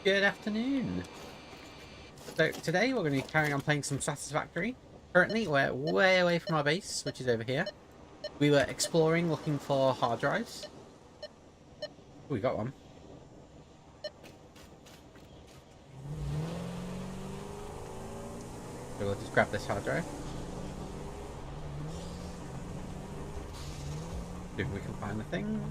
Good afternoon. So today we're going to be carrying on playing some Satisfactory. Currently we're way away from our base, which is over here. We were exploring, looking for hard drives. Oh, we got one. So we'll just grab this hard drive. See if we can find the thing.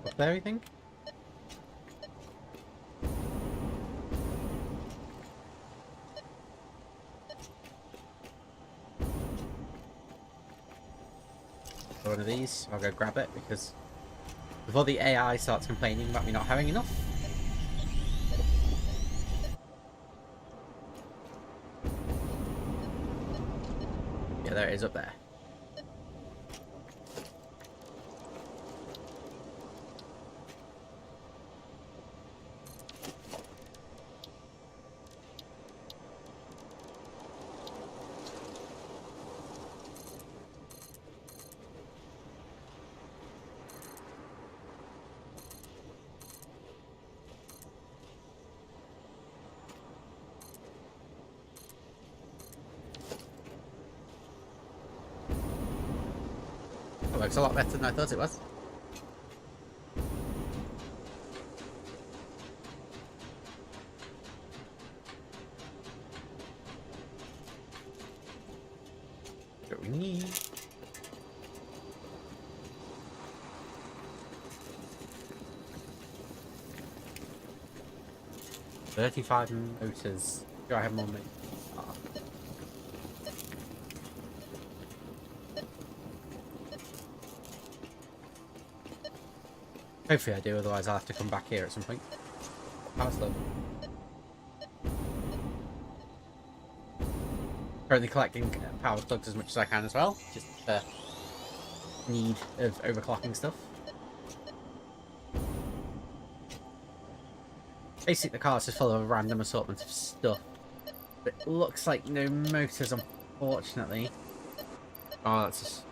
Up there, you think? One of these. I'll go grab it because before the AI starts complaining about me not having enough. Yeah, there it is up there. It looks a lot better than I thought it was. What we need. $35 motors. Do I have more money? Hopefully I do, otherwise I'll have to come back here at some point. Power slug. Currently collecting power slugs as much as I can as well, just for need of overclocking stuff. Basically the car is just full of a random assortment of stuff. But it looks like no motors, unfortunately. Oh, that's just...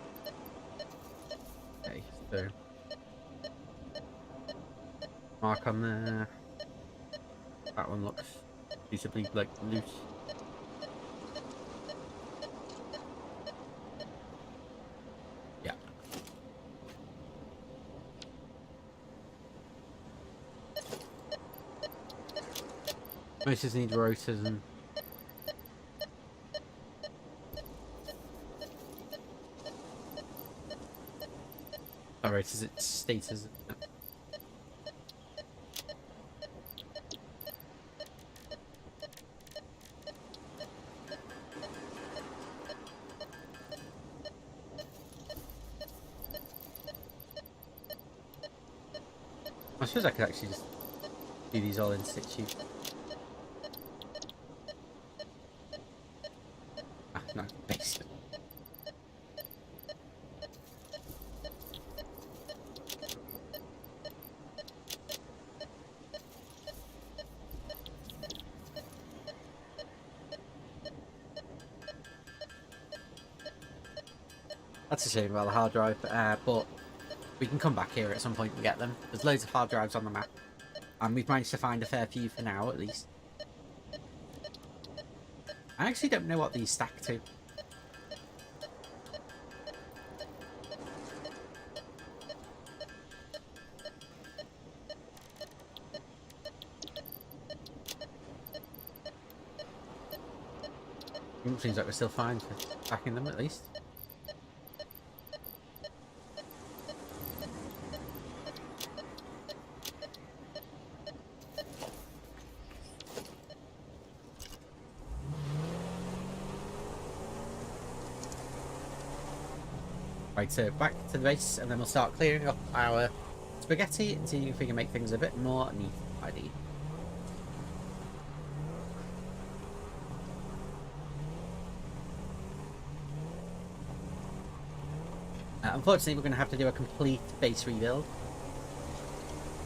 Okay, so... mark on there. That one looks reasonably like loose. Yeah. Motors need rotors and rotors, it's stators. I suppose I could actually just do these all in situ. Ah, no, base. That's a shame about the hard drive, but we can come back here at some point and get them. There's loads of hard drives on the map, and we've managed to find a fair few for now, at least. I actually don't know what these stack to. Seems like we're still fine for stacking them, at least. Right, so back to the base, and then we'll start clearing up our spaghetti and see if we can make things a bit more neat and tidy. Unfortunately, we're going to have to do a complete base rebuild.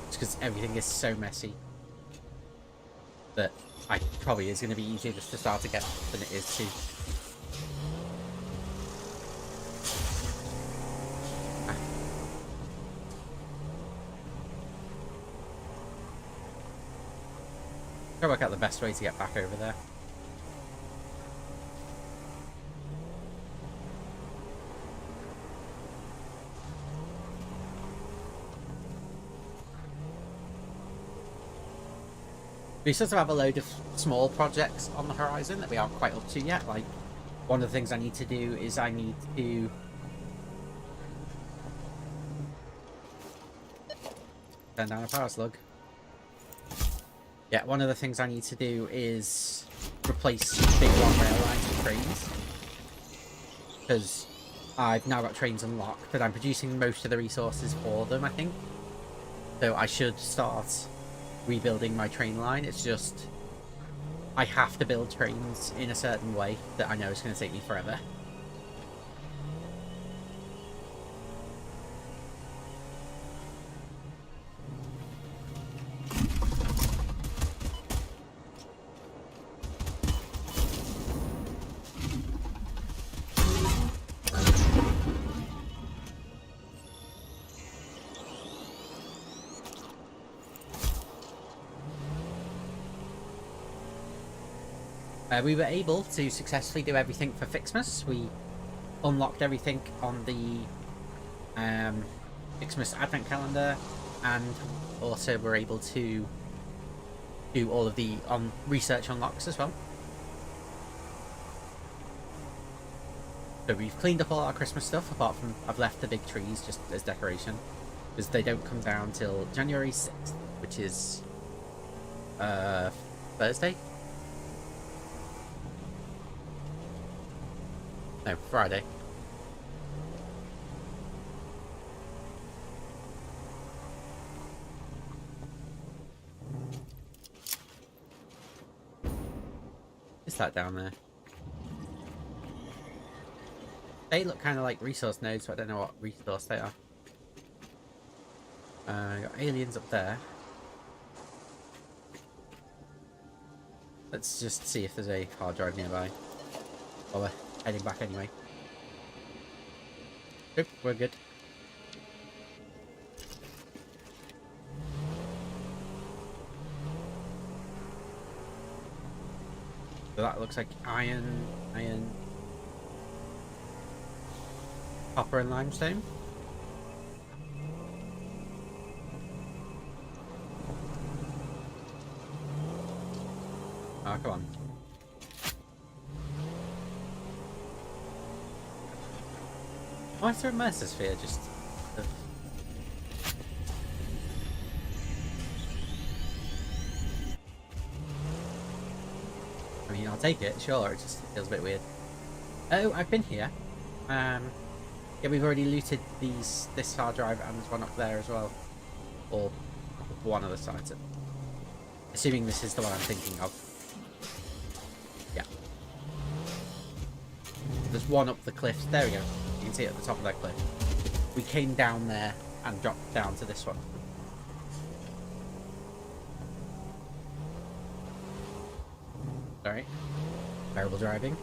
Just because everything is so messy. But I probably is going to be easier just to start again than it is to... Try to work out the best way to get back over there. We sort of have a load of small projects on the horizon that we aren't quite up to yet. Like, one of the things I need to do is I need to... turn down a power slug. Yeah, one of the things I need to do is replace big long rail lines with trains. Because I've now got trains unlocked, but I'm producing most of the resources for them, I think. So I should start rebuilding my train line. It's just I have to build trains in a certain way that I know is going to take me forever. We were able to successfully do everything for Fixmas. We unlocked everything on the Fixmas Advent Calendar, and also were able to do all of the research unlocks as well. So we've cleaned up all our Christmas stuff, apart from I've left the big trees just as decoration, because they don't come down till January 6th, which is Thursday? No, Friday. Is that down there? They look kind of like resource nodes, but I don't know what resource they are. Got aliens up there. Let's just see if there's a hard drive nearby. Oh, we're heading back anyway. Nope, we're good. So that looks like iron, copper and limestone. Ah, come on. Why is there a Mercer sphere just... I mean, I'll take it, sure, it just feels a bit weird. Oh, I've been here. Yeah, we've already looted this hard drive, and there's one up there as well. Or one of the sides. Assuming this is the one I'm thinking of. Yeah. There's one up the cliff. There we go. You can see it at the top of that cliff. We came down there and dropped down to this one. Sorry. Terrible driving.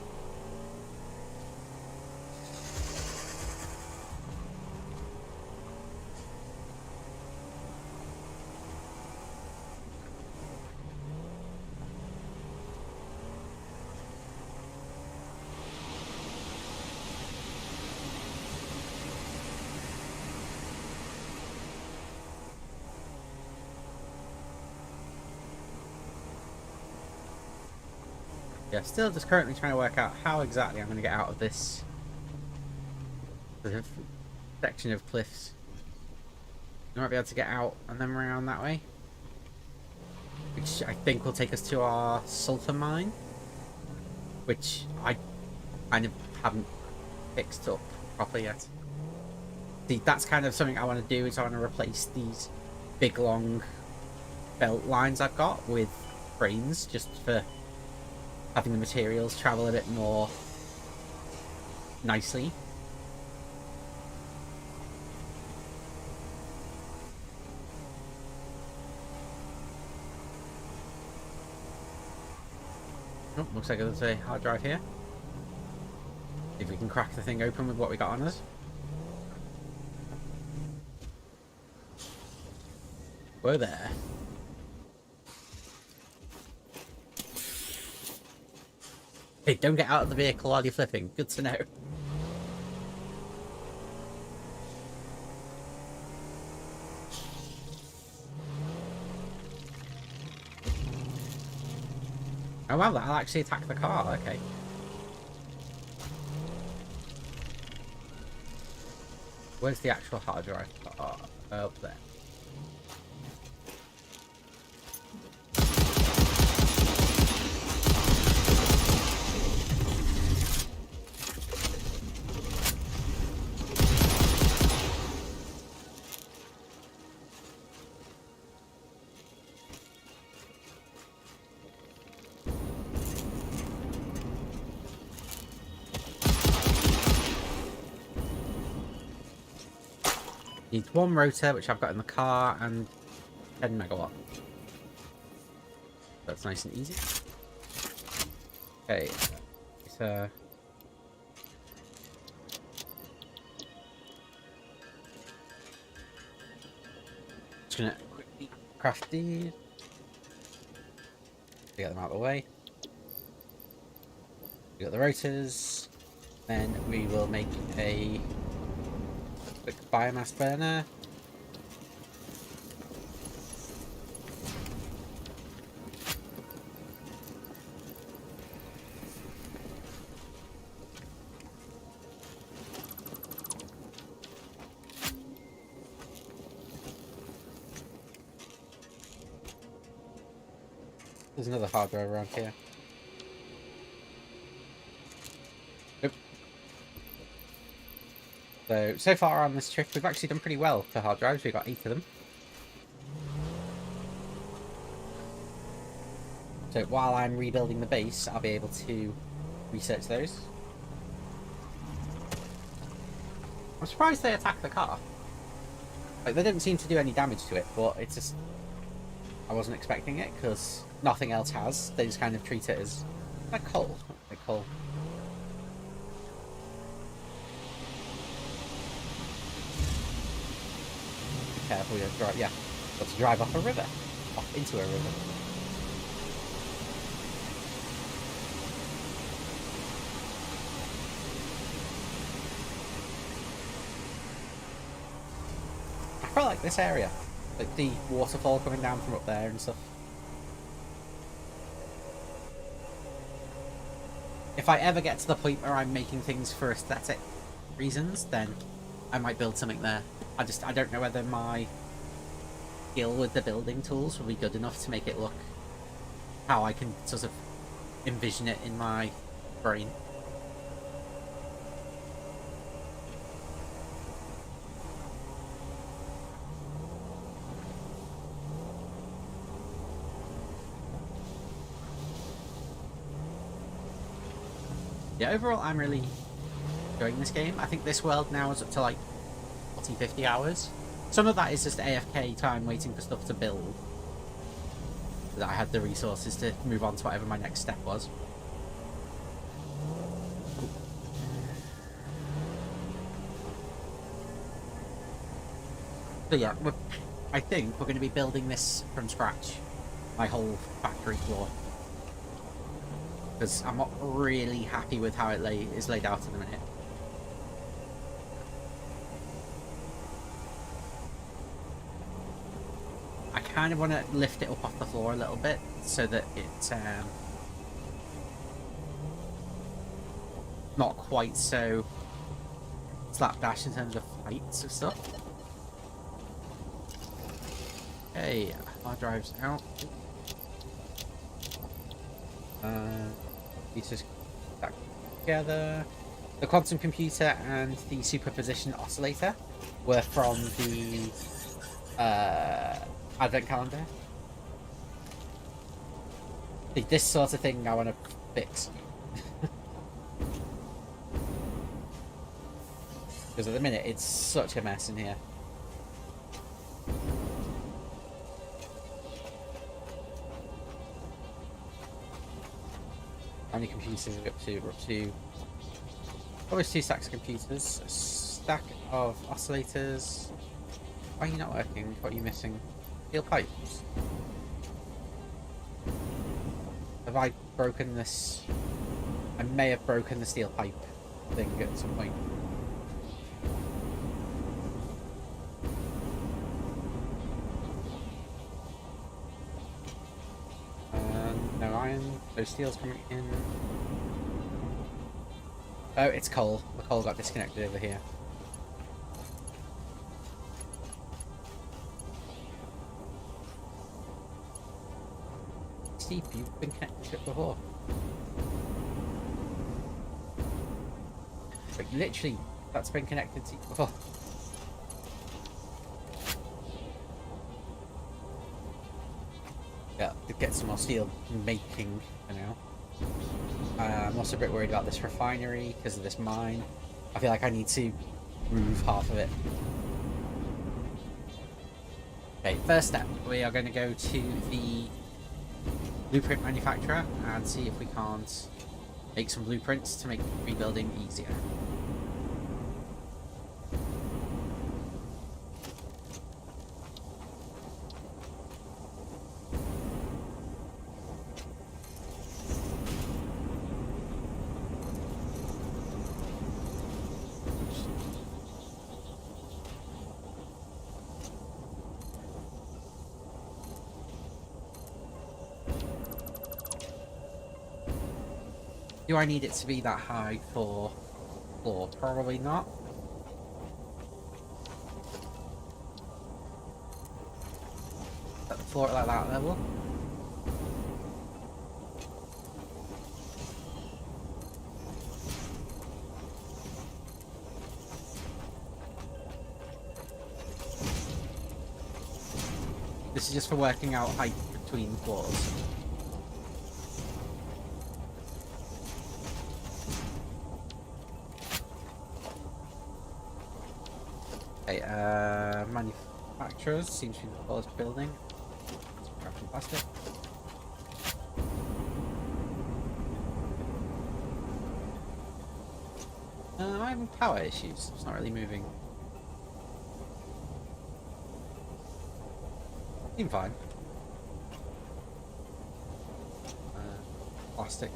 Yeah, still just currently trying to work out how exactly I'm going to get out of this sort of section of cliffs. I might be able to get out and then around that way, which I think will take us to our sulfur mine, which I kind of haven't fixed up properly yet. See, that's kind of something I want to do, is I want to replace these big long belt lines I've got with trains, just for having the materials travel a bit more nicely. Oh, looks like there's a hard drive here. See if we can crack the thing open with what we got on us. Whoa there. Hey, don't get out of the vehicle while you're flipping. Good to know. Oh wow, that'll actually attack the car. Okay. Where's the actual hard drive? Oh, up there. Needs one rotor, which I've got in the car, and 10 megawatt. That's nice and easy. Okay, so just gonna quickly craft these. Get them out of the way. We got the rotors. Then we will make a quick biomass burner. There's another hard drive around here. Nope. So far on this trip, we've actually done pretty well for hard drives. We've got 8 of them. So while I'm rebuilding the base, I'll be able to research those. I'm surprised they attacked the car. Like, they didn't seem to do any damage to it, but it's just... I wasn't expecting it, because nothing else has. They just kind of treat it as... like coal. Like coal. Be careful, you drive... yeah. Got to drive off a river. Off into a river. I quite like this area. Like the waterfall coming down from up there and stuff. If I ever get to the point where I'm making things for aesthetic reasons, then I might build something there. I don't know whether my skill with the building tools will be good enough to make it look how I can sort of envision it in my brain. Yeah, overall, I'm really enjoying this game. I think this world now is up to like 40, 50 hours. Some of that is just AFK time waiting for stuff to build. So that I had the resources to move on to whatever my next step was. So yeah, I think we're going to be building this from scratch. My whole factory floor. Because I'm not really happy with how it is laid out at the minute. I kind of want to lift it up off the floor a little bit so that it's not quite so slapdash in terms of heights and stuff. Okay, hard drive's out. These just back together. The quantum computer and the superposition oscillator were from the advent calendar. This sort of thing I want to fix. Because at the minute it's such a mess in here. How many computers are we up to? We're up to always 2 stacks of computers, a stack of oscillators. Why are you not working? What are you missing? Steel pipes. Have I broken this? I may have broken the steel pipe thing at some point. No iron, no steel's coming in. Oh, it's coal. The coal got disconnected over here. Steve, you've been connected to it before. Like, literally, that's been connected to you before. Yeah, to get some more steel making for now. I'm also a bit worried about this refinery because of this mine. I feel like I need to move half of it. Okay, first step, we are going to go to the blueprint manufacturer and see if we can't make some blueprints to make rebuilding easier. Do I need it to be that high for floor? Probably not. At the floor at like that level. This is just for working out height between floors. Okay, manufacturers seems to be the tallest building. Let's grab some plastic. I'm having power issues. It's not really moving. Seem fine. Plastic.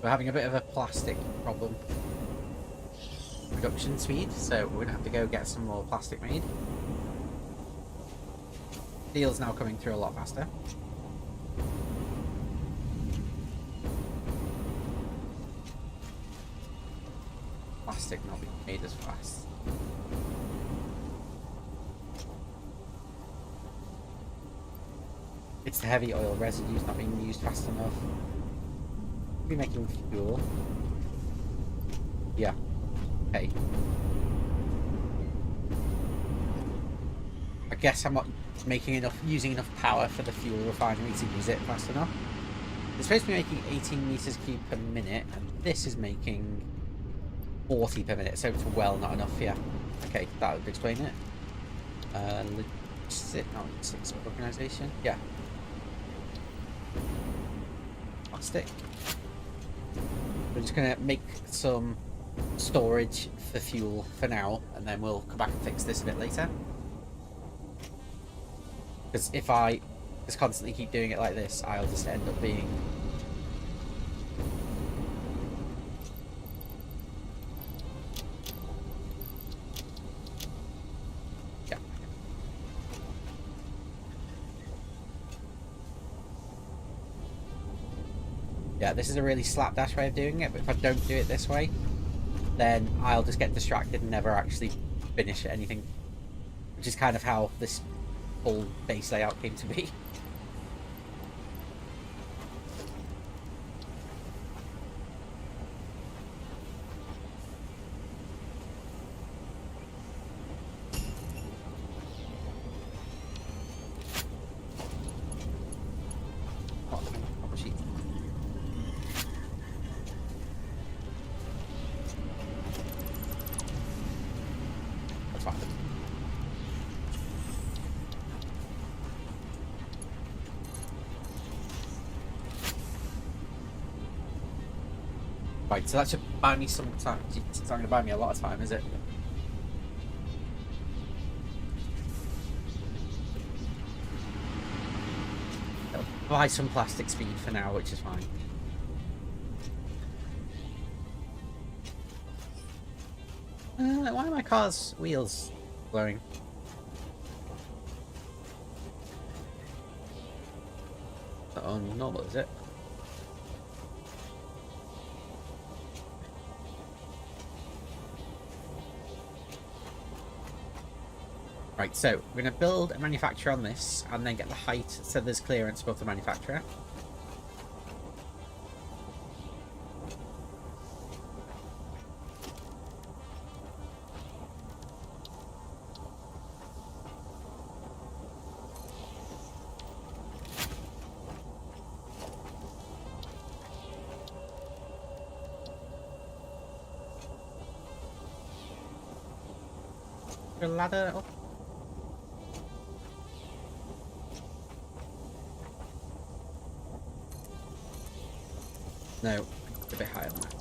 We're having a bit of a plastic problem. Production speed, so we're gonna have to go get some more plastic made. Steel's now coming through a lot faster. Plastic not being made as fast. It's the heavy oil residues not being used fast enough. We're making fuel. Yeah. Okay. I guess I'm not using enough power for the fuel refinery to use it fast enough. It's supposed to be making 18 meters cubed per minute, and this is making 40 per minute, so it's well not enough. Yeah. Okay, that would explain it. Logistics organization. Yeah. Plastic. We're just gonna make some storage for fuel for now, and then we'll come back and fix this a bit later. Because if I just constantly keep doing it like this, I'll just end up being... Yeah. Yeah, this is a really slapdash way of doing it, but if I don't do it this way, then I'll just get distracted and never actually finish anything. Which is kind of how this whole base layout came to be. Right, so that should buy me some time. It's not going to buy me a lot of time, is it? It'll buy some plastic speed for now, which is fine. Why are my car's wheels glowing? Oh, normal, is it? Right, so we're going to build a manufacturer on this and then get the height so there's clearance above the manufacturer. A ladder up. No, a bit higher than that.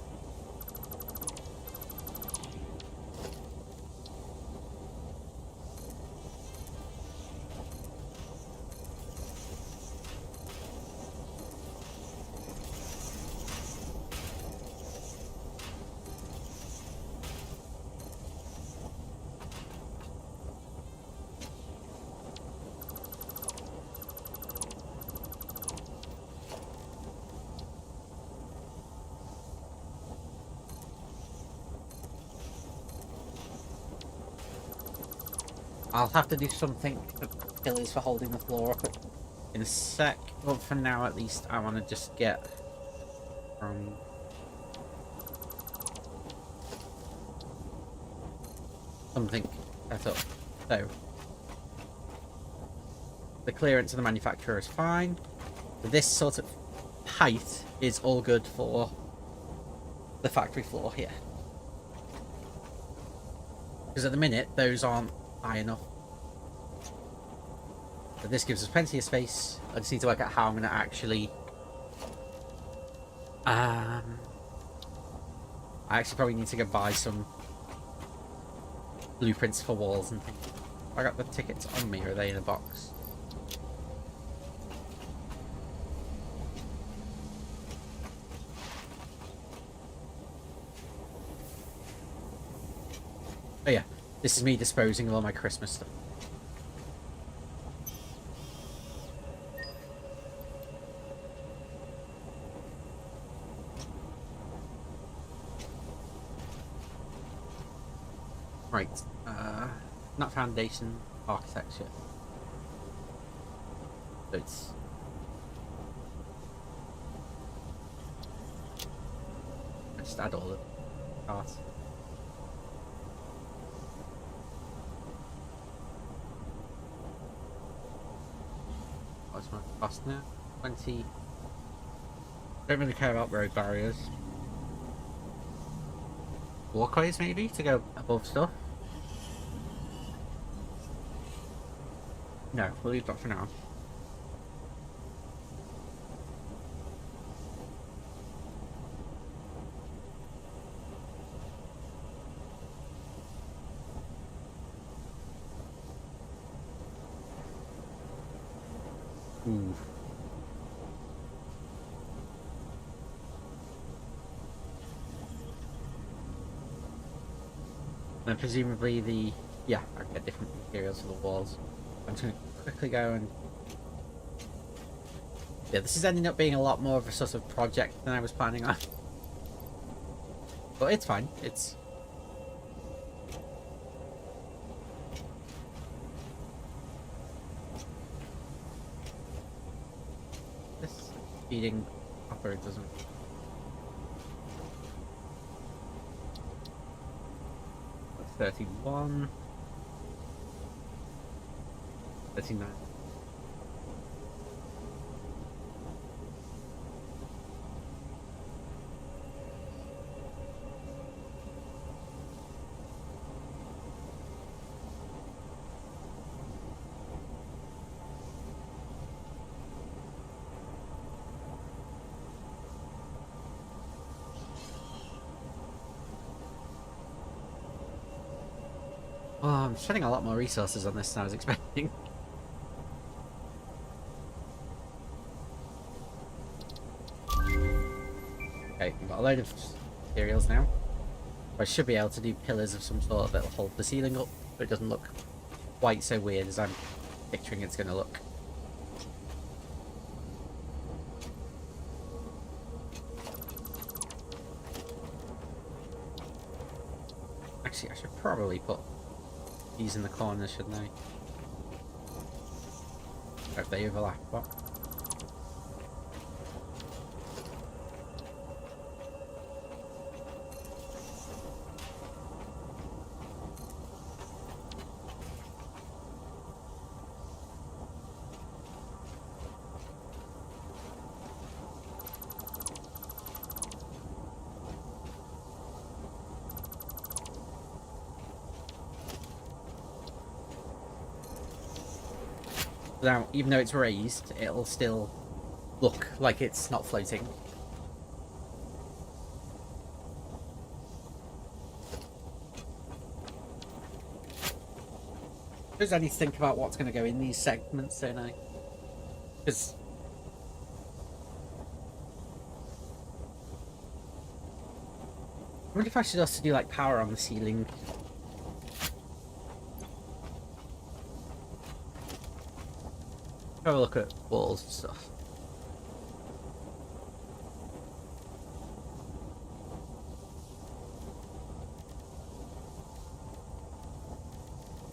I'll have to do something for pillars for holding the floor up in a sec, but for now at least I want to just get something set up. So the clearance of the manufacturer is fine. This sort of height is all good for the factory floor here. Because at the minute those aren't high enough. But this gives us plenty of space. I just need to work out how I'm going to actually I actually probably need to go buy some blueprints for walls and things. I got the tickets on me, or are they in a box? Oh yeah, this is me disposing of all my Christmas stuff. Right, not foundation, architecture. So it's... I just add all the parts. What's my cost now? 20. Don't really care about road barriers. Walkways maybe to go above stuff. No, we'll leave that for now. Ooh. And presumably the... yeah, I can get different materials for the walls. I'm just going to quickly go and... yeah, this is ending up being a lot more of a sort of project than I was planning on. But it's fine, it's... this feeding upper doesn't... 31, 39. Oh, I'm spending a lot more resources on this than I was expecting. Okay, we've got a load of materials now. I should be able to do pillars of some sort that'll hold the ceiling up, but it doesn't look quite so weird as I'm picturing it's going to look. Actually, I should probably put these in the corners, shouldn't I? Hope they overlap. What? Now, even though it's raised, it'll still look like it's not floating. I suppose I need to think about what's going to go in these segments, don't I? Because I wonder if I should also do like power on the ceiling. Have a look at walls and stuff.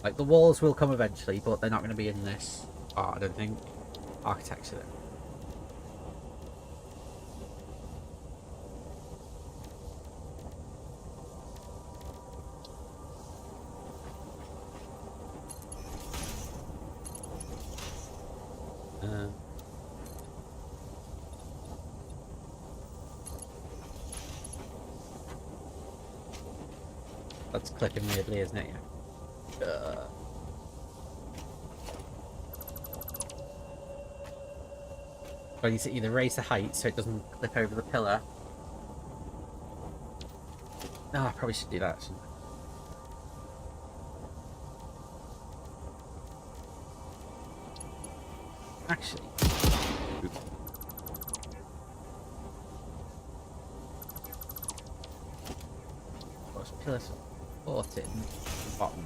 Like, the walls will come eventually, but they're not going to be in this part, I don't think. Architecture, though. That's clicking weirdly, isn't it? Yeah. I need to either raise the height so it doesn't clip over the pillar. No, I probably should do that, shouldn't I? Actually. What's pillar supported at the bottom?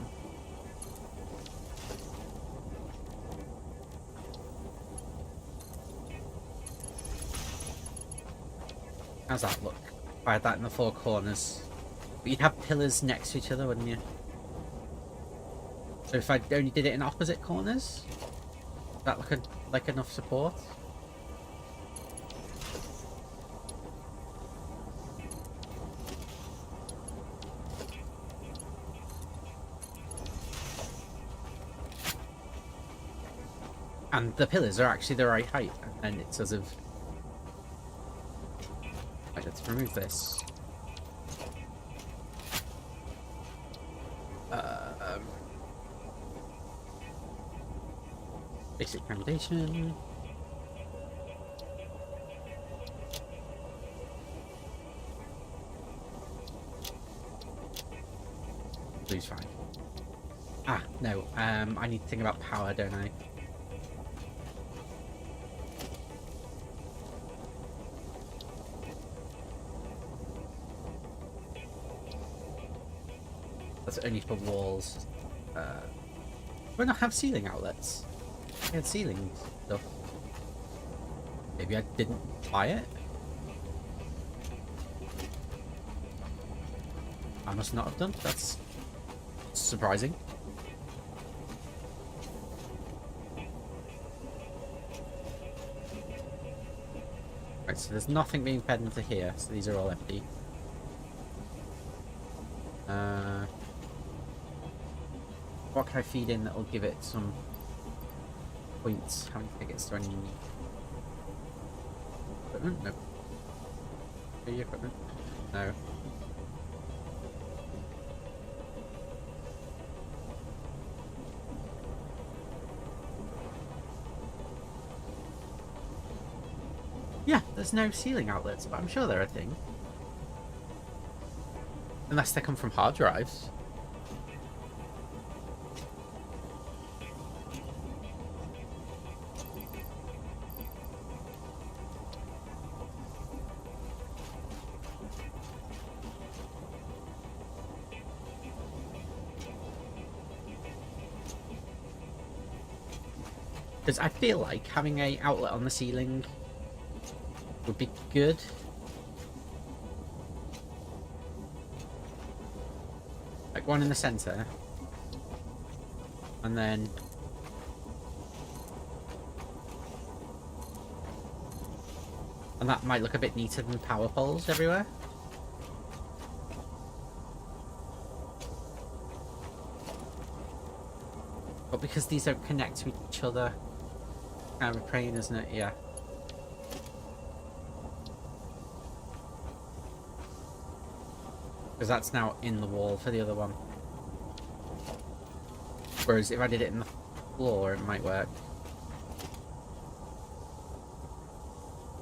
How's that look? If I had that in the four corners. But you'd have pillars next to each other, wouldn't you? So if I only did it in opposite corners, would that look like enough support? And the pillars are actually the right height, and it's sort of... Right, let's remove this. Basic foundation. Blue's fine. Ah, no. I need to think about power, don't I? That's only for walls. Why not have ceiling outlets? I had ceiling stuff. Maybe I didn't buy it? I must not have done. That's surprising. Right, so there's nothing being fed into here, so these are all empty. What can I feed in that will give it some points? How many tickets do I need? Equipment? No. The equipment? No. Yeah, there's no ceiling outlets, but I'm sure they're a thing. Unless they come from hard drives. Because I feel like having a outlet on the ceiling would be good. Like one in the center. And then... And that might look a bit neater than power poles everywhere. But because these don't connect to each other, kind of a pain, isn't it? Yeah. Because that's now in the wall for the other one. Whereas if I did it in the floor, it might work.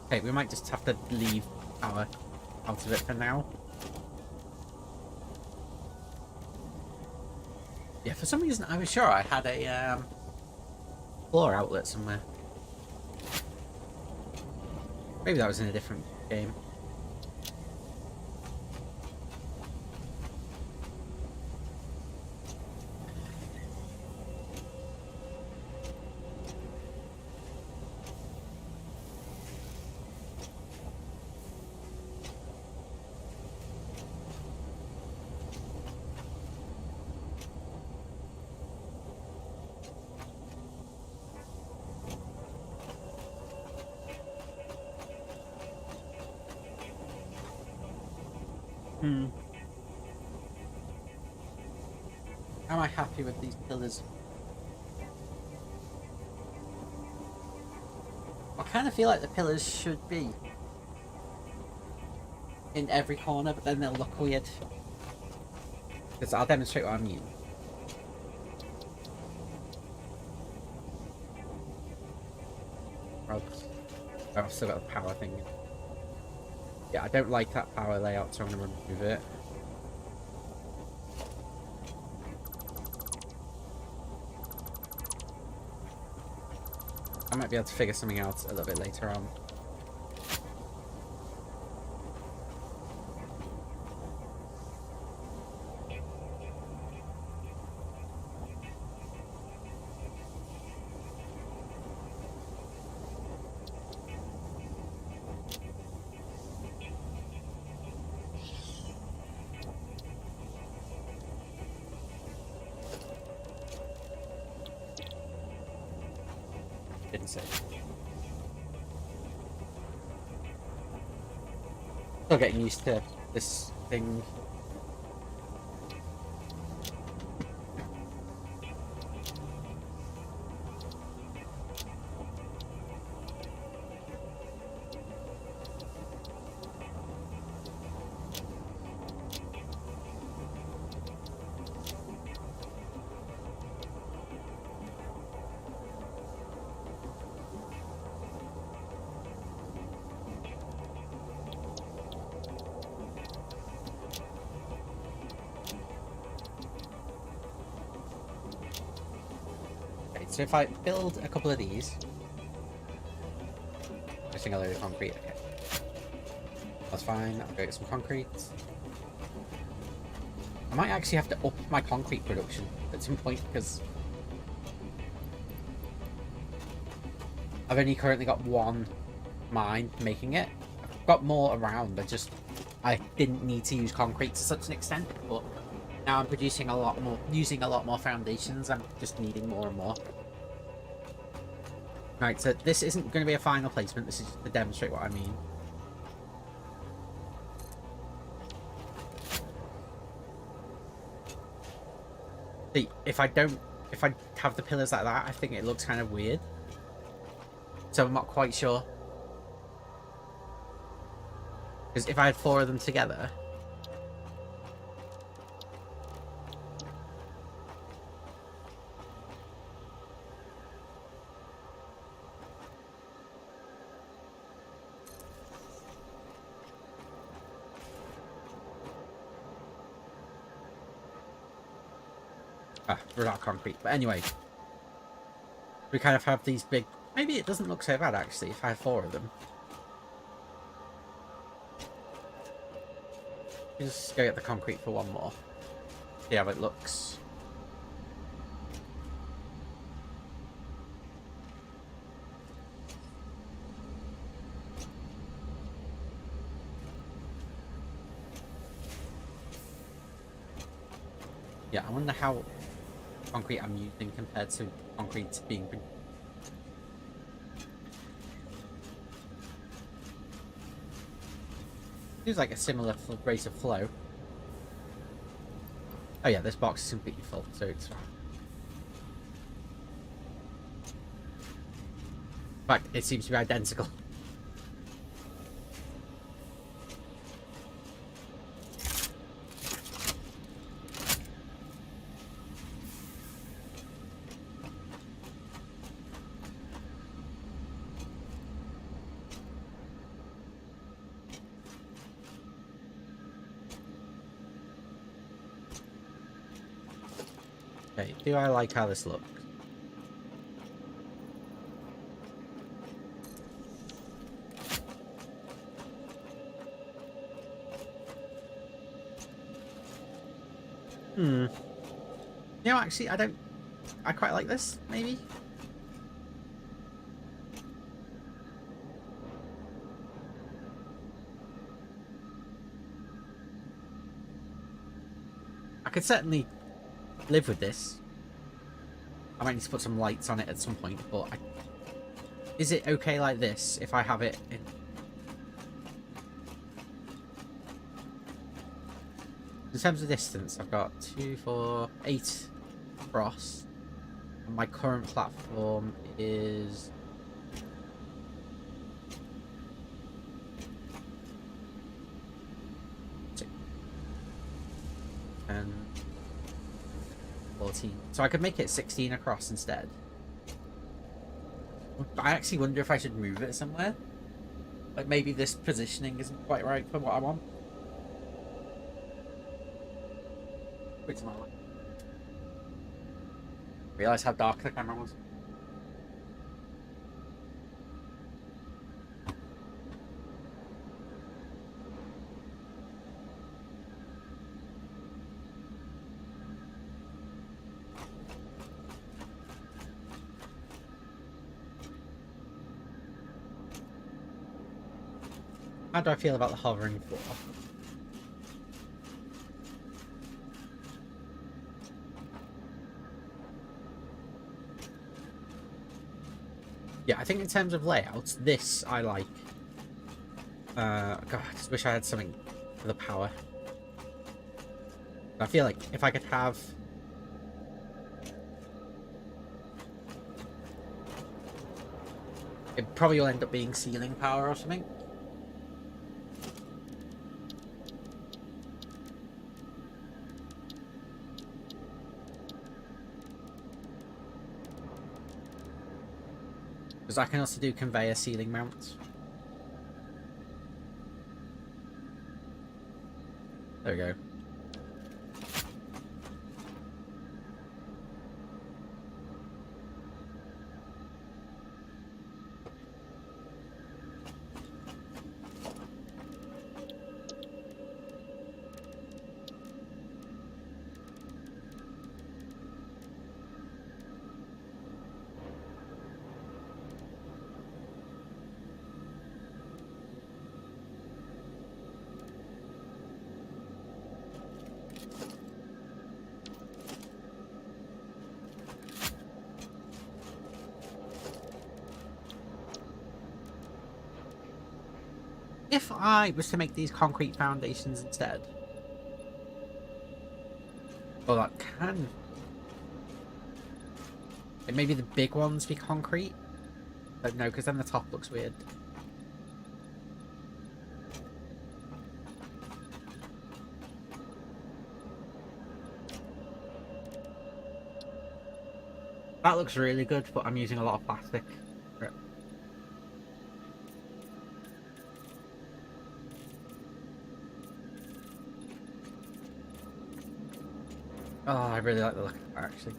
Okay, we might just have to leave power out of it for now. Yeah, for some reason I was sure I had a floor outlet somewhere. Maybe that was in a different game. Am I happy with these pillars? I kind of feel like the pillars should be in every corner, but then they'll look weird. Because I'll demonstrate what I mean. I've still got the power thing. Yeah, I don't like that power layout, so I'm going to remove it. I might be able to figure something out a little bit later on. Didn't say. Still getting used to this thing. So if I build a couple of these, just a load of concrete, okay. That's fine, I'll go get some concrete. I might actually have to up my concrete production at some point, because I've only currently got one mine making it. I've got more around, I didn't need to use concrete to such an extent, but now I'm producing a lot more, using a lot more foundations, I'm just needing more and more. Right, so this isn't going to be a final placement, this is just to demonstrate what I mean. See, if I have the pillars like that, I think it looks kind of weird. So I'm not quite sure. Because if I had 4 of them together... without concrete. But anyway, we kind of have these big... Maybe it doesn't look so bad, actually, if I had 4 of them. Just go get the concrete for one more. See how it looks. Yeah, I wonder how concrete I'm using compared to concrete being produced. Seems like a similar rate of flow. Oh yeah, this box is completely full, so it's fine. In fact, it seems to be identical. Okay, do I like how this looks? Hmm. You know, actually, I quite like this, maybe? I could certainly live with this. I might need to put some lights on it at some point, but is it okay like this if I have it in... In terms of distance, I've got 2, 4, 8 across. And my current platform is... 10, 14. So I could make it 16 across instead. I actually wonder if I should move it somewhere. Like maybe this positioning isn't quite right for what I want. Wait, my light. Realize how dark the camera was. How do I feel about the hovering floor? Yeah, I think in terms of layouts, this I like. God, I just wish I had something for the power. I feel like if I could have... It probably will end up being ceiling power or something. Because I can also do conveyor ceiling mounts. There we go. If I was to make these concrete foundations instead... Well, that can... Maybe the big ones be concrete? But no, because then the top looks weird. That looks really good, but I'm using a lot of plastic. Oh, I really like the look of that, actually.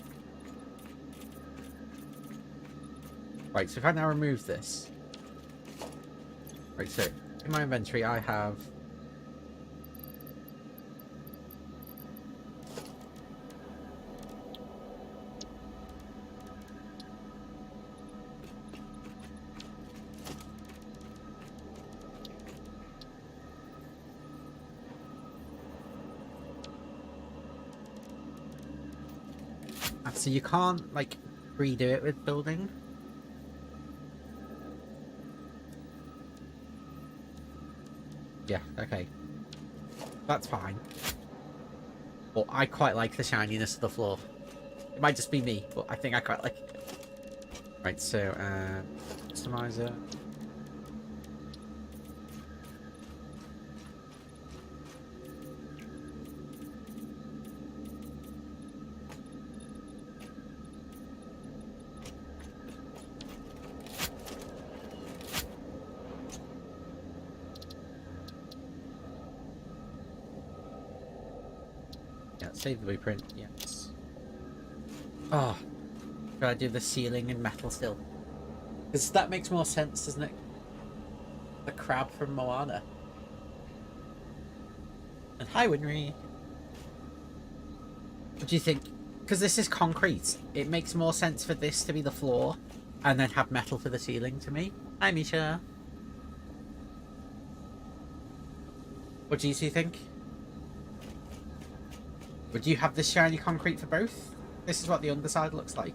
Right, so if I now remove this... Right, so in my inventory I have... so you can't, like, redo it with building. Yeah, okay. That's fine. But I quite like the shininess of the floor. It might just be me, but I think I quite like it. Right, so, customizer. Yeah, save the blueprint, yes. Oh, should I do the ceiling in metal still? Because that makes more sense, doesn't it? The crab from Moana. And hi, Winry. What do you think? Because this is concrete, it makes more sense for this to be the floor and then have metal for the ceiling to me. Hi, Misha. What do you two think? Would you have this shiny concrete for both? This is what the underside looks like.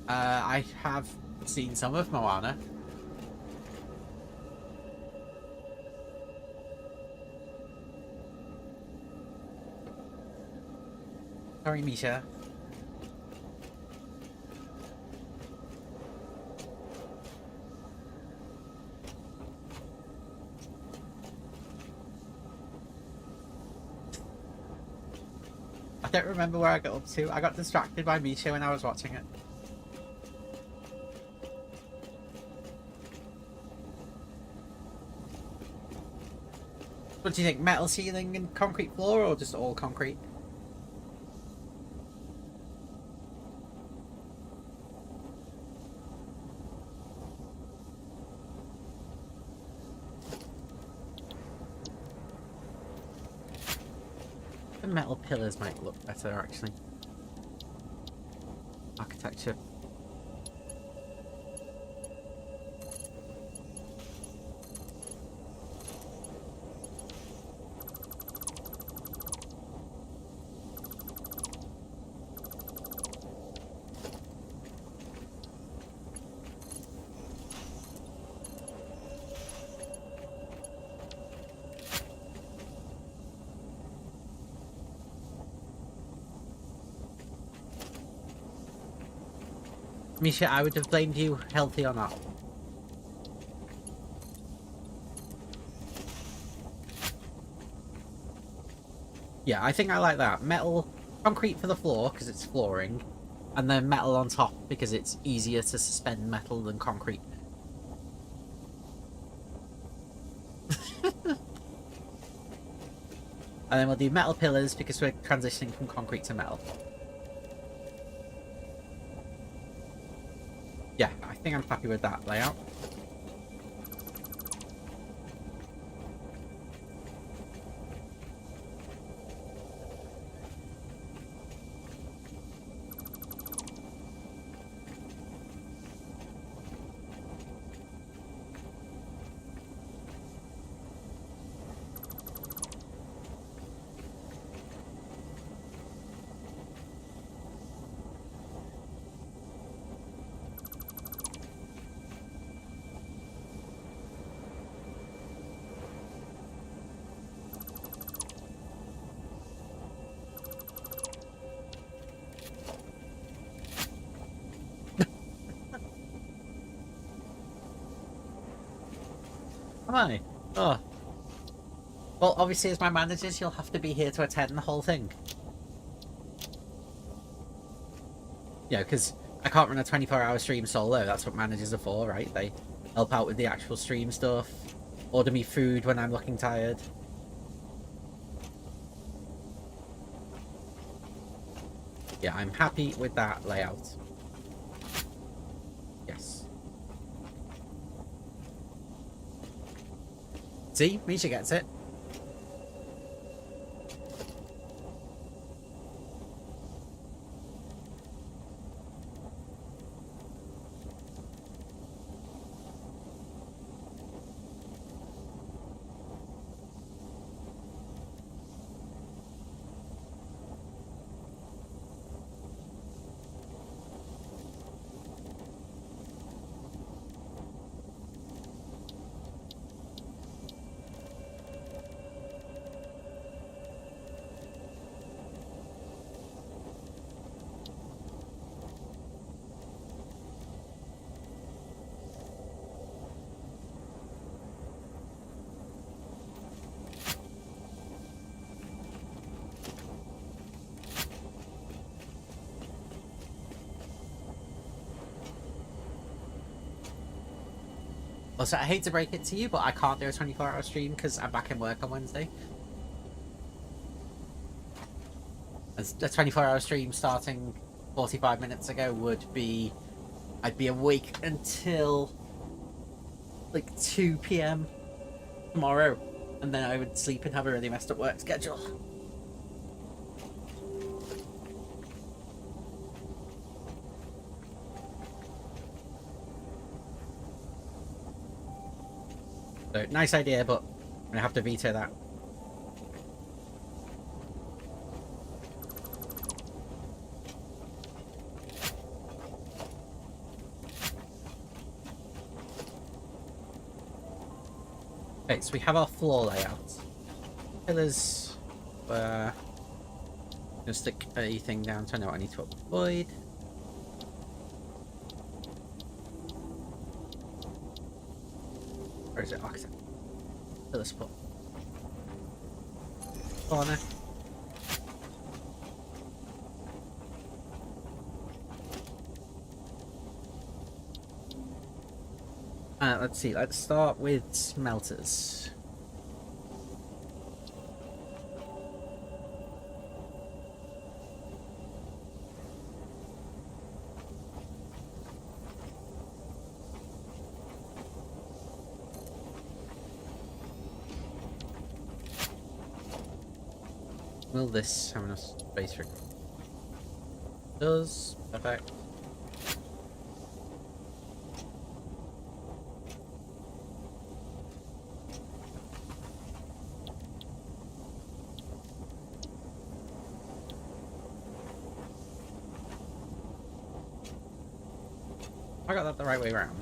I have seen some of Moana. Sorry, Misha. I don't remember where I got up to. I got distracted by Misha when I was watching it. What do you think? Metal ceiling and concrete floor, or just all concrete? The metal pillars might look better, actually. Architecture. Misha, I would have blamed you, healthy or not. Yeah, I think I like that. Metal, concrete for the floor, because it's flooring. And then metal on top, because it's easier to suspend metal than concrete. And then we'll do metal pillars, because we're transitioning from concrete to metal. Yeah, I think I'm happy with that layout. Am I? Oh. Well, obviously as my managers, you'll have to be here to attend the whole thing. Yeah, because I can't run a 24-hour stream solo. That's what managers are for, right? They help out with the actual stream stuff. Order me food when I'm looking tired. Yeah, I'm happy with that layout. Yes. See? Misha gets it. Also, I hate to break it to you, but I can't do a 24-hour stream because I'm back in work on Wednesday. As a 24-hour stream starting 45 minutes ago would be... I'd be awake until like 2 PM tomorrow, and then I would sleep and have a really messed up work schedule. So, nice idea, but I'm gonna have to veto that. Okay, so we have our floor layout. Pillars, where I'm gonna stick a thing down so I know what I need to avoid. Where is it? Architect. Pillar support. Corner. Let's see, let's start with smelters. Will this have enough space for it? Does. Perfect. I got that the right way around.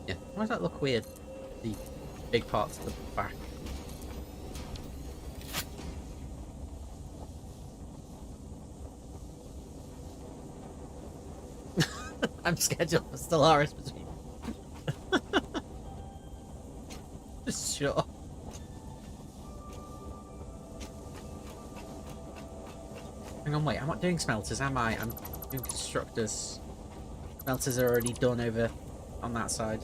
Yeah, why does that look weird? The big parts at the back. I'm scheduled for Stellaris between. Sure. Hang on, wait, I'm not doing smelters, am I? I'm doing constructors. Smelters are already done over on that side.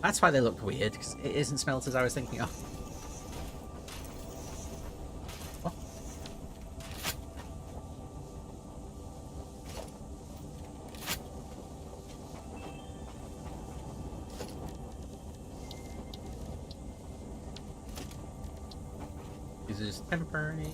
That's why they look weird, because it isn't smelters I was thinking of. What? These are just temporary.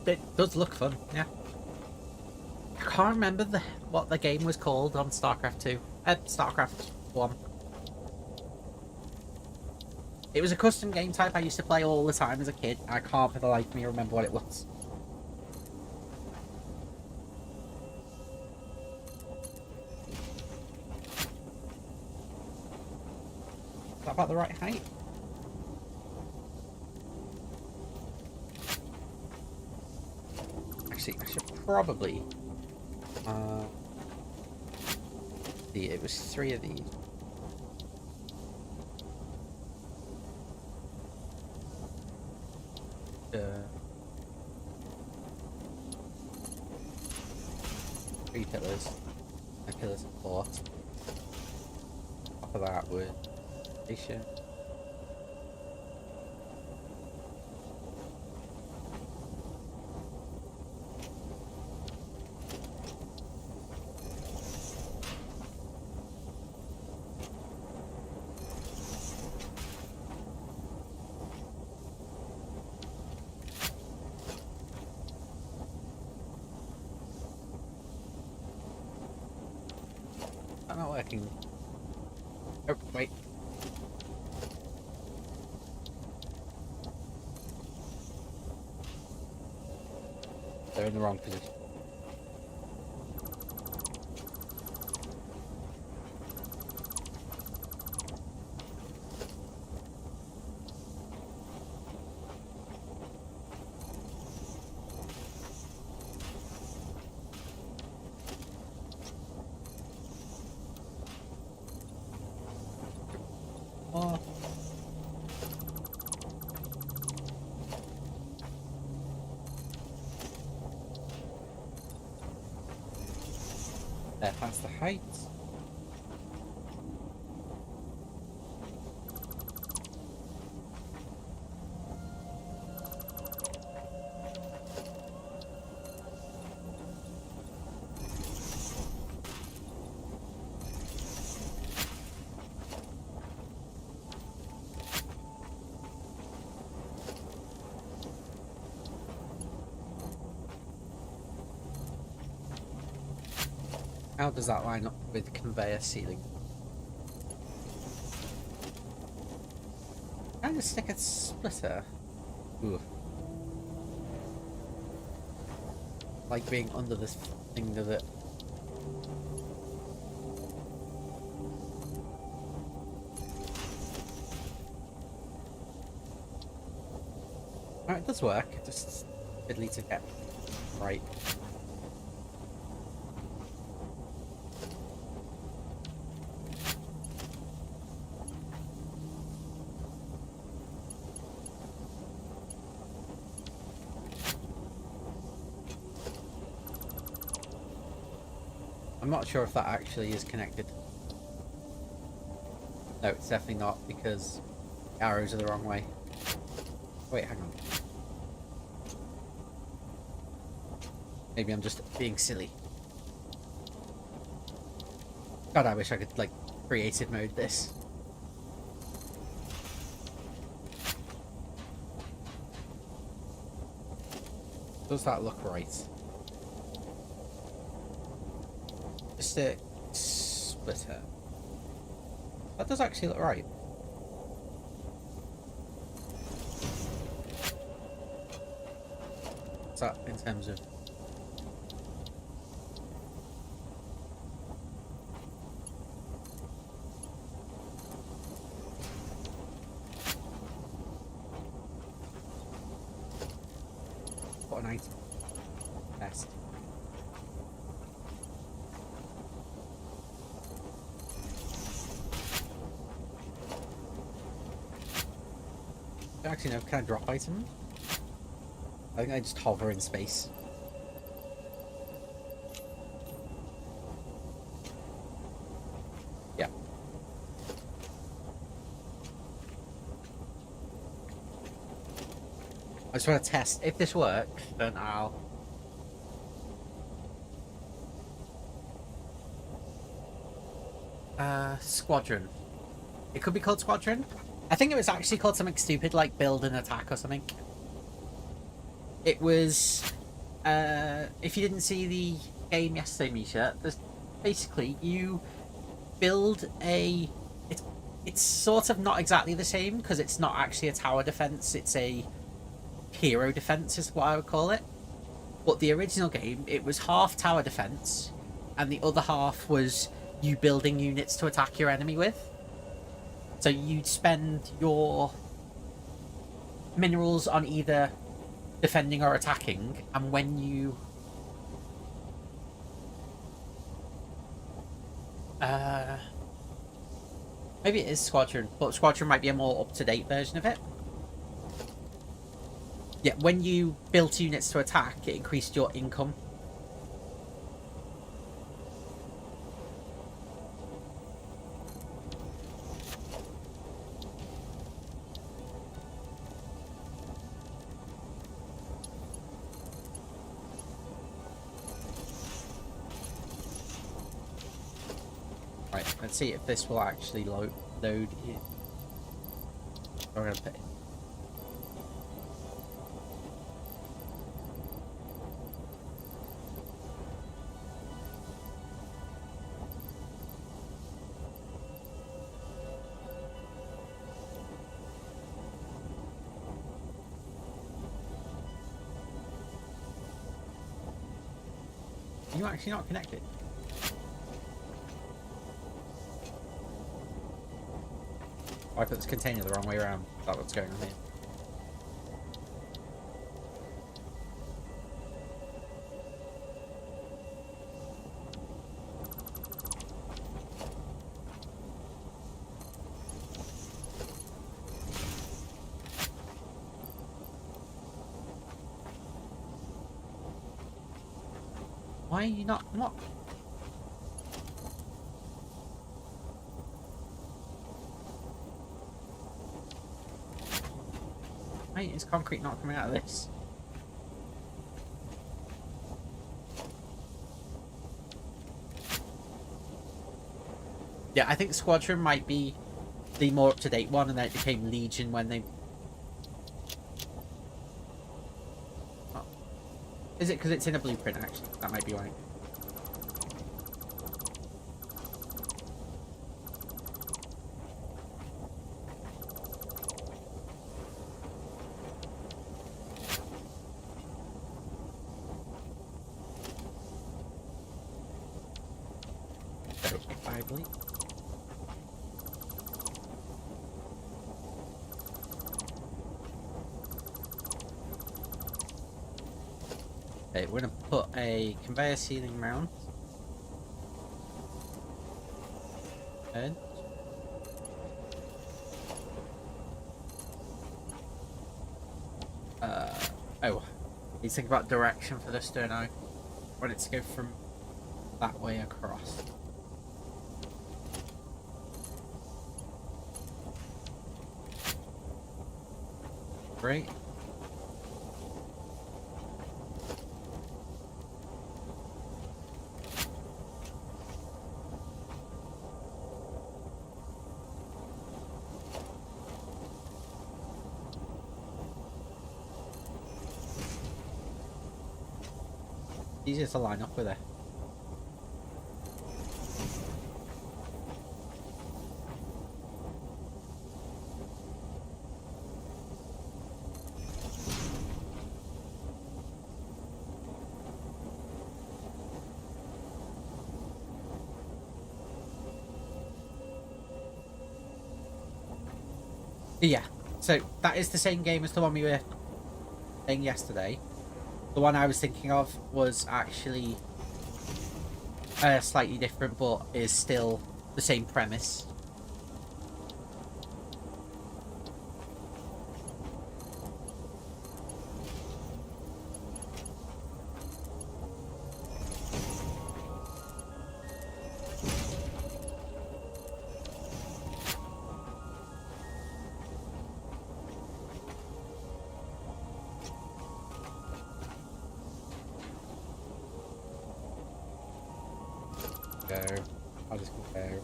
It does look fun, yeah. I can't remember what the game was called on StarCraft 2. StarCraft 1. It was a custom game type I used to play all the time as a kid. I can't for the life of me remember what it was. Is that about the right height? Actually, I should probably... see, it was 3 of these. Three pillars. And pillars of 4. Top of that would... station. Not working. Oh, wait. They're in the wrong position. There, that's the height. How does that line up with conveyor ceiling? Can I just stick a splitter? Ooh. Like being under this thing, does it? Alright, it does work. Just fiddly to get right. I'm not sure if that actually is connected. No, it's definitely not, because the arrows are the wrong way. Wait, hang on. Maybe I'm just being silly. God, I wish I could, like, creative mode this. Does that look right? Just a splitter. That does actually look right. What's that in terms of... What an item. Best. Actually, no, can I drop items? I think I just hover in space. Yeah. I just want to test. If this works, then I'll... Squadron. It could be called Squadron. I think it was actually called something stupid like Build and Attack or something. It was... if you didn't see the game yesterday, Misha, there's basically you build a... It's sort of not exactly the same because it's not actually a tower defense, it's a hero defense is what I would call it. But the original game, it was half tower defense and the other half was you building units to attack your enemy with. So you'd spend your minerals on either defending or attacking, and when you... maybe it is Squadron, but Squadron might be a more up-to-date version of it. Yeah, when you built units to attack, it increased your income. Right, let's see if this will actually load in. I'm gonna put it. Are you actually not connected? Oh, I put this container the wrong way around. That's what's going on here. Why are you not? What? Why is concrete not coming out of this? Yeah, I think Squadron might be the more up-to-date one, and then it became Legion when they... Oh. Is it because it's in a blueprint, actually? That might be why. I believe. Okay, we're going to put a conveyor ceiling mount. And oh, need to think about direction for this, don't I? I want it to go from that way across. Great. Easier to line up with it. Yeah, so that is the same game as the one we were playing yesterday. The one I was thinking of was actually slightly different, but is still the same premise. Go. I'll just go.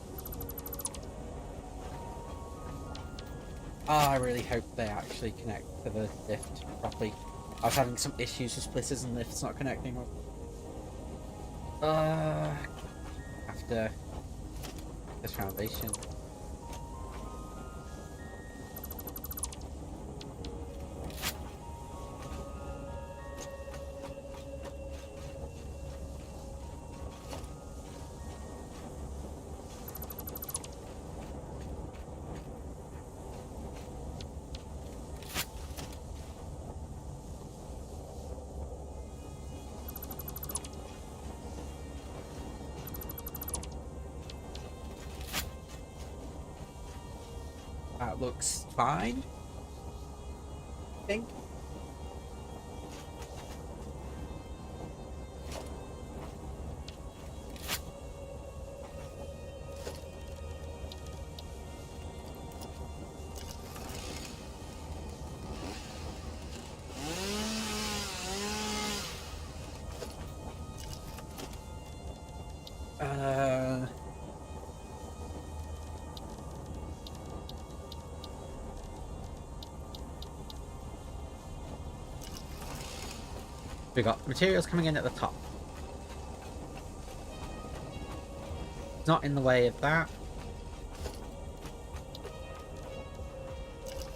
Oh, I really hope they actually connect to the lift properly. I was having some issues with splitters and lifts not connecting. After this foundation. That looks fine, I think. We got materials coming in at the top. It's not in the way of that.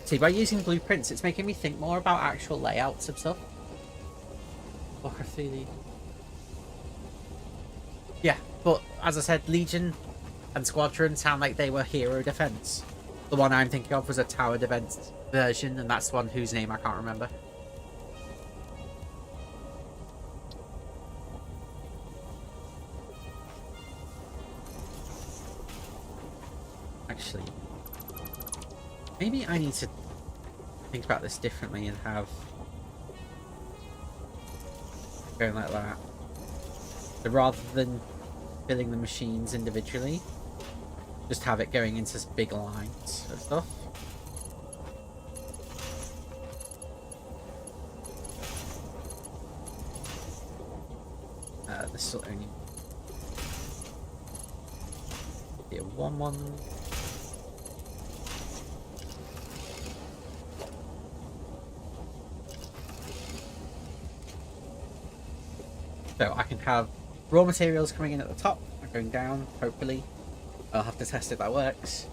See, by using blueprints, it's making me think more about actual layouts of stuff. Look, I see the... Yeah, but as I said, Legion and Squadron sound like they were hero defense. The one I'm thinking of was a tower defense version, and that's the one whose name I can't remember. Actually, maybe I need to think about this differently and have going like that. So rather than filling the machines individually, just have it going into big lines of stuff. This will only be a 1-1. So I can have raw materials coming in at the top and going down, hopefully. I'll have to test if that works.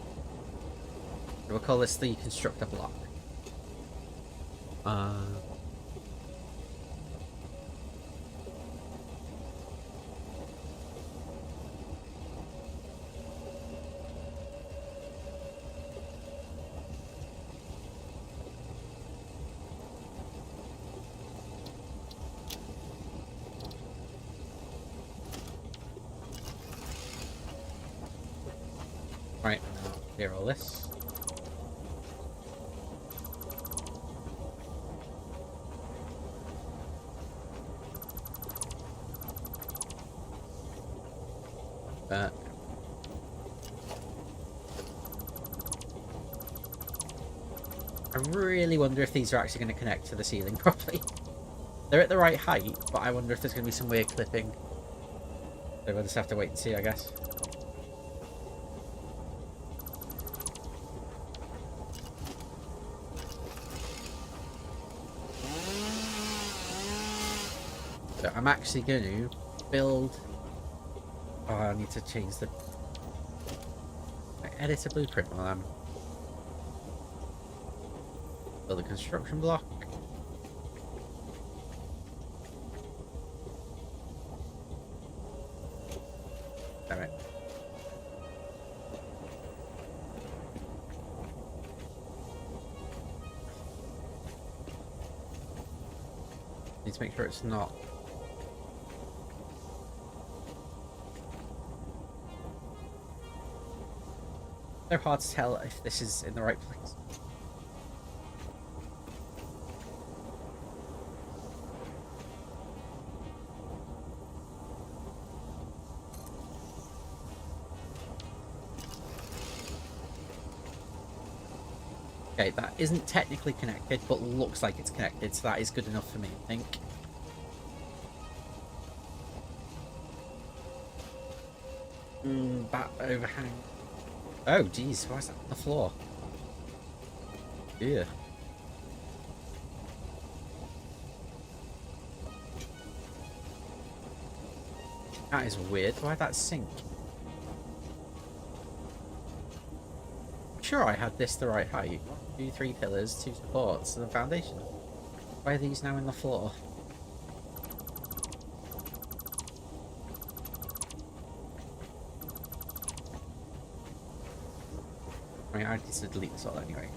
So we'll call this the constructor block. Right, now clear all this. I really wonder if these are actually going to connect to the ceiling properly. They're at the right height, but I wonder if there's going to be some weird clipping. So we'll just have to wait and see, I guess. So I'm actually going to build... Oh, I need to change the... Edit a blueprint while I'm... Build a construction block. Damn it. Need to make sure it's not... So hard to tell if this is in the right place. Okay, that isn't technically connected, but looks like it's connected, so that is good enough for me, I think. That overhang. Oh, geez, why is that on the floor? Yeah. That is weird. Why'd that sink? Sure, I had this the right height. 2, 3 pillars, 2 supports, and a foundation. Why are these now in the floor? I mean, I need to delete this all anyway.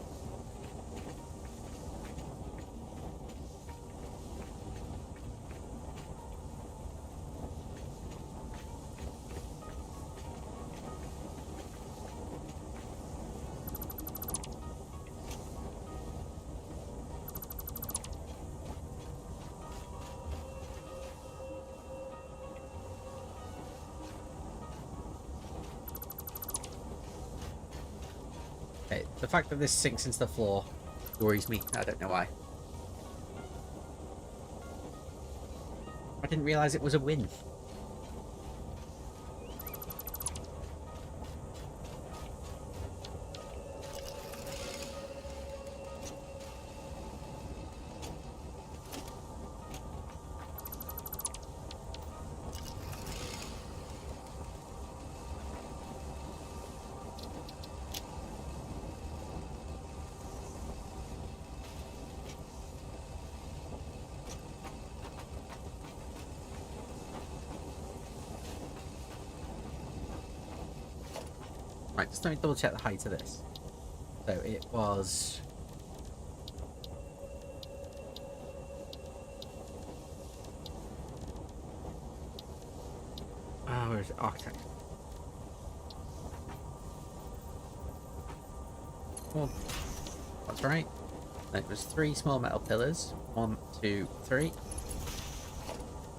Okay, the fact that this sinks into the floor worries me. I don't know why. I didn't realise it was a win. Right, just let me double check the height of this. So it was... Oh, where is it? Architect. Well, that's right. And it was 3 small metal pillars. 1, 2, 3.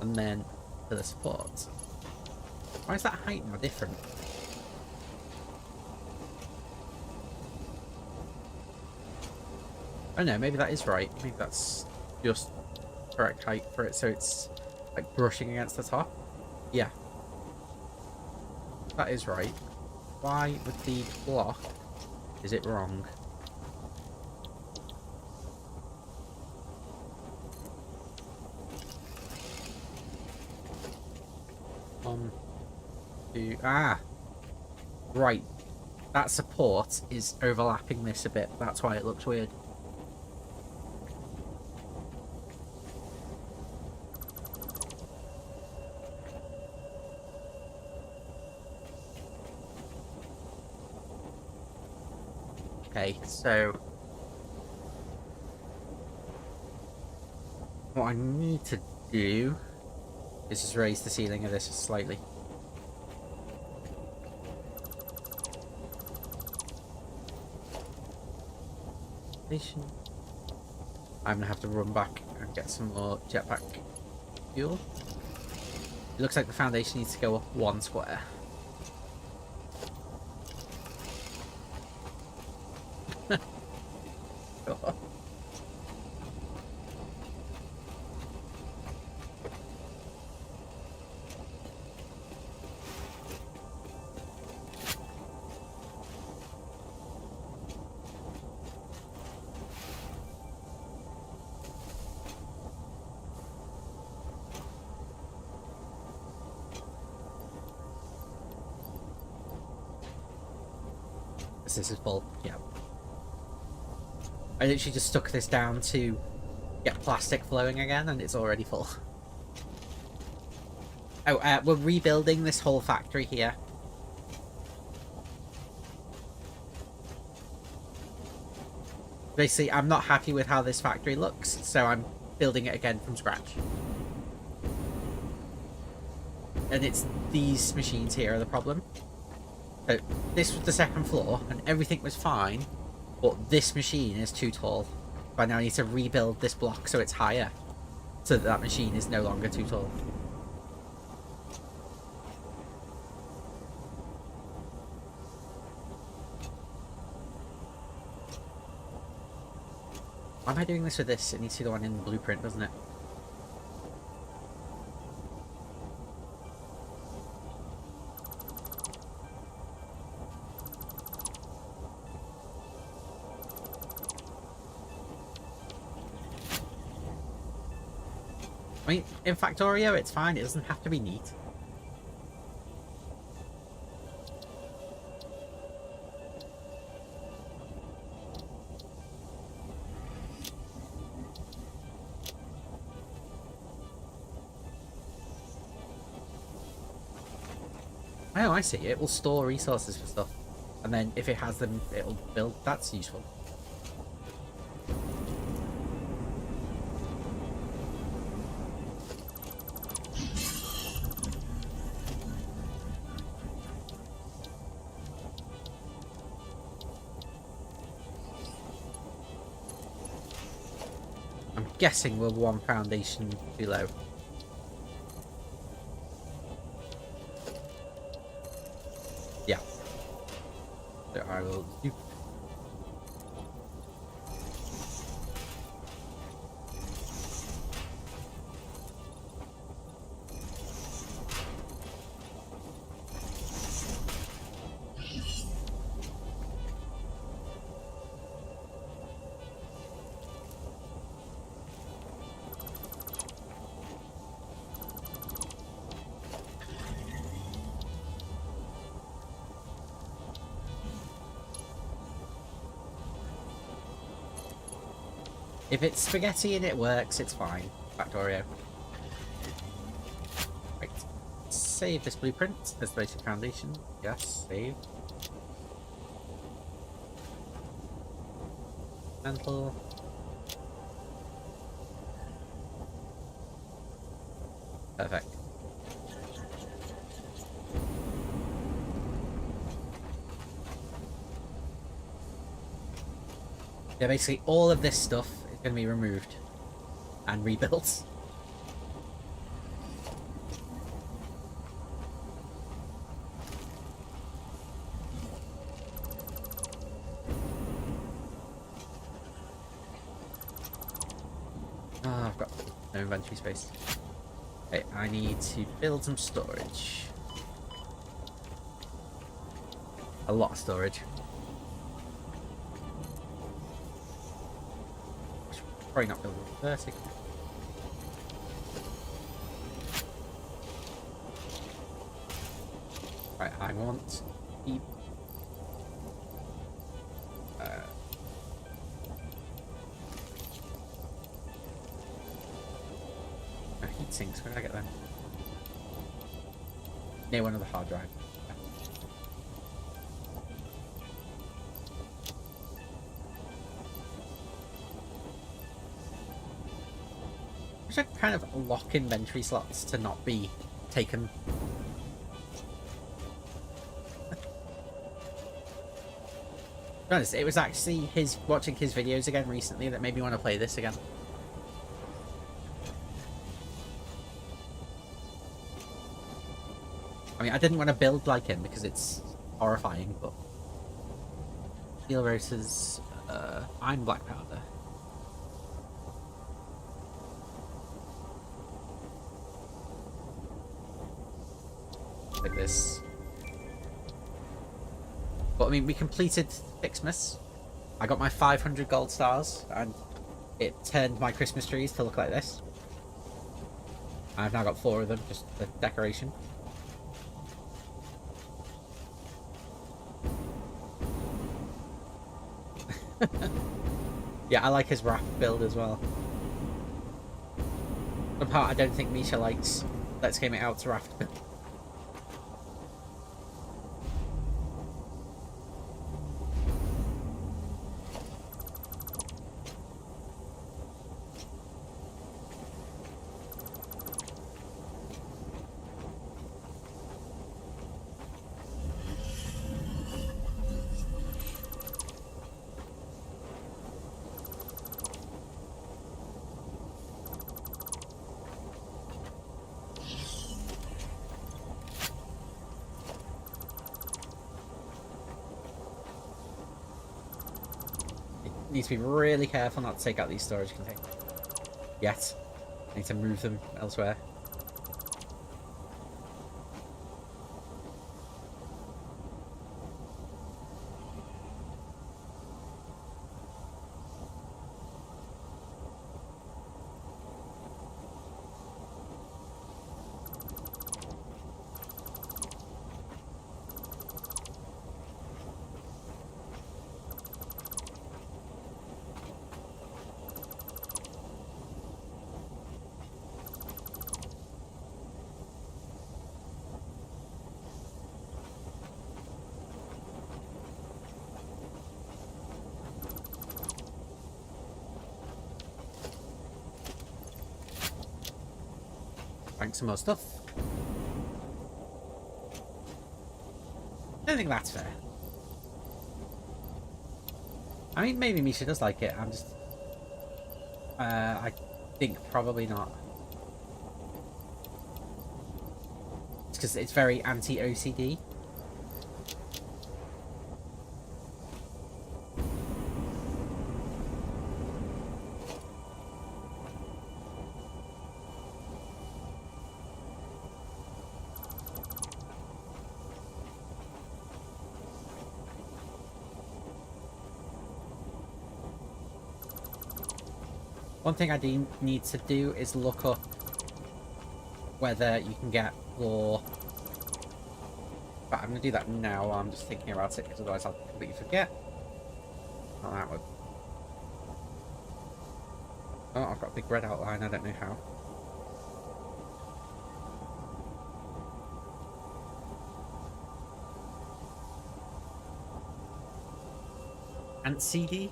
And then pillar supports. Why is that height now different? I don't know, maybe that is right. Maybe that's just correct height for it, so it's like brushing against the top. Yeah, that is right. Why with the block is it wrong? Right. That support is overlapping this a bit. That's why it looks weird. Okay, so what I need to do is just raise the ceiling of this slightly. I'm gonna have to run back and get some more jetpack fuel. It looks like the foundation needs to go up 1 square. This is full. Yeah. I literally just stuck this down to get plastic flowing again, and it's already full. Oh, we're rebuilding this whole factory here. Basically, I'm not happy with how this factory looks, so I'm building it again from scratch. And it's these machines here are the problem. So this was the second floor, and everything was fine, but this machine is too tall. So I now need to rebuild this block so it's higher, so that machine is no longer too tall. Why am I doing this with this? It needs to be the one in the blueprint, doesn't it? I mean, in Factorio, it's fine. It doesn't have to be neat. Oh, I see. It will store resources for stuff. And then if it has them, it'll build. That's useful. I'm guessing we're 1 foundation below. Yeah. So I will do. If it's spaghetti and it works, it's fine. Factorio. Right. Save this blueprint as the basic foundation. Yes, save. Mantle. Perfect. Yeah, basically all of this stuff is going to be removed and rebuilt. Ah, I've got no inventory space. Okay, I need to build some storage. A lot of storage. Probably not building vertical. Right, I want heat. Heat sinks. Where did I get them? Near one of the hard drive. I should kind of lock inventory slots to not be taken. To be honest, it was actually watching his videos again recently that made me want to play this again. I mean, I didn't want to build like him because it's horrifying, but steel rotors, iron black powder. Like this. But I mean, we completed Xmas. I got my 500 gold stars, and it turned my Christmas trees to look like this. I've now got 4 of them, just for decoration. Yeah, I like his raft build as well. The part I don't think Misha likes. Let's game it out to raft build. Need to be really careful not to take out these storage containers. Yet. I need to move them elsewhere. Find some more stuff. I don't think that's fair. I mean, maybe Misha does like it. I'm just... I think probably not. It's because it's very anti-OCD. One thing I do need to do is look up whether you can get raw. But I'm going to do that now while I'm just thinking about it, because otherwise I'll completely forget. Oh, that would... Oh, I've got a big red outline, I don't know how. Ant CD?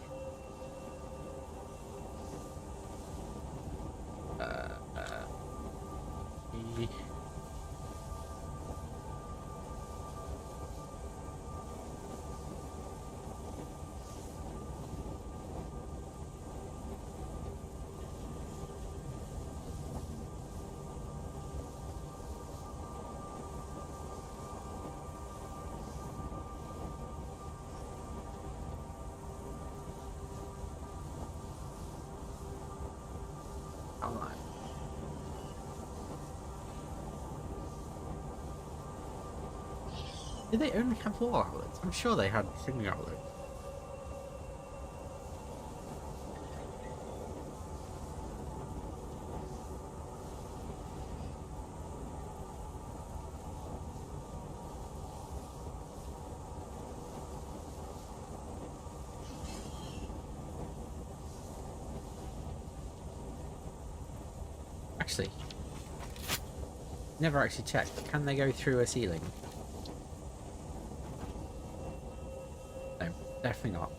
Did they only have wall outlets? I'm sure they had single outlets. Actually, never actually checked. Can they go through a ceiling? No, definitely not.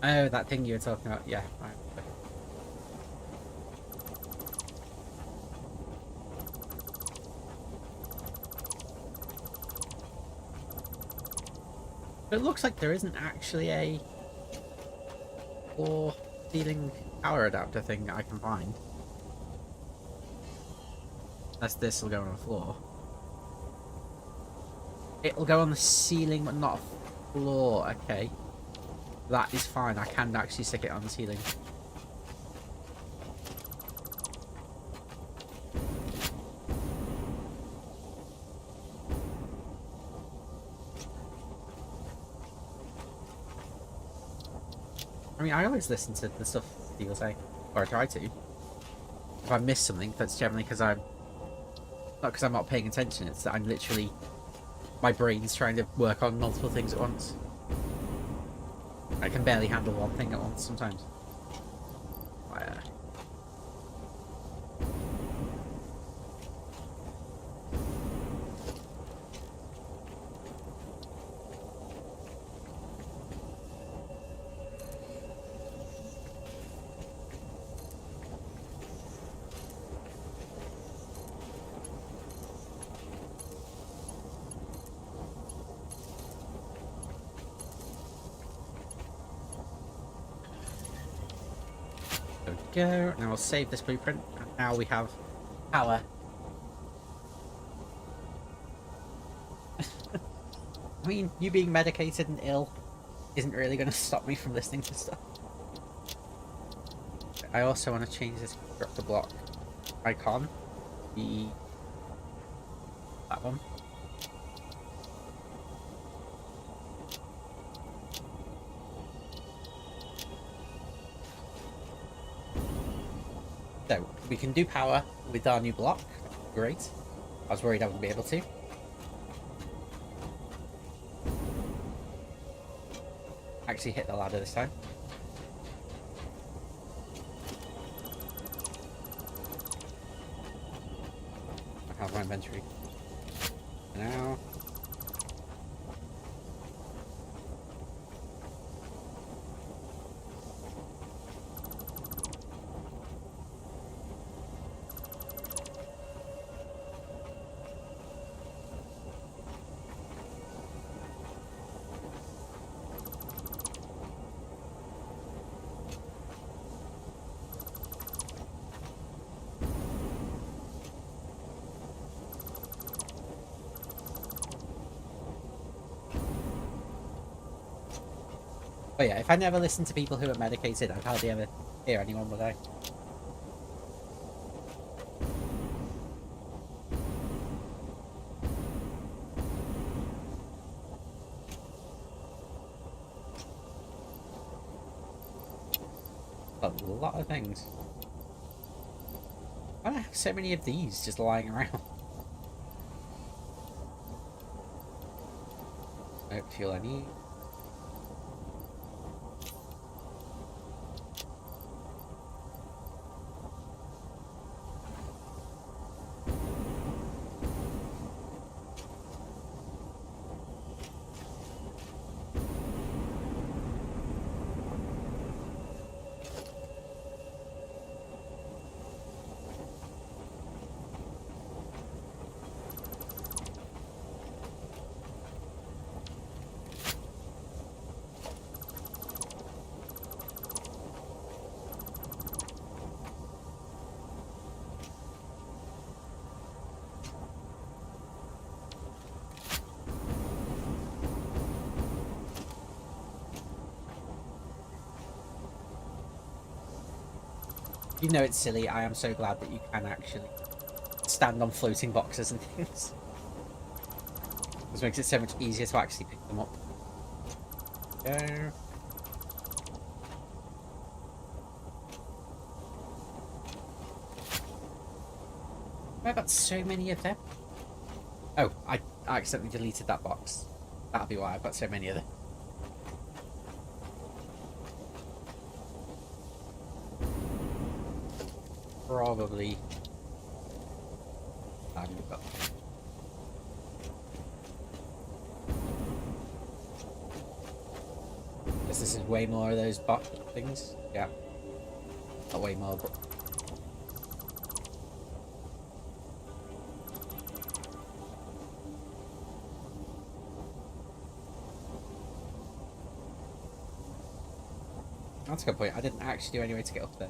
Oh, that thing you were talking about. Yeah. Right. It looks like there isn't actually a floor ceiling power adapter thing that I can find. Unless this will go on the floor. It'll go on the ceiling but not a floor. Okay. That is fine. I can actually stick it on the ceiling. I mean, I always listen to the stuff people say, or I try to. If I miss something, that's generally because I'm not because I'm not paying attention. It's that I'm literally my brain's trying to work on multiple things at once. I can barely handle one thing at once sometimes. Go. Now we'll save this blueprint, and now we have power. I mean, you being medicated and ill isn't really going to stop me from listening to stuff. I also want to change this constructor block icon. That one. So, we can do power with our new block. Great. I was worried I wouldn't be able to. Actually hit the ladder this time. I have my inventory. Now. But yeah, if I never listened to people who are medicated, I'd hardly ever hear anyone, would I? A lot of things. Why do I have so many of these just lying around? No fuel I need. You know it's silly, I am so glad that you can actually stand on floating boxes and things. This makes it so much easier to actually pick them up. Go. I got so many of them. Oh, I accidentally deleted that box. That'll be why I've got so many of them. Probably. Guess this is way more of those box things. Yeah. Not way more, but. That's a good point. I didn't actually do any way to get up there.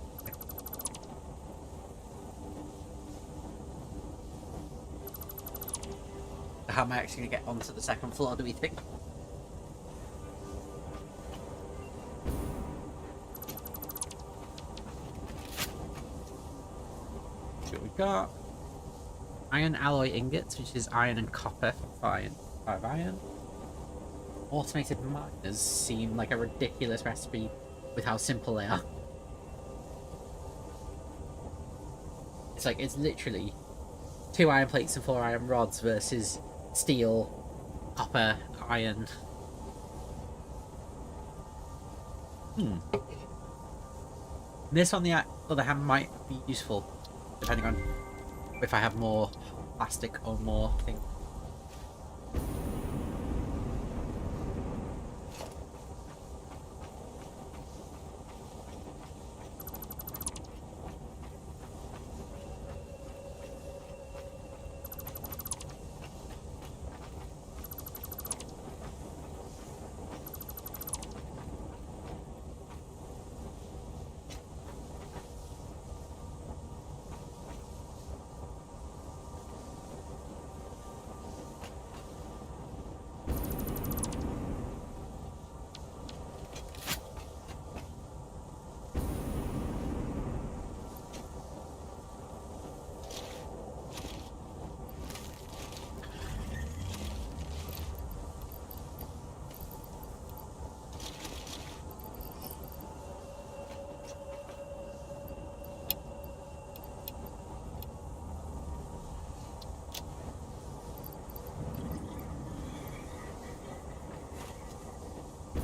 How am I actually going to get onto the second floor, do we think? What we've got. Iron alloy ingots, which is iron and copper for 5 iron. Automated miners seem like a ridiculous recipe with how simple they are. It's like, it's literally 2 iron plates and 4 iron rods versus steel, copper, iron. This, on the other hand, might be useful, depending on if I have more plastic or more things.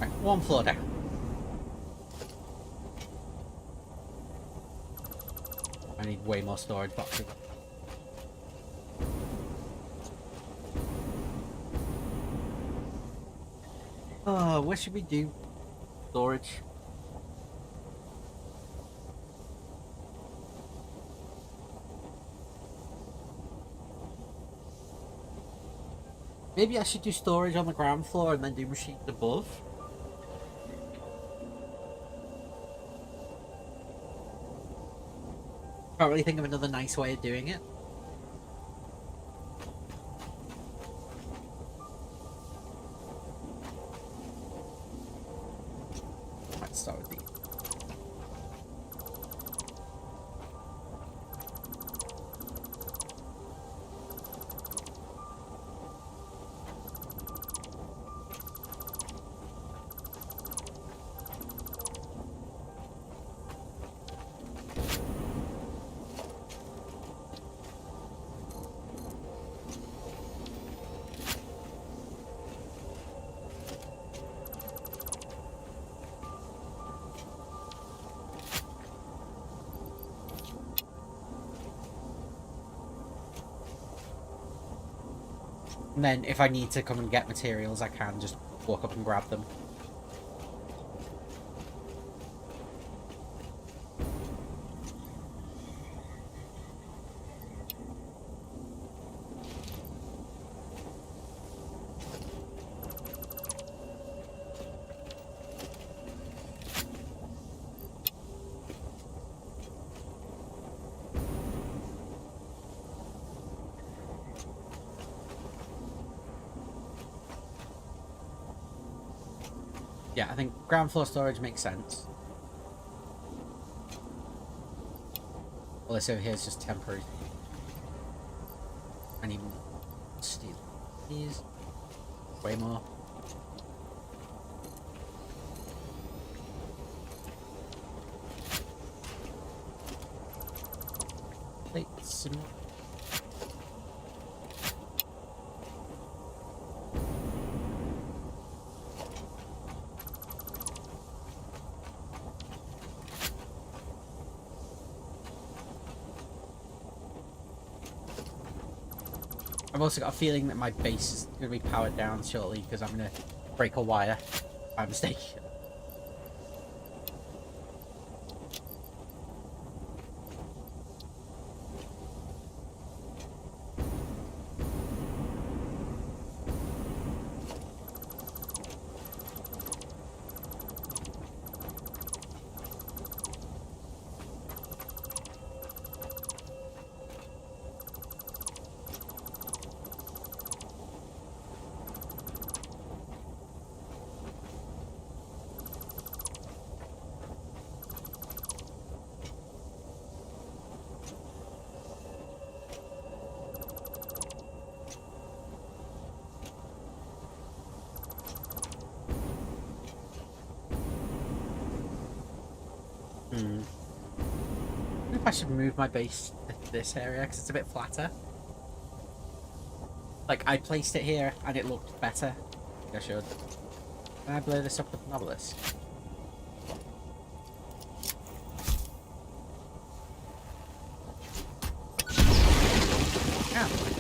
Right, 1 floor down. I need way more storage boxes. Oh, what should we do? Storage. Maybe I should do storage on the ground floor and then do machines above. Can't really think of another nice way of doing it. Let's start with these. And then if I need to come and get materials, I can just walk up and grab them. Yeah, I think ground floor storage makes sense. All this over here is just temporary. I need steel. These. Way more. Plates and... I've also got a feeling that my base is going to be powered down shortly because I'm going to break a wire by mistake. I wonder if I should move my base to this area because it's a bit flatter. Like, I placed it here and it looked better. I think I should. Can I blow this up with an obelisk? Yeah, okay.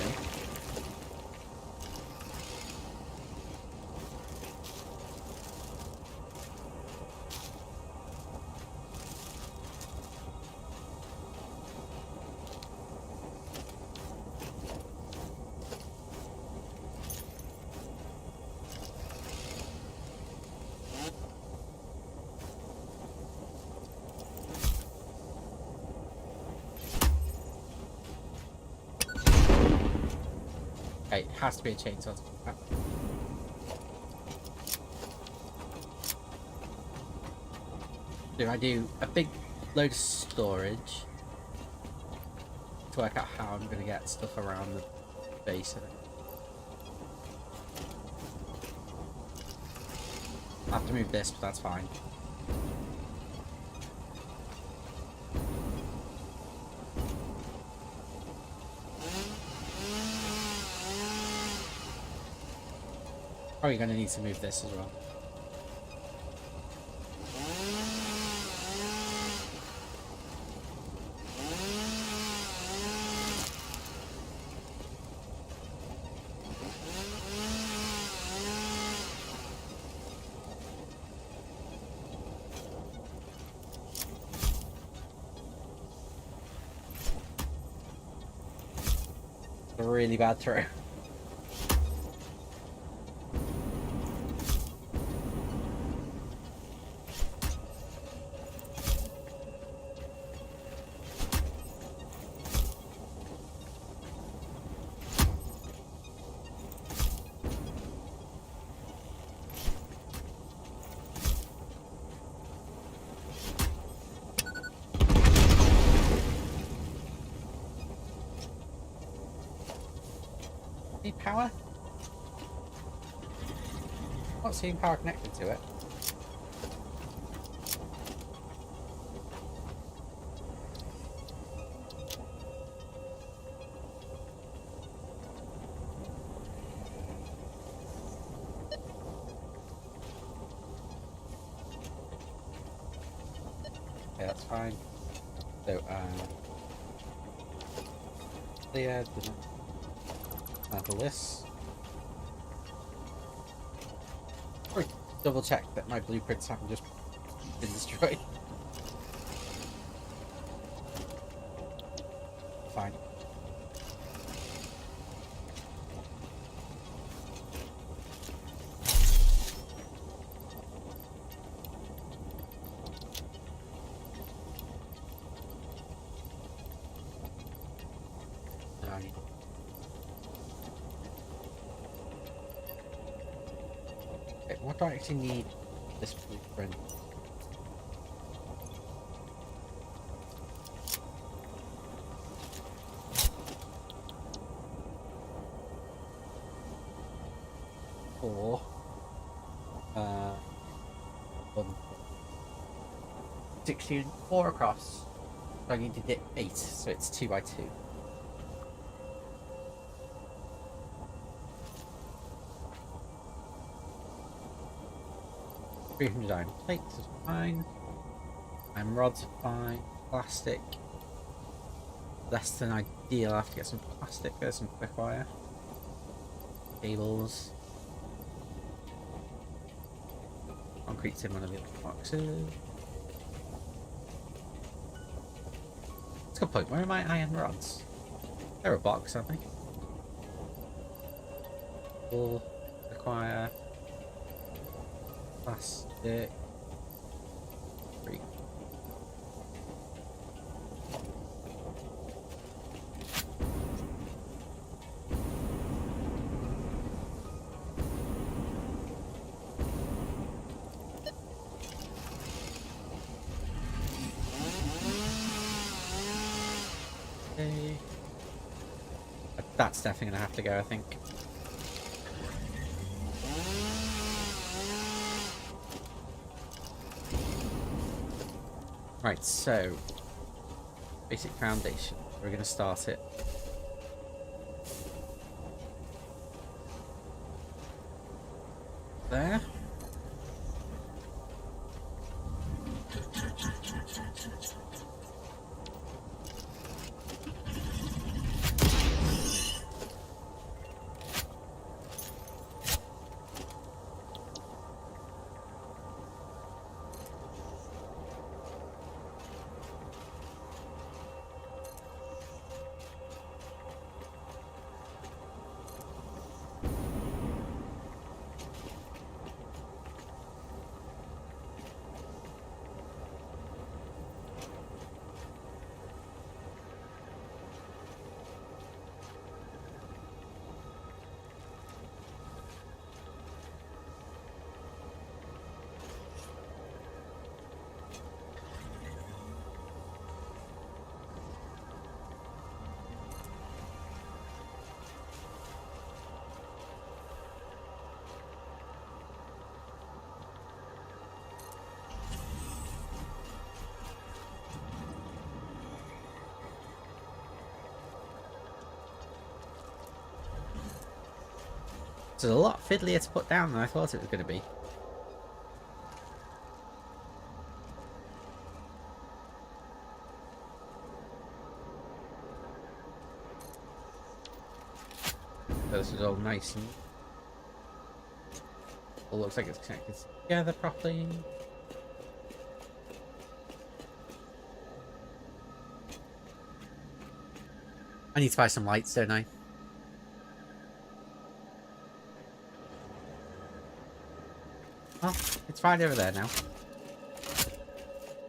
Okay, it has to be a chainsaw. Do I do a big load of storage to work out how I'm going to get stuff around the base of it? I have to move this, but that's fine. Probably going to need to move this as well. A really bad throw. Need power? Not seeing power connected to it. Okay, that's fine. So, clear, handle this. Or double check that my blueprints haven't just been destroyed. Fine. What do I actually need this blueprint? 1, 16, 4 across. So I need to dip 8, so it's 2 by 2. $300 iron plates is fine. Iron rods are fine. Plastic. Less than ideal. I have to get some plastic. There's some quick wire. Cables. Concrete's in one of the other boxes. That's a good point. Where are my iron rods? They're a box, aren't they? Wool. Quick wire. Plastic. 3. Okay. That's definitely gonna have to go, I think. Right, so basic foundation. We're going to start it. There. It's a lot fiddlier to put down than I thought it was going to be. So this is all nice and all looks like it's connected together properly. I need to buy some lights, don't I? Oh, it's fine over there now.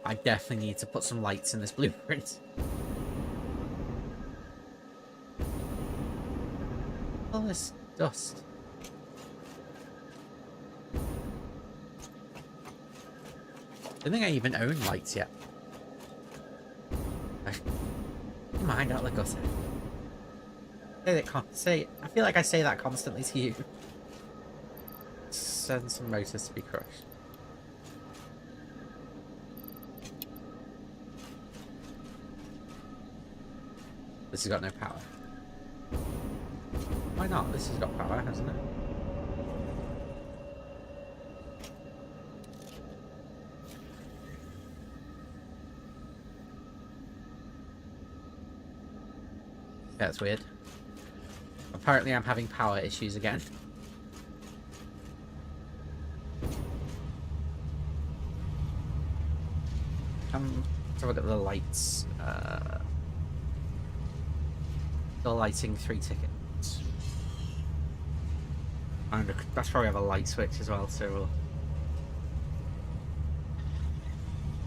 I definitely need to put some lights in this blueprint. All this dust. I don't think I even own lights yet. Get my hand out of the gutter. I feel like I say that constantly to you. Send some motors to be crushed. This has got no power. Why not? This has got power, hasn't it? Yeah, that's weird. Apparently I'm having power issues again. Let's have a look at the lights. The lighting 3 tickets. And that's probably have a light switch as well, so we'll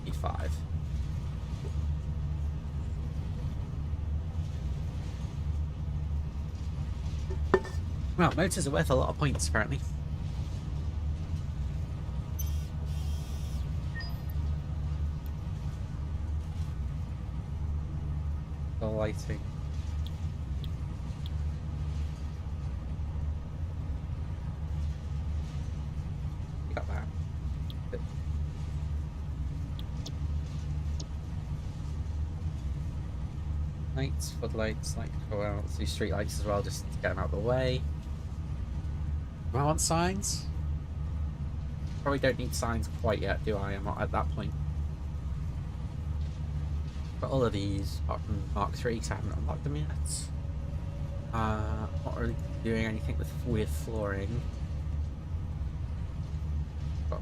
need 5. Well, motors are worth a lot of points apparently. The lighting. You got that. Good. lights, floodlights, light control. Let's do street lights as well, just to get them out of the way. Do I want signs? Probably don't need signs quite yet, do I? I'm not at that point. But all of these, apart from Mark 3, because I haven't unlocked them yet. Not really doing anything with weird flooring. Got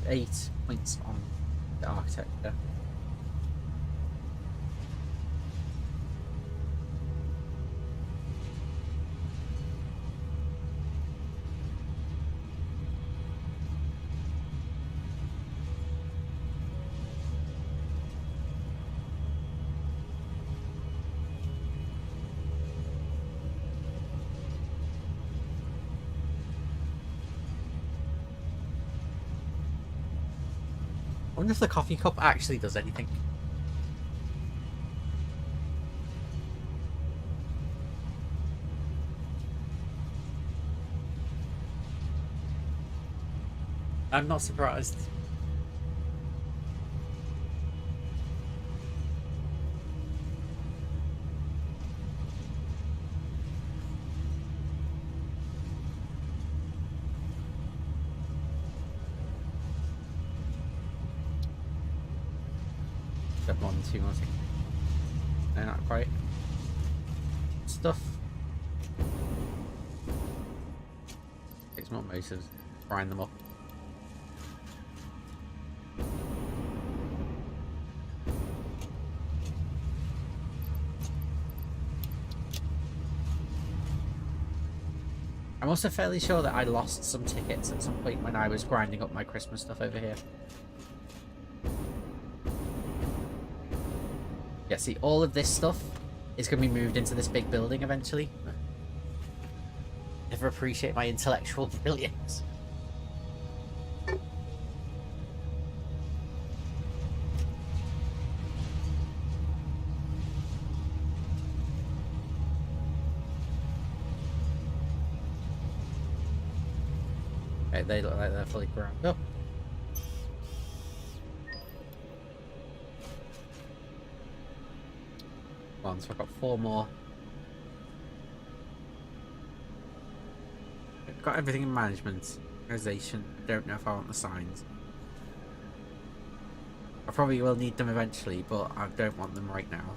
8 points on the architecture. I wonder if the coffee cup actually does anything. I'm not surprised. Got 1, 2 more seconds. No, not quite. Stuff. Takes more motors. Grind them up. I'm also fairly sure that I lost some tickets at some point when I was grinding up my Christmas stuff over here. Yeah, see, all of this stuff is going to be moved into this big building eventually. Never appreciate my intellectual brilliance. Okay, they look like they're fully ground up. So I've got 4 more. I've got everything in management. Organization. I don't know if I want the signs. I probably will need them eventually, but I don't want them right now.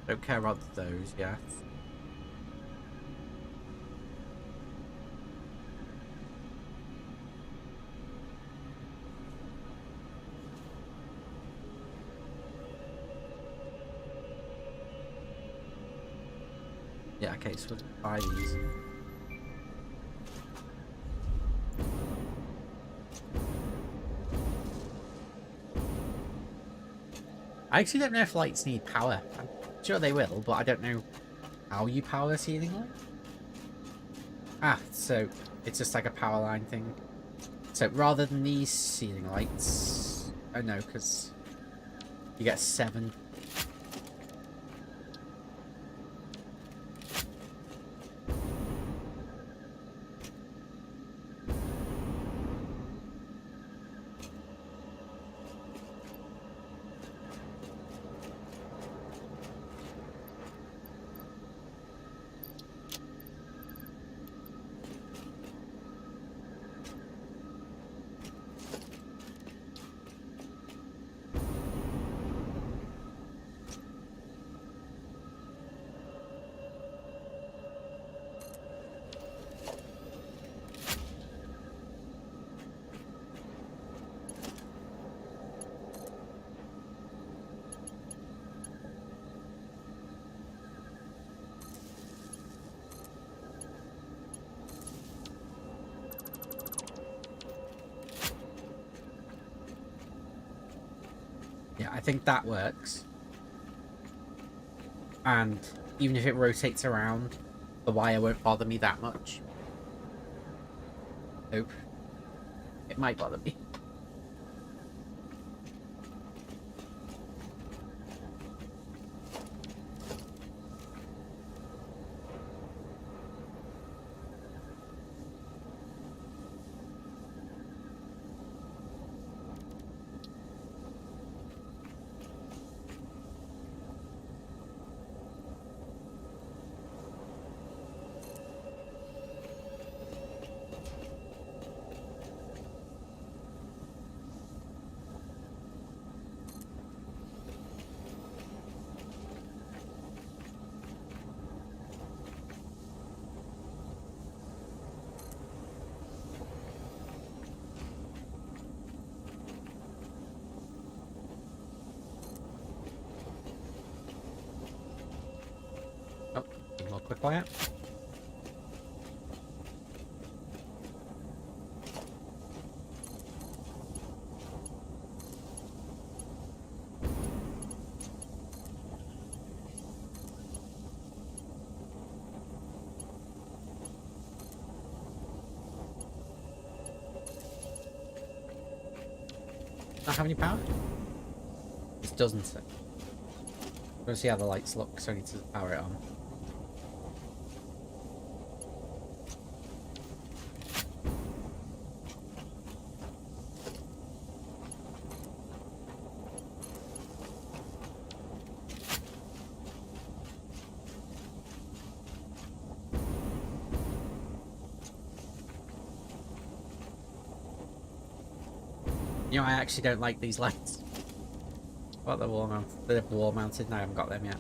Don't care about those yet. Yeah, okay, so we'll buy these. I actually don't know if lights need power. I'm sure they will, but I don't know how you power a ceiling light. Ah, so it's just like a power line thing. So rather than these ceiling lights... Oh no, because you get 7. Yeah, I think that works. And even if it rotates around, the wire won't bother me that much. Nope. It might bother me. super quiet. Not have any power? It doesn't it? I'm gonna see how the lights look, so I need to power it on. You know, I actually don't like these lights. What, the wall mounted? They're wall mounted? No, I haven't got them yet.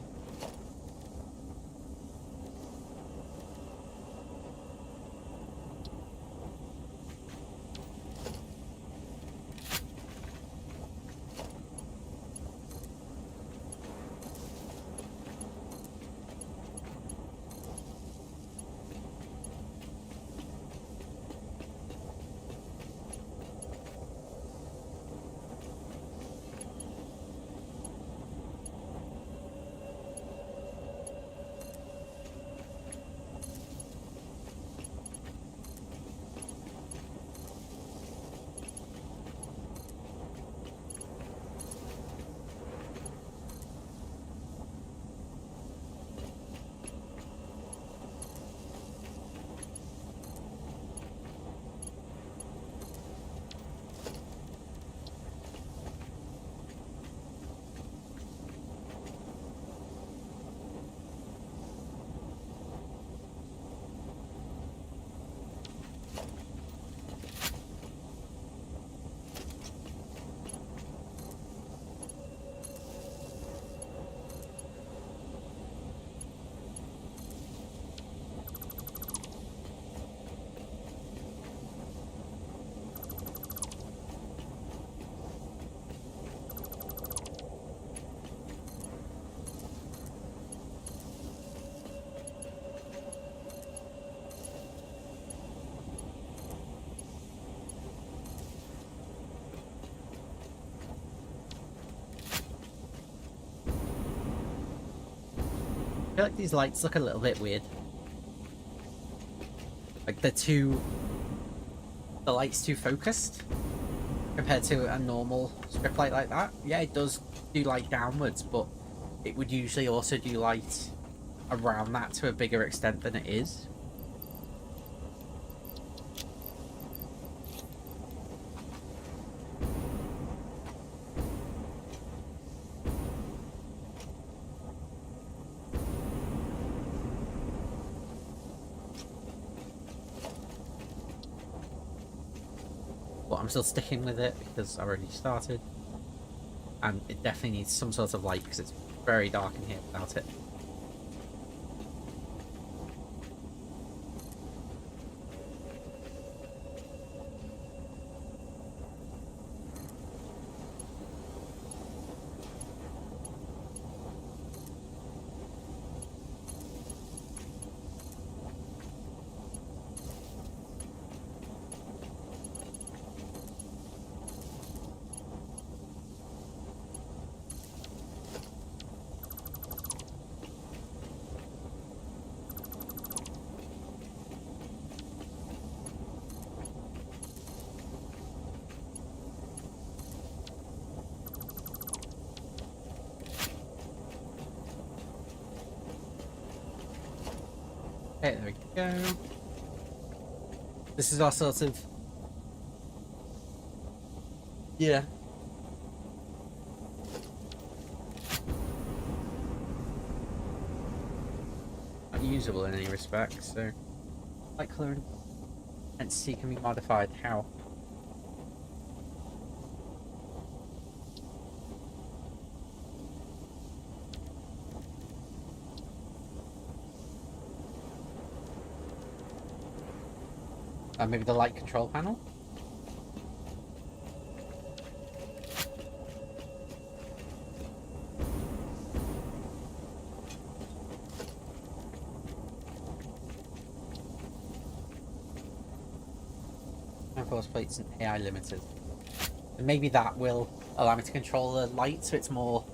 I feel like these lights look a little bit weird. Like the light's too focused compared to a normal strip light like that. Yeah, it does do light downwards, but it would usually also do light around that to a bigger extent than it is. But I'm still sticking with it because I already started. And it definitely needs some sort of light because it's very dark in here without it. Okay, there we go. This is our sort of... yeah. Not usable in any respect, so... light color intensity can be modified. How? Maybe the light control panel? And force plates and AI limiters. And maybe that will allow me to control the light so it's more...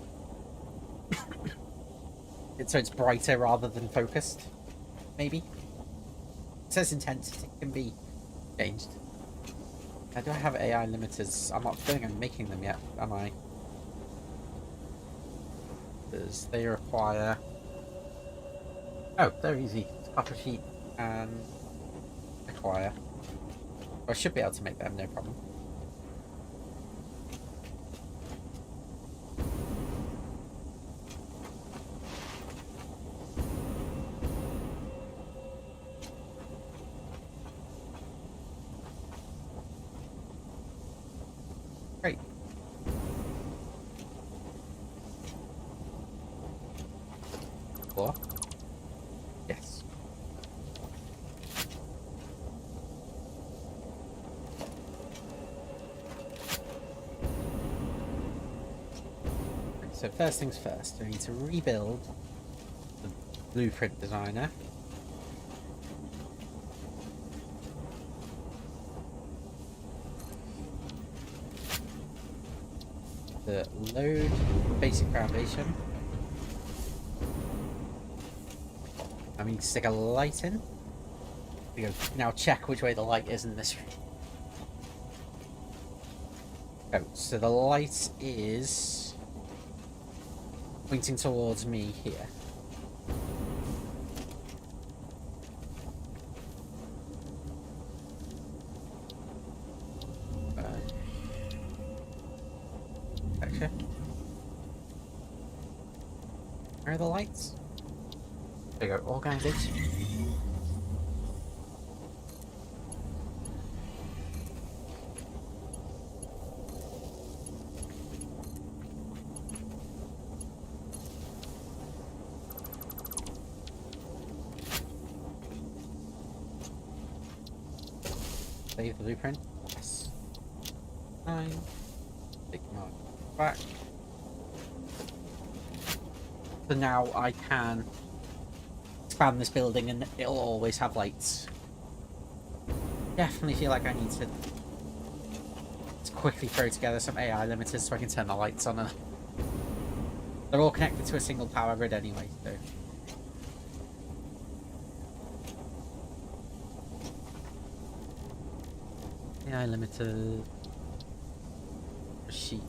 so it's brighter rather than focused. Maybe. It says intensity can be changed. Now, do I have AI limiters? I'm not feeling I'm making them yet, am I? Because they require... Oh, they're easy. It's copper sheet and acquire. I should be able to make them, no problem. Great. Floor? Yes. So first things first, we need to rebuild the blueprint designer. The load basic foundation. I mean, stick a light in. We go now check which way the light is in this room. Oh, so the light is pointing towards me here. Actually, where are the lights? There you go, organization. Save the blueprint. Yes. Fine. Take my back. So now I can expand this building and it'll always have lights. Definitely feel like I need to quickly throw together some AI limiters so I can turn the lights on. And they're all connected to a single power grid anyway, so. AI limiter sheet.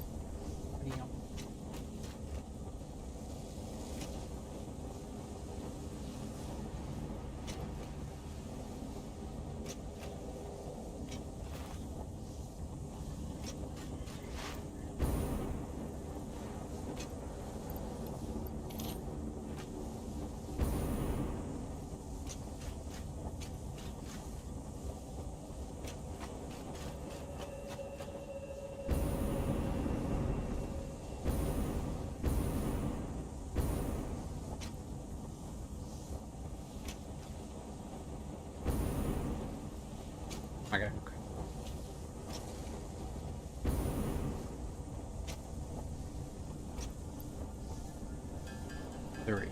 Okay. 3.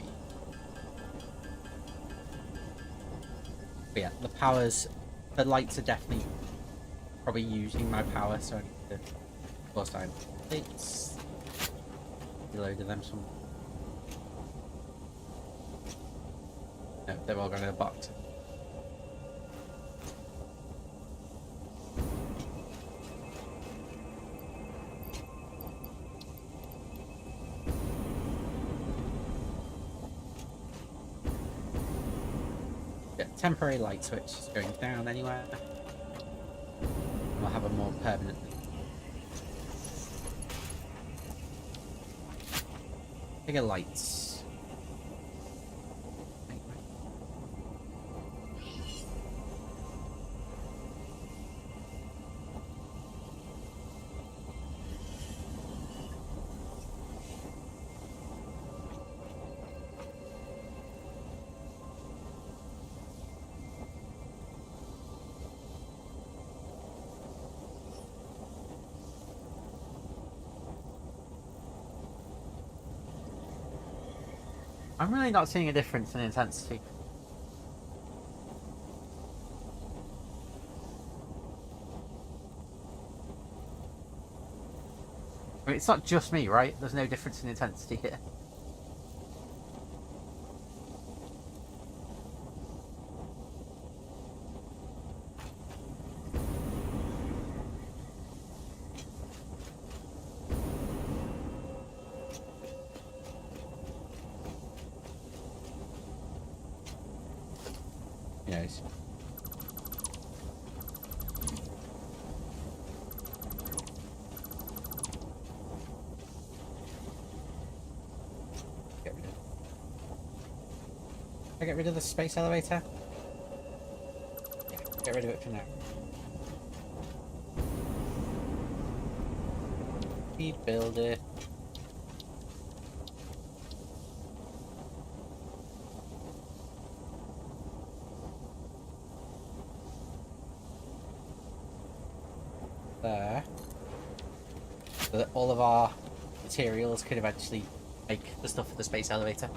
But yeah, the lights are definitely probably using my power, so I need to force down plates. Reload them some. No, they're all going to the box. Temporary light switch is going down anywhere. We'll have a more permanent. Bigger lights. I'm really not seeing a difference in intensity. I mean, it's not just me, right? There's no difference in intensity here. Who knows? Can I get rid of the space elevator? Yeah, get rid of it for now. Rebuild it. There. So that all of our materials could eventually make the stuff for the space elevator.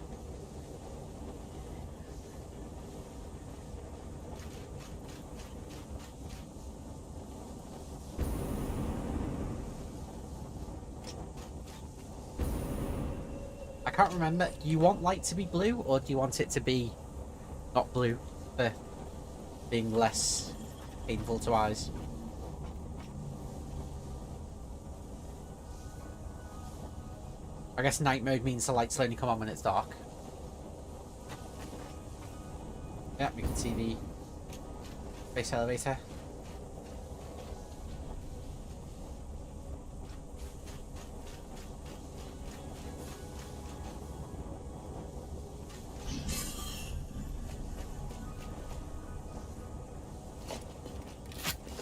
I can't remember. Do you want light to be blue, or do you want it to be not blue for being less painful to eyes? I guess night mode means the lights only come on when it's dark. Yeah, we can see the space elevator.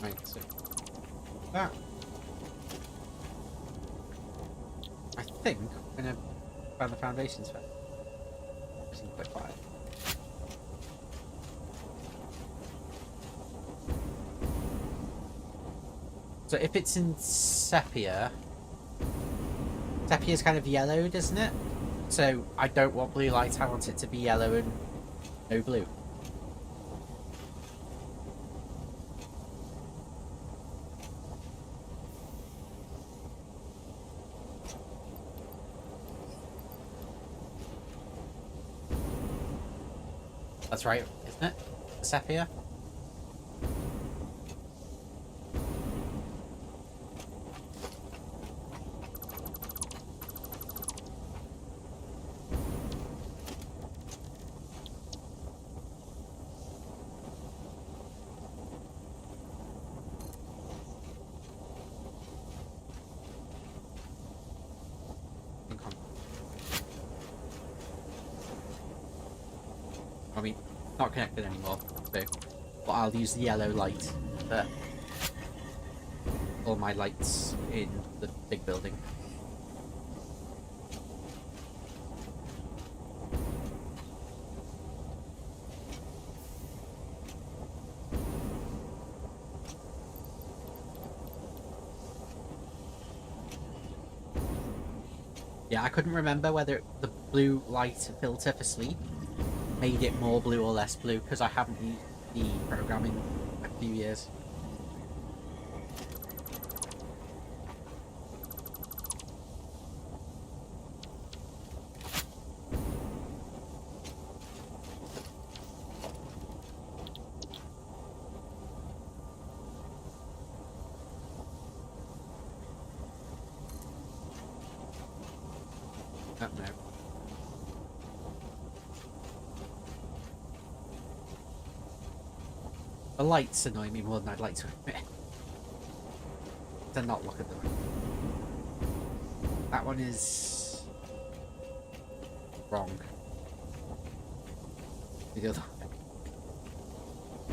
Right, so that. I think we're gonna find the foundations first. Seems quite quiet. So if it's in sepia, sepia's kind of yellowed, isn't it? So I don't want blue light, I want it to be yellow and no blue. That's right, isn't it? The sepia? I mean, not connected anymore, so but I'll use the yellow light for all my lights in the big building. Yeah, I couldn't remember whether the blue light filter for sleep made it more blue or less blue, because I haven't used the program in a few years. Oh, no. The lights annoy me more than I'd like to admit. To not look at them. That one is wrong. The other one.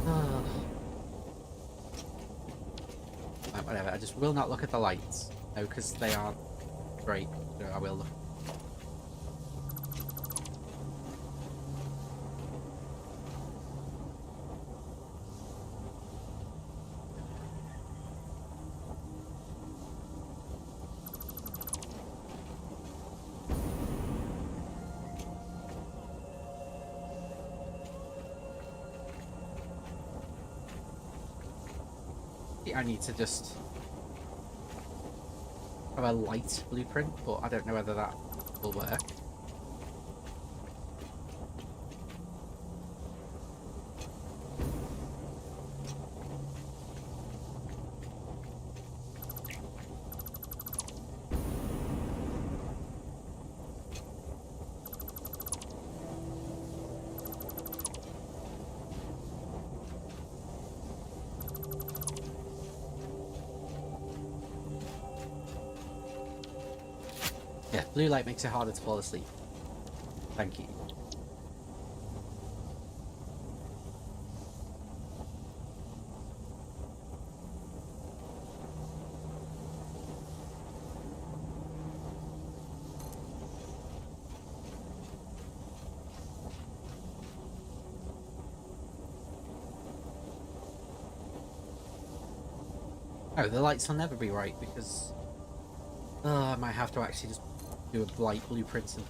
Oh. Right, whatever. I just will not look at the lights. No, because they aren't great. So I will look. I need to just of a light blueprint, but I don't know whether that will work. Yeah, blue light makes it harder to fall asleep. Thank you. Oh, the lights will never be right because I might have to actually just do a light blueprint and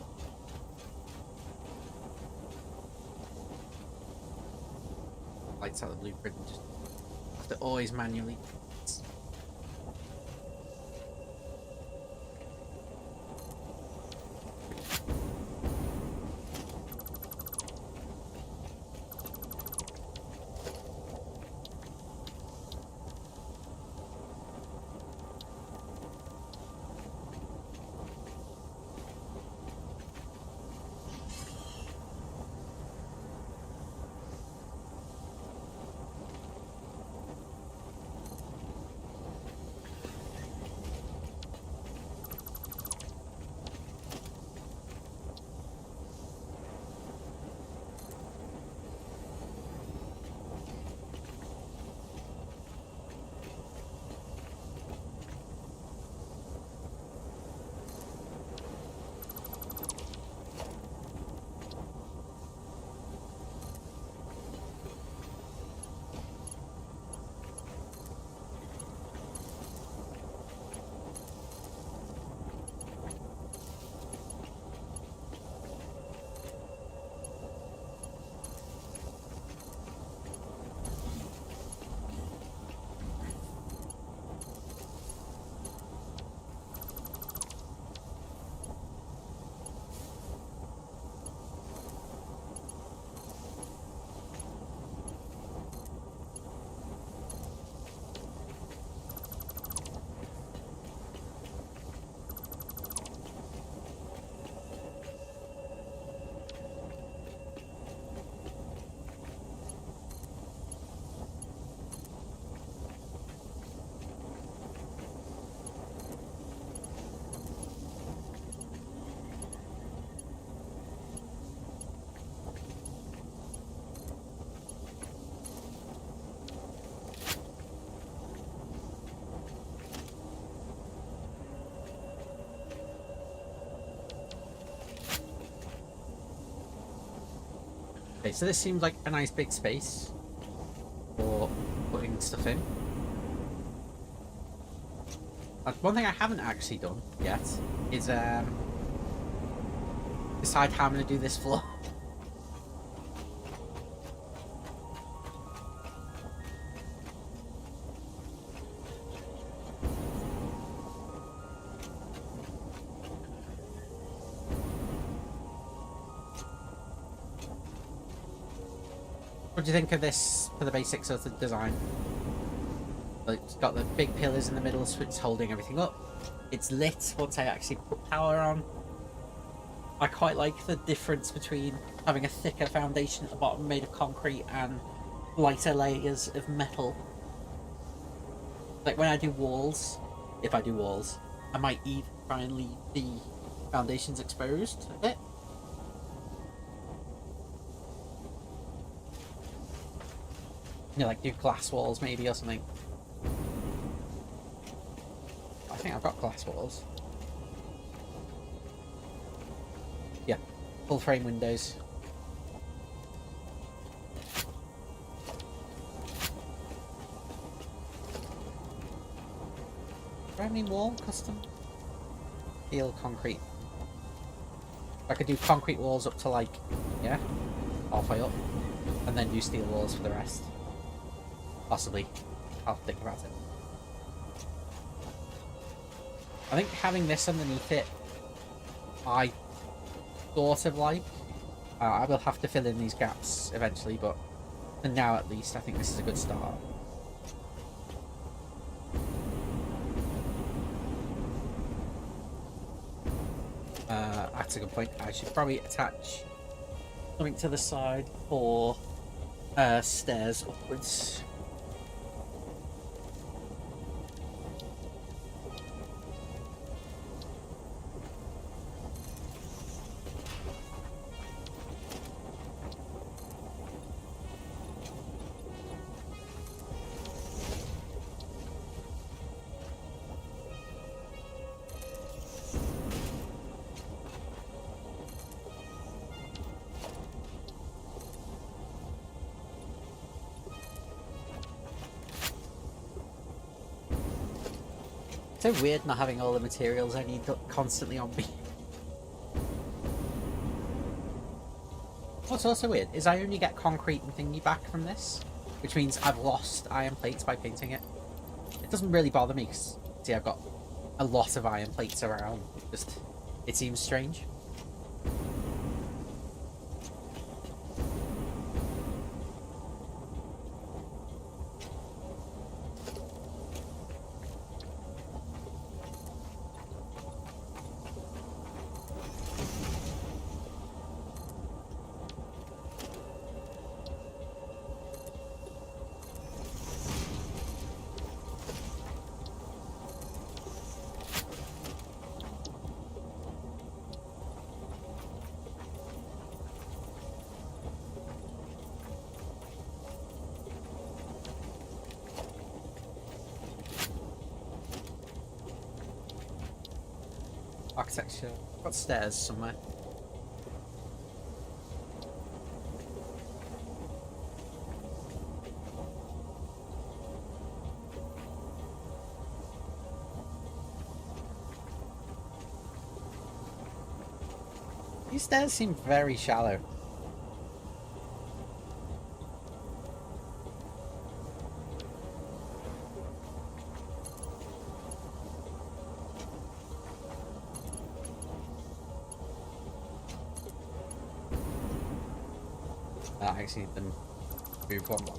lights out the blueprint and just have to always manually. Okay, so this seems like a nice big space for putting stuff in. One thing I haven't actually done yet is decide how I'm going to do this floor. What do you think of this for the basics of the design? It's got the big pillars in the middle, so it's holding everything up. It's lit once I actually put power on. I quite like the difference between having a thicker foundation at the bottom made of concrete and lighter layers of metal. Like when I do walls, if I do walls, I might even try and leave the foundations exposed a bit. You know, like do glass walls maybe or something. I think I've got glass walls. Yeah, full frame windows. Do I have any wall custom? Steel, concrete. I could do concrete walls up to like, yeah, halfway up, and then do steel walls for the rest. Possibly. I'll think about it. I think having this underneath it, I sort of like. I will have to fill in these gaps eventually, but for now at least, I think this is a good start. That's a good point. I should probably attach something to the side for stairs upwards. So weird not having all the materials I need constantly on me. What's also weird is I only get concrete and thingy back from this, which means I've lost iron plates by painting it. It doesn't really bother me because, see, I've got a lot of iron plates around. Just, it seems strange. Architecture. I've got stairs somewhere. These stairs seem very shallow. I actually need them to move one more.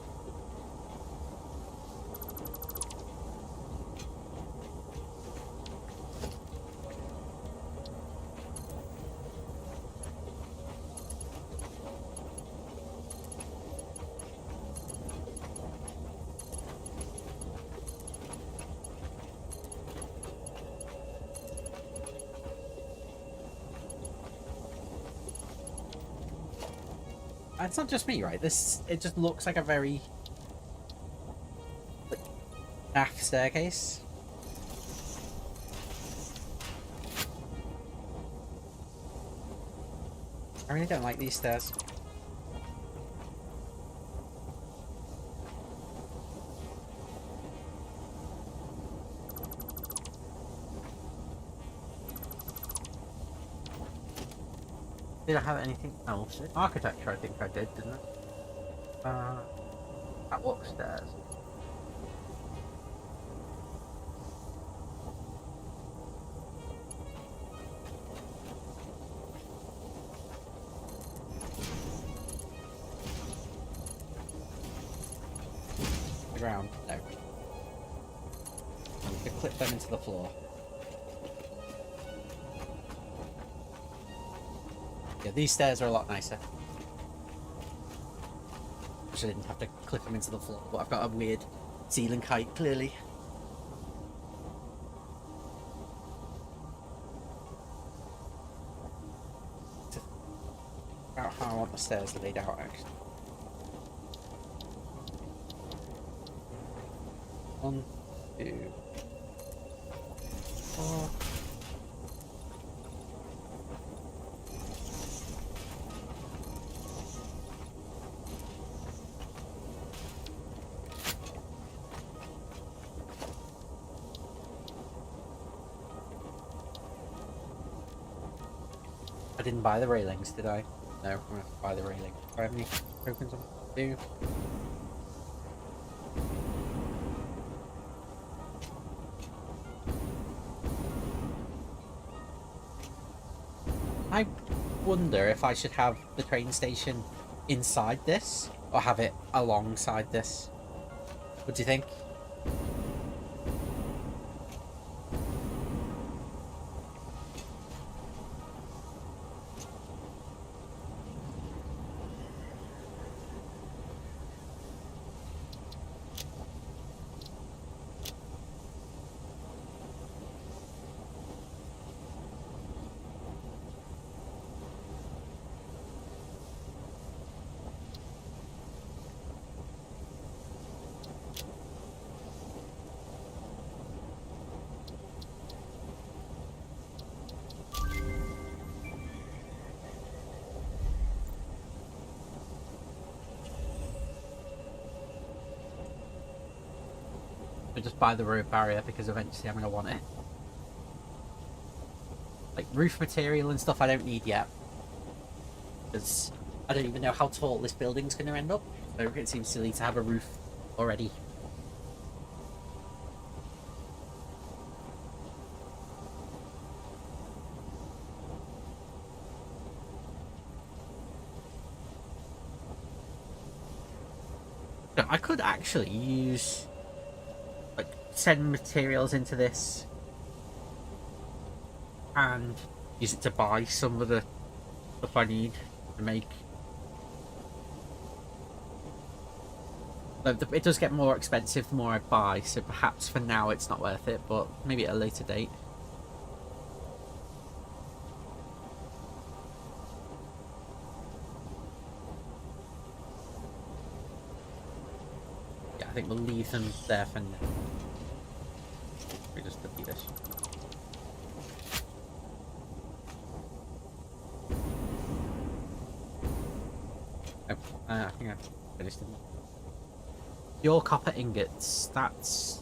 It's not just me, right? It just looks like a very naff staircase. I really don't like these stairs. Did I have anything else? Architecture, I think I did, didn't I? At what stairs? The ground? No. I need to clip them into the floor. Yeah, these stairs are a lot nicer. Wish I didn't have to clip them into the floor, but I've got a weird ceiling height, clearly. About how I want the stairs laid out, actually. 1, 2, 4. I didn't buy the railings, did I? No, I'm gonna have to buy the railing. Do I have any tokens on? Do. I wonder if I should have the train station inside this or have it alongside this. What do you think? Just buy the road barrier because eventually I'm going to want it. Like roof material and stuff I don't need yet. Because I don't even know how tall this building's going to end up. So it seems silly to have a roof already. So I could actually use... like send materials into this and use it to buy some of the stuff I need to make. But it does get more expensive the more I buy, so perhaps for now it's not worth it, but maybe at a later date. Yeah, I think we'll leave them there for now. We just delete this. Oh, I think I finished it. Your copper ingots, that's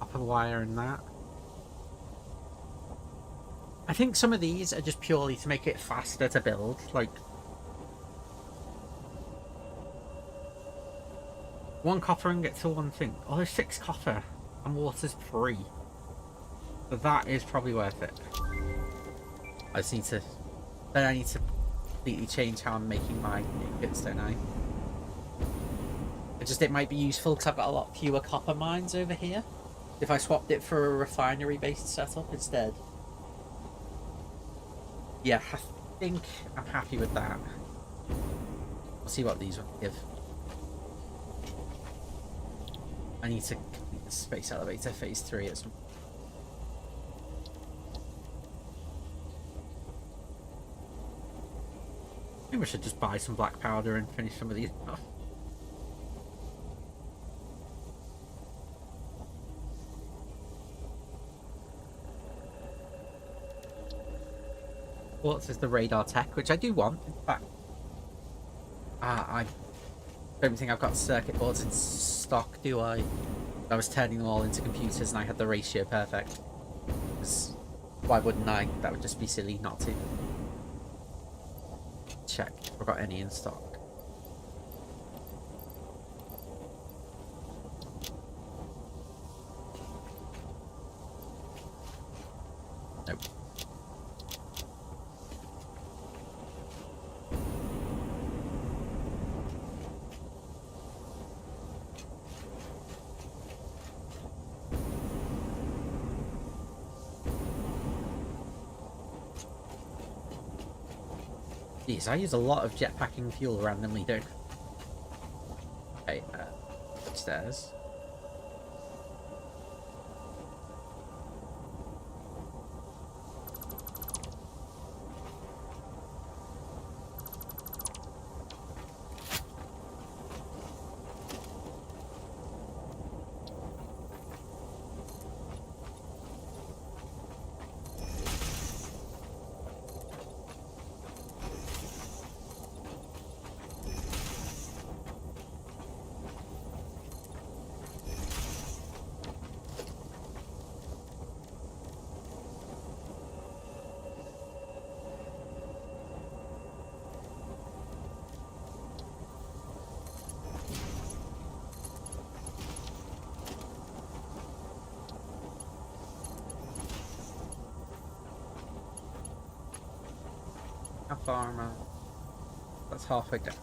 copper wire and that. I think some of these are just purely to make it faster to build, like 1 copper ingot to 1 thing. Oh, there's 6 copper and water's free. So that is probably worth it. I just need to... then I need to completely change how I'm making my ingots, don't I? It might be useful because I've got a lot fewer copper mines over here. If I swapped it for a refinery-based setup instead. Yeah, I think I'm happy with that. We'll see what these will give. I need to complete the space elevator phase 3 at some point. Maybe I should just buy some black powder and finish some of these off. Quartz is the radar tech, which I do want. In fact, I don't think I've got circuit boards in stock, do I? I was turning them all into computers and I had the ratio perfect. Because why wouldn't I? That would just be silly not to. Check if I've got any in stock. Nope. Jeez, I use a lot of jetpacking fuel randomly, don't I? Okay, upstairs. far am I? That's halfway down.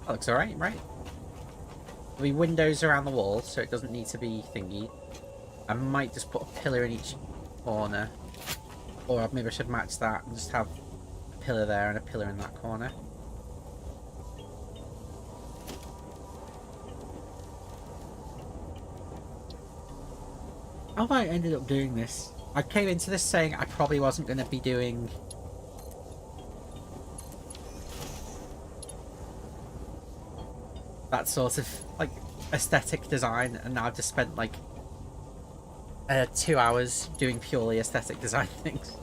That looks alright, right? There'll be windows around the walls, so it doesn't need to be thingy. I might just put a pillar in each corner. Or maybe I should match that and just have a pillar there and a pillar in that corner. How have I ended up doing this? I came into this saying I probably wasn't going to be doing... that sort of, like, aesthetic design, and now I've just spent, like, 2 hours doing purely aesthetic design things.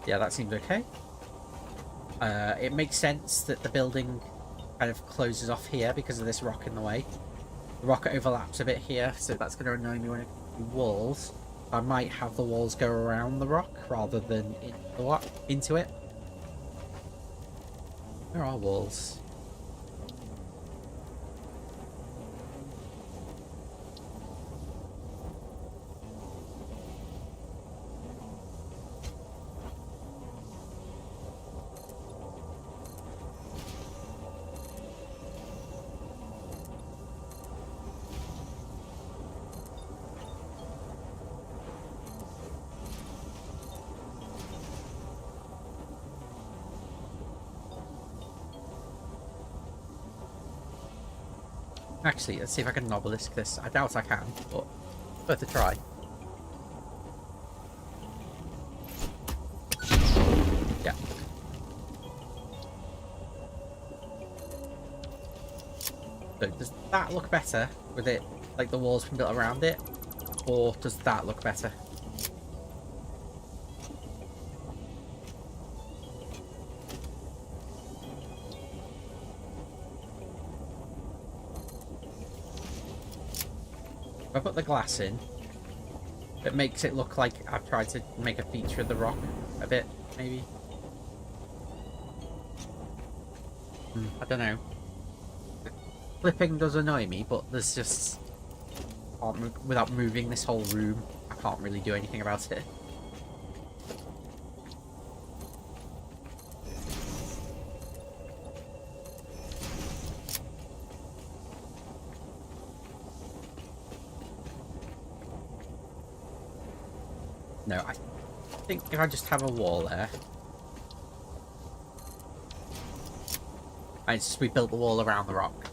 Yeah, that seems okay. It makes sense that the building kind of closes off here because of this rock in the way. The rock overlaps a bit here, so that's going to annoy me when it walls. I might have the walls go around the rock rather than into it. There are walls. Actually, let's see if I can obelisk this. I doubt I can, but worth a try. Yeah. So does that look better with it, like the walls being built around it? Or does that look better? If I put the glass in, it makes it look like I've tried to make a feature of the rock a bit, maybe. I don't know. Flipping does annoy me, but there's just... without moving this whole room, I can't really do anything about it. No, I think if I just have a wall there... I just rebuilt the wall around the rock.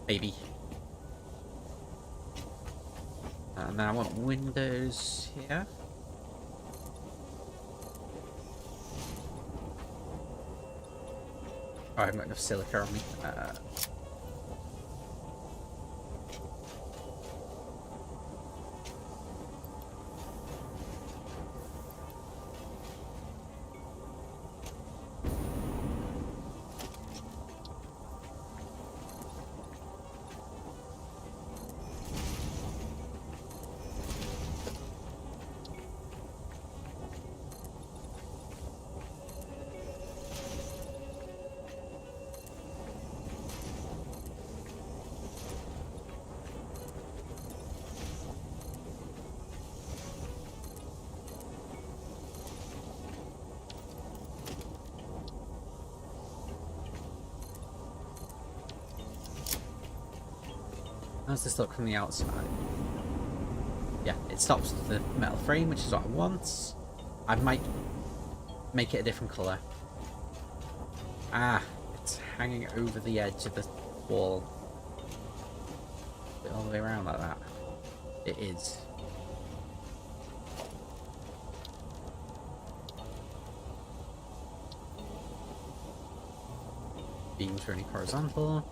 Maybe. And then I want windows here. Oh, I haven't got enough silica on me. How's this look from the outside? yeah, it stops the metal frame, which is what I want. I might make it a different colour. Ah, it's hanging over the edge of the wall. All the way around like that. It is. Beams running horizontal.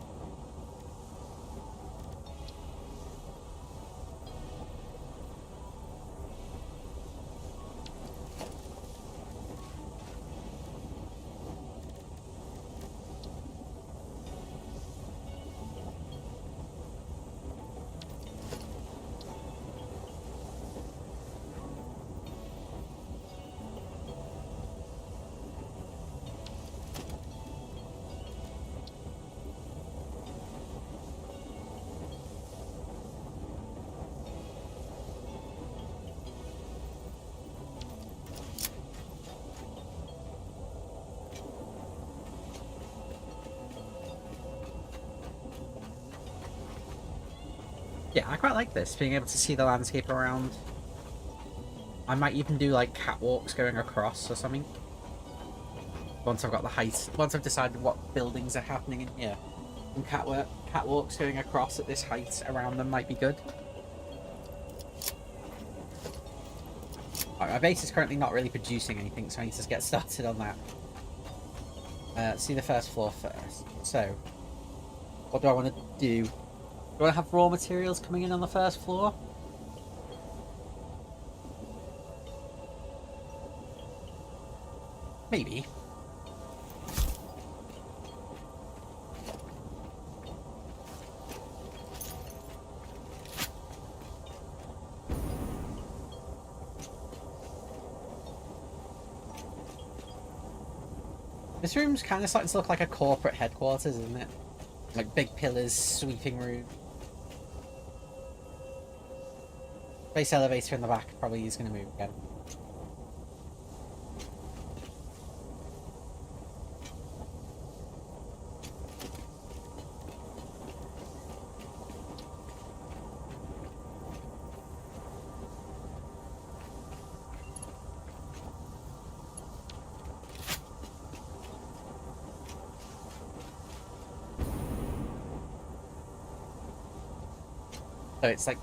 Yeah, I quite like this, being able to see the landscape around. I might even do like catwalks going across or something. Once I've got the height, once I've decided what buildings are happening in here. And catwalks going across at this height around them might be good. Right, my base is currently not really producing anything, so I need to get started on that. Let's see the first floor first. So, what do I want to do? Do I have raw materials coming in on the first floor? Maybe. This room's kind of starting to look like a corporate headquarters, isn't it? Like big pillars, sweeping room. Base elevator in the back probably is going to move again. So it's like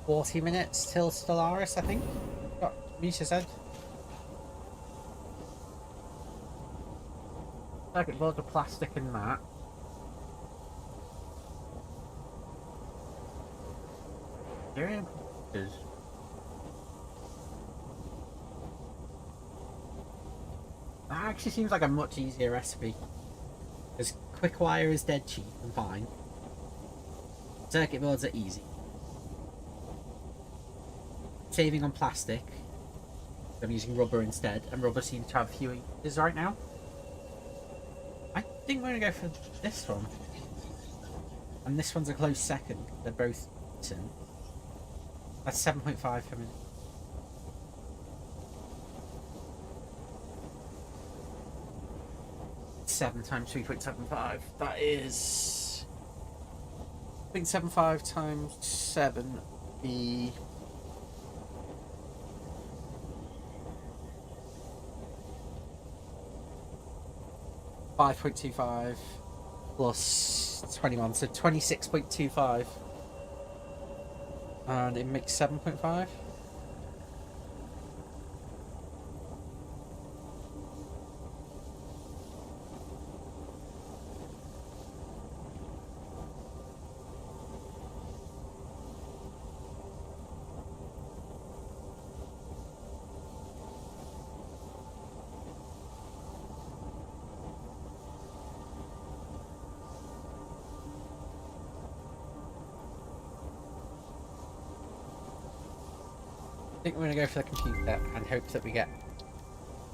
40 minutes till Stellaris, I think. What Misha said. Circuit boards of plastic and that. Very important. That actually seems like a much easier recipe. Because quick wire is dead cheap and fine. Circuit boards are easy. Saving on plastic. I'm using rubber instead, and rubber seems to have fewer uses right now. I think we're going to go for this one. And this one's a close second. They're both decent. That's 7.5 per minute. Seven times 3.75. That is 0.75 times 7 be 5.25 plus 21, so 26.25. And it makes 7.5. I think we're going to go for the computer and hope that we get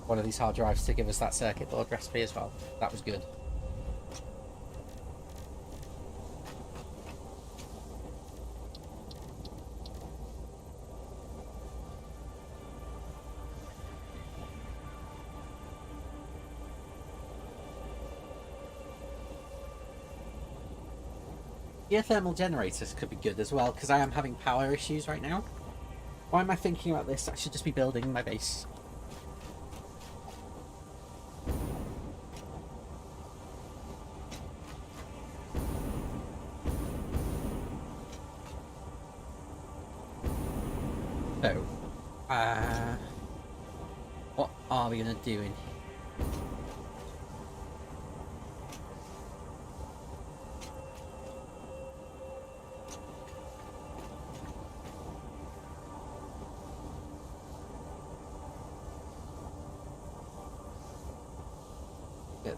one of these hard drives to give us that circuit board recipe as well. That was good. Geothermal generators could be good as well, because I am having power issues right now. Why am I thinking about this? I should just be building my base. So, what are we gonna do in here?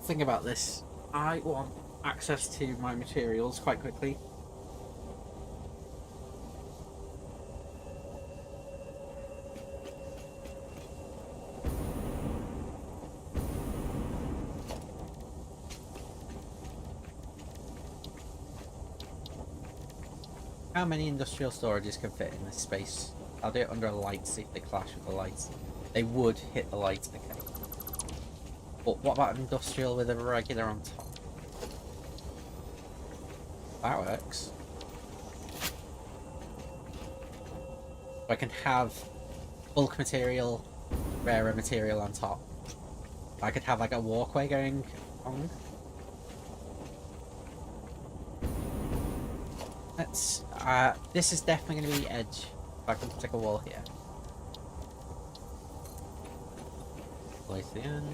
Think about this. I want access to my materials quite quickly. How many industrial storages can fit in this space? I'll do it under a light, see if they clash with the lights. They would hit the lights, okay. But what about industrial with a regular on top? That works. I can have bulk material, rarer material on top. I could have like a walkway going on. Let's, this is definitely going to be the edge. If I can stick a wall here. Place the end.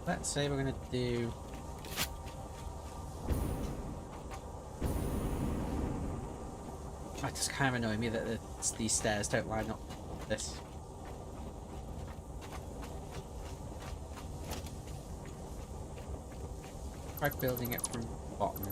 Let's say we're gonna do It just kind of annoying me that these stairs don't line up with this. Try building it from the bottom.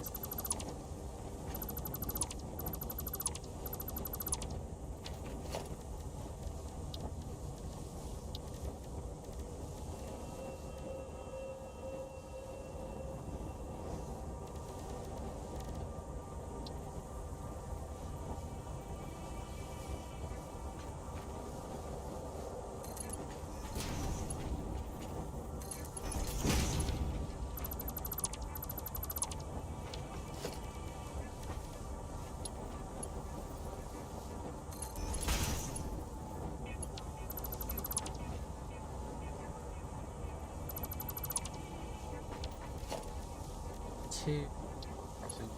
Crossing.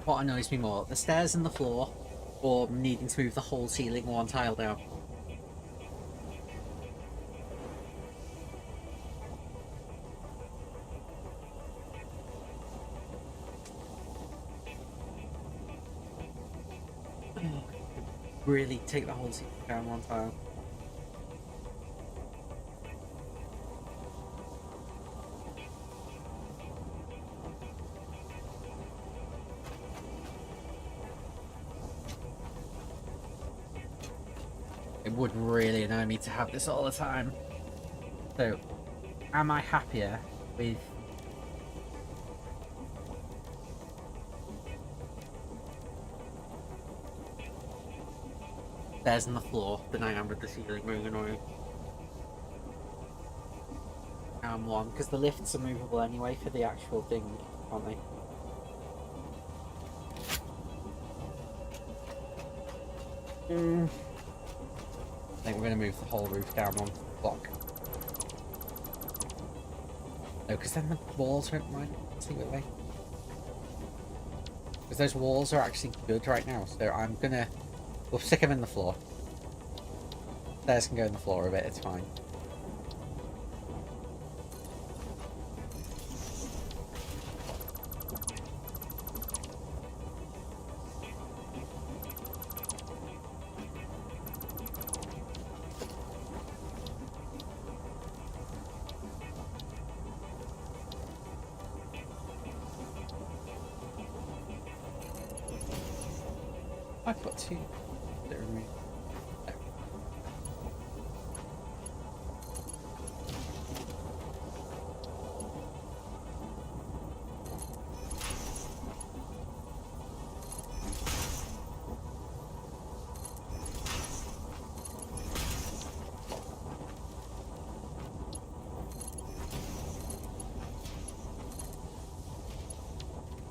What annoys me more, the stairs and the floor, or needing to move the whole ceiling one tile down? Really take the whole ceiling down one tile. It would really annoy me to have this all the time. So, am I happier with stairs on the floor than I am with the ceiling being annoying? One, because the lifts are movable anyway for the actual thing, aren't they? I think we're going to move the whole roof down one block. No, because then the walls won't mind. See what they? Because those walls are actually good right now, so I'm gonna... We'll stick them in the floor. Stairs can go in the floor a bit, it's fine. got two that remove. No.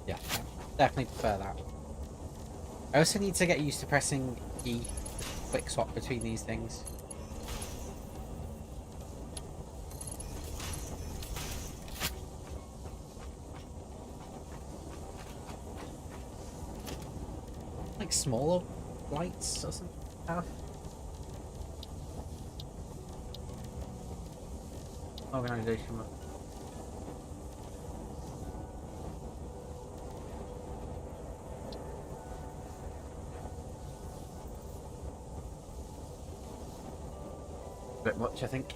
Yeah, definitely prefer that. I also need to get used to pressing E quick swap between these things. Like smaller lights or something. Organization. Bit much, I think.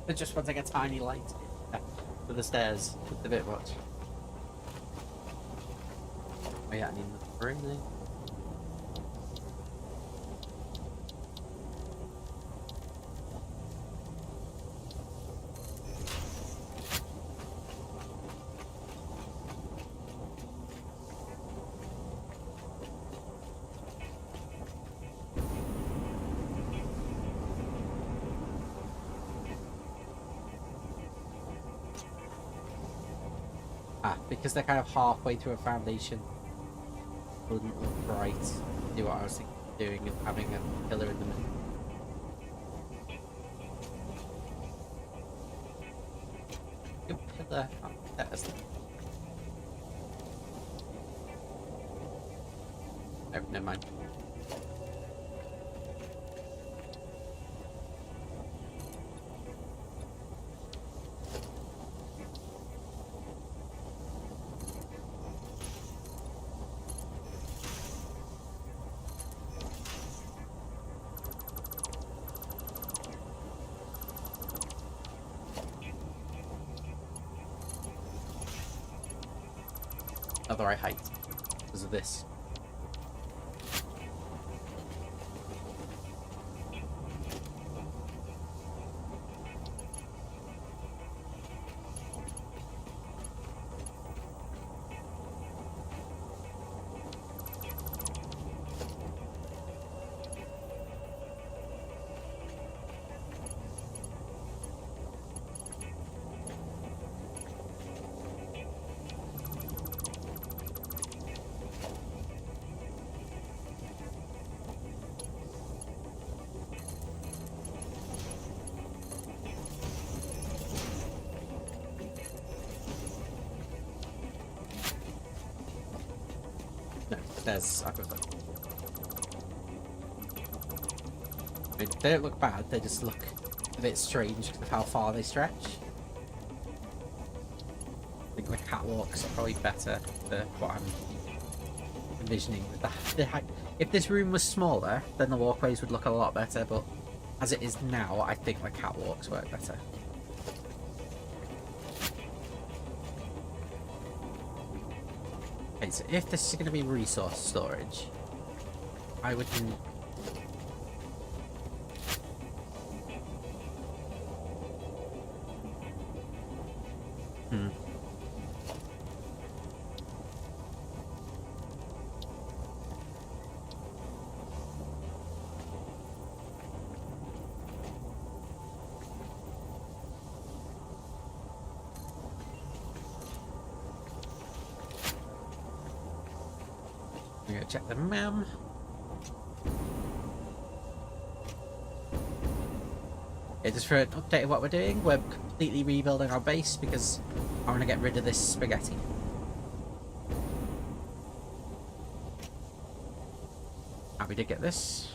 They're just wanting a tiny light for the stairs. It's a bit much. Oh yeah, I need the room then. Because they're kind of halfway through a foundation. Wouldn't look right. Do what I was thinking of doing and having a pillar in the middle. Good pillar. Oh, that is. No, never mind. Not the right height because of this. There's, I mean, they don't look bad, they just look a bit strange because of how far they stretch. I think the catwalks are probably better for what I'm envisioning with the height. If this room was smaller, then the walkways would look a lot better, but as it is now, I think the catwalks work better. Okay, so if this is going to be resource storage, I would... I'm gonna check the map. Yeah, just for an update of what we're doing, we're completely rebuilding our base because I want to get rid of this spaghetti. We did get this.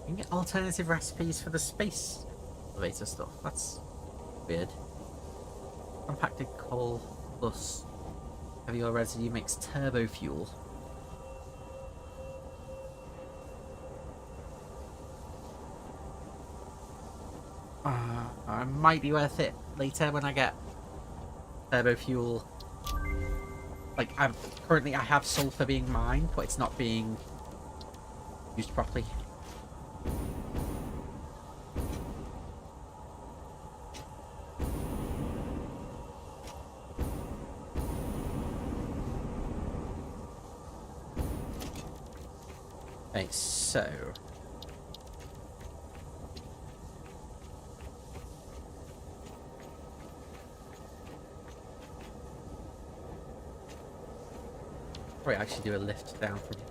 You can get alternative recipes for the space elevator stuff. That's weird. Compacted coal plus heavy oil residue makes turbo fuel. It might be worth it later when I get turbo fuel. Like, currently I have sulfur being mined, but it's not being used properly. Okay, so probably actually do a lift down from here.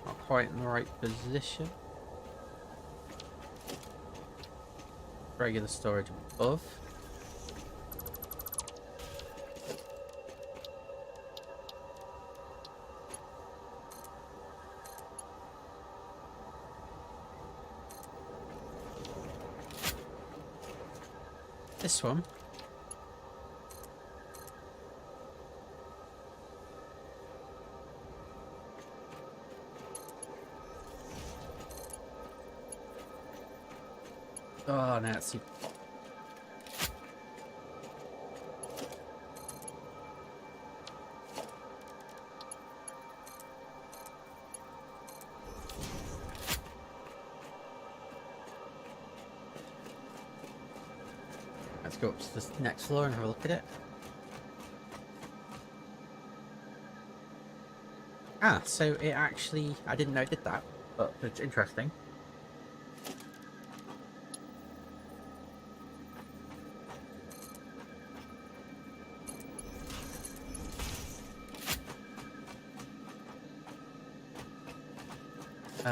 Not quite in the right position. Regular storage above. This one. Oh, now it's... Let's go up to the next floor and have a look at it. Ah, so it actually... I didn't know it did that, but it's interesting.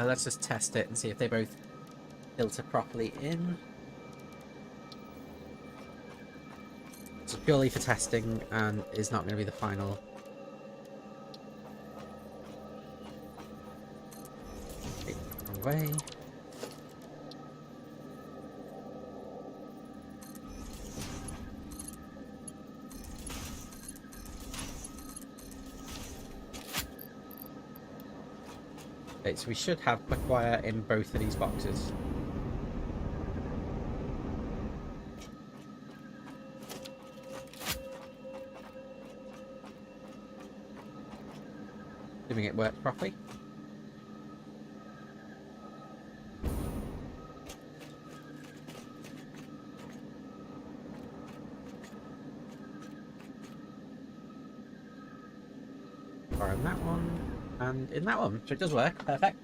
Let's just test it and see if they both filter properly in. It's purely for testing and is not going to be the final. Okay, wrong way. Okay, so we should have quick wire in both of these boxes. Assuming it works properly. Fire in that one, and in that one, so it does work. Perfect.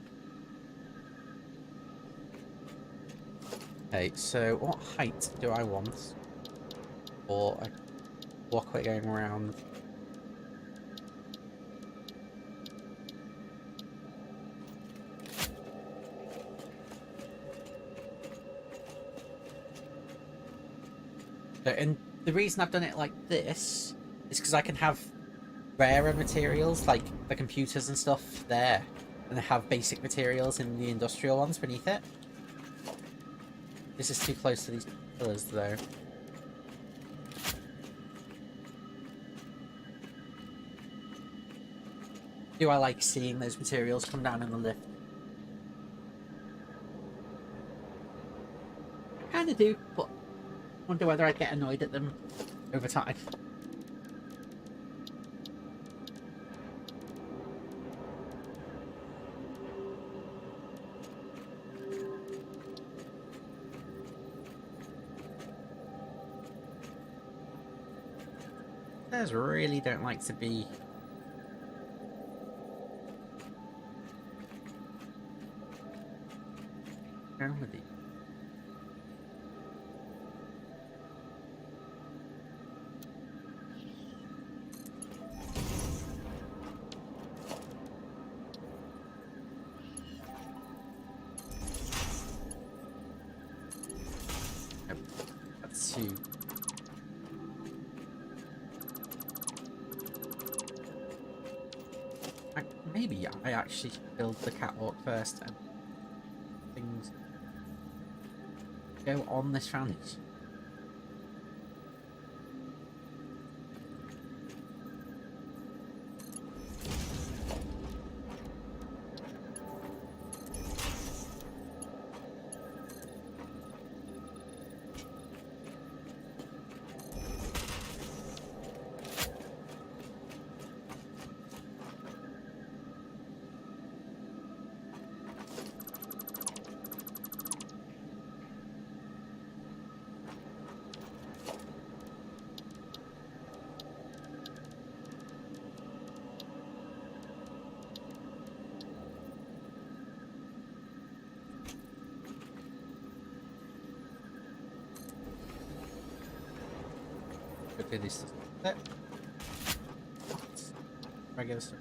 Okay, so what height do I want for a walkway going around? And the reason I've done it like this is because I can have rarer materials like the computers and stuff there, and have basic materials in the industrial ones beneath it. This is too close to these pillars though. Do I like seeing those materials come down in the lift? I kinda do, but wonder whether I'd get annoyed at them over time. Stairs really don't like to be down with these. Let's see. Maybe I actually build the catwalk first and things go on this foundation. Okay, this is it. Regular stuff.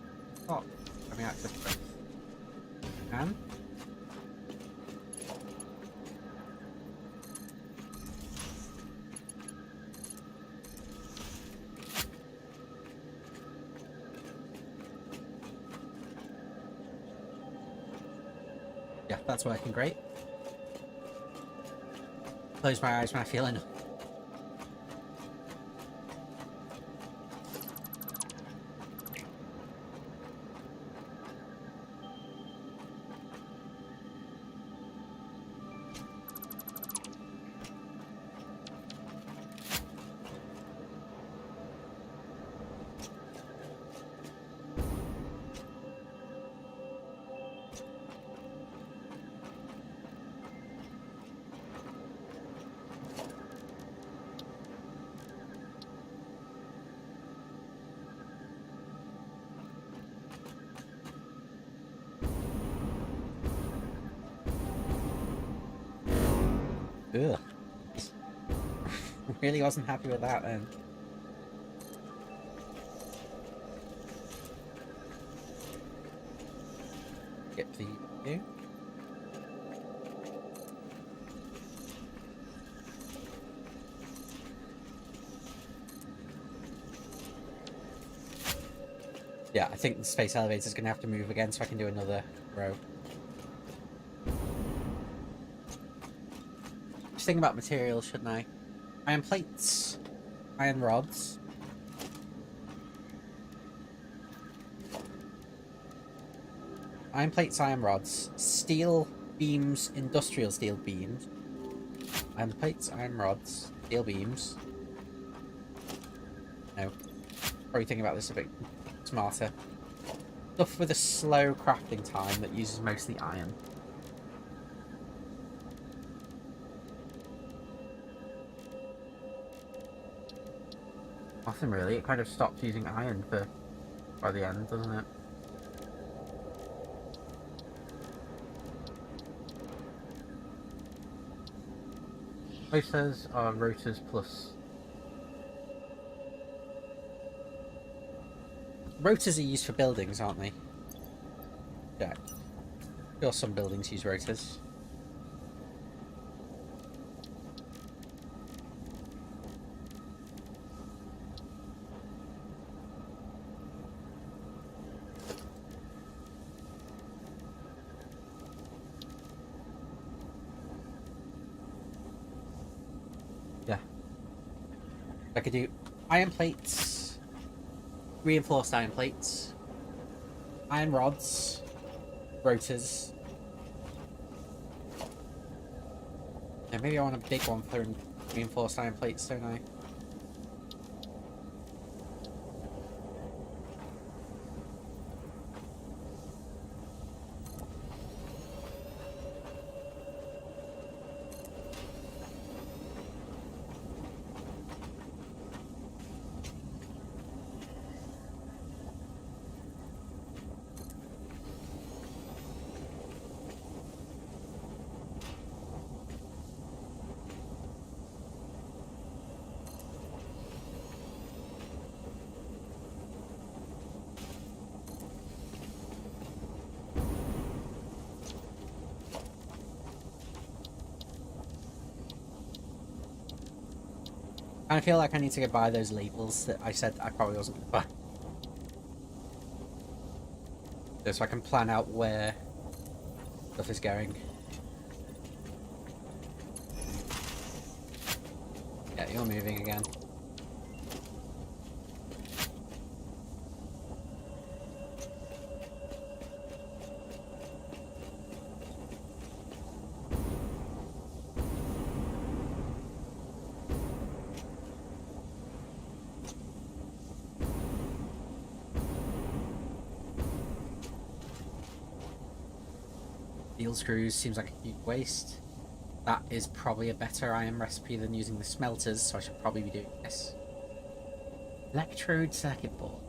Oh, having access to both. And yeah, that's working great. Close my eyes when I feel enough. Ugh. Really wasn't happy with that then. Get the you. Yeah, I think the space elevator is going to have to move again so I can do another row. Just think about materials, shouldn't I? Iron plates, iron rods. Iron plates, iron rods, steel beams, industrial steel beams. Iron plates, iron rods, steel beams. No. Probably thinking about this a bit smarter. Stuff with a slow crafting time that uses mostly iron. Nothing really, it kind of stops using iron by the end, doesn't it? Motors are rotors plus... Rotors are used for buildings, aren't they? Yeah. Sure, some buildings use rotors. Yeah. I could do iron plates, reinforced iron plates, iron rods, rotors. Yeah, maybe I want a big one for reinforced iron plates, don't I? I feel like I need to go buy those labels that I said I probably wasn't going to buy. So I can plan out where stuff is going. Yeah, you're moving again. Steel screws seems like a huge waste. That is probably a better iron recipe than using the smelters, so I should probably be doing this. Electrode circuit board.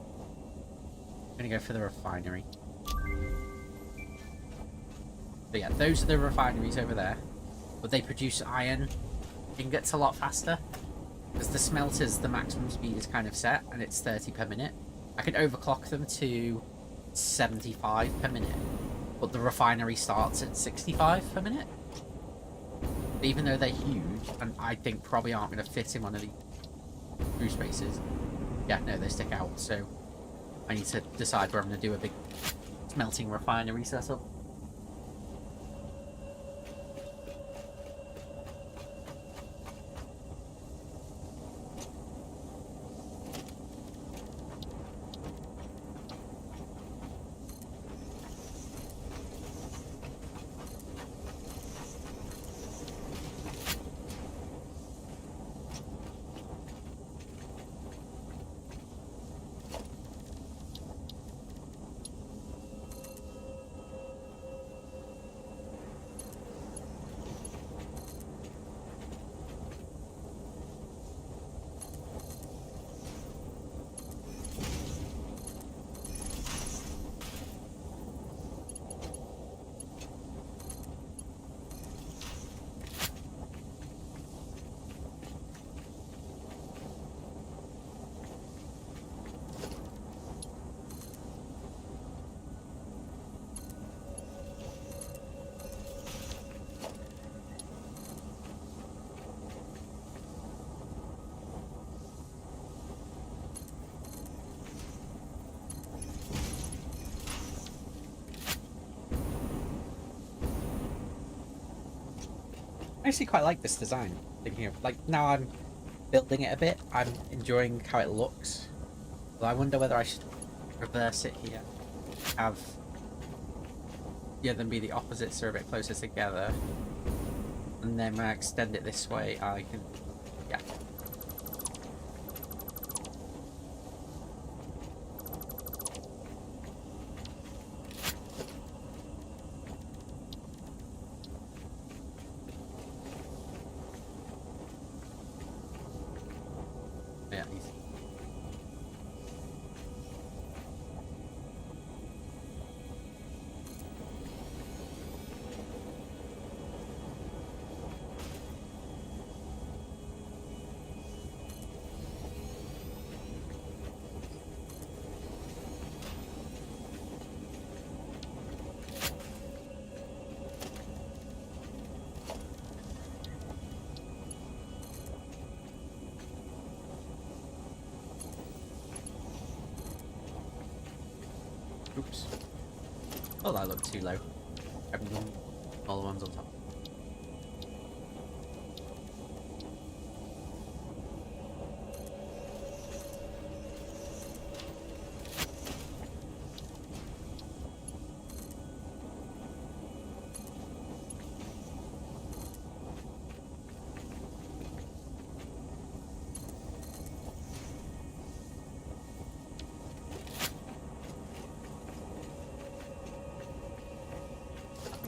I'm gonna go for the refinery. But yeah, those are the refineries over there. But they produce iron ingots a lot faster. Because the smelters, the maximum speed is kind of set, and it's 30 per minute. I can overclock them to 75 per minute. But the refinery starts at 65 per minute. Even though they're huge, and I think probably aren't going to fit in one of the screw spaces. Yeah, no, they stick out, so I need to decide where I'm going to do a big smelting refinery setup. I actually quite like this design. Thinking of, like, now I'm building it a bit, I'm enjoying how it looks. But I wonder whether I should reverse it here. Have, yeah, them be the opposites or a bit closer together. And then when I extend it this way, I can, yeah. Yeah, easy. Oops. Oh, that looked too low. Having all the ones on top.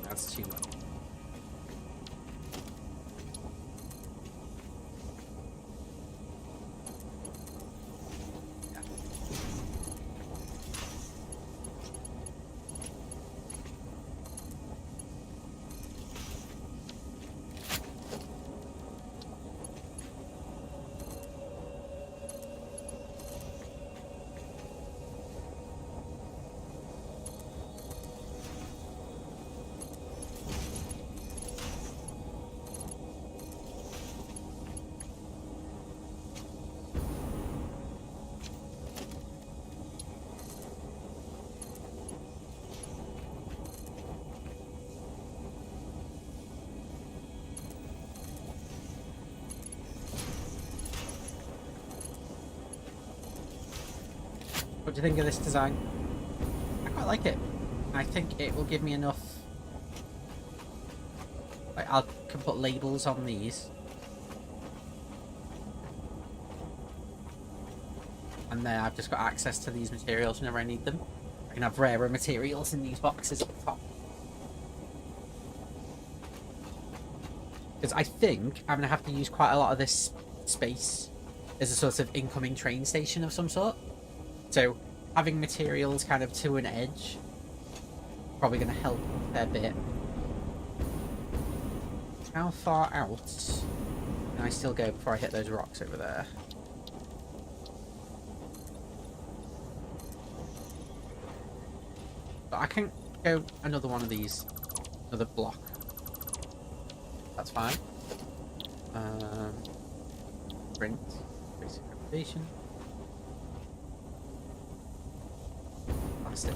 That's too low. Yeah. What do you think of this design? I quite like it. I think it will give me enough. Like, I can put labels on these. And then I've just got access to these materials whenever I need them. I can have rarer materials in these boxes at the top. Because I think I'm going to have to use quite a lot of this space as a sort of incoming train station of some sort. So having materials kind of to an edge probably going to help a fair bit. How far out can I still go before I hit those rocks over there? But I can go another one of these, another block. That's fine. Print, basic reputation. Plastic.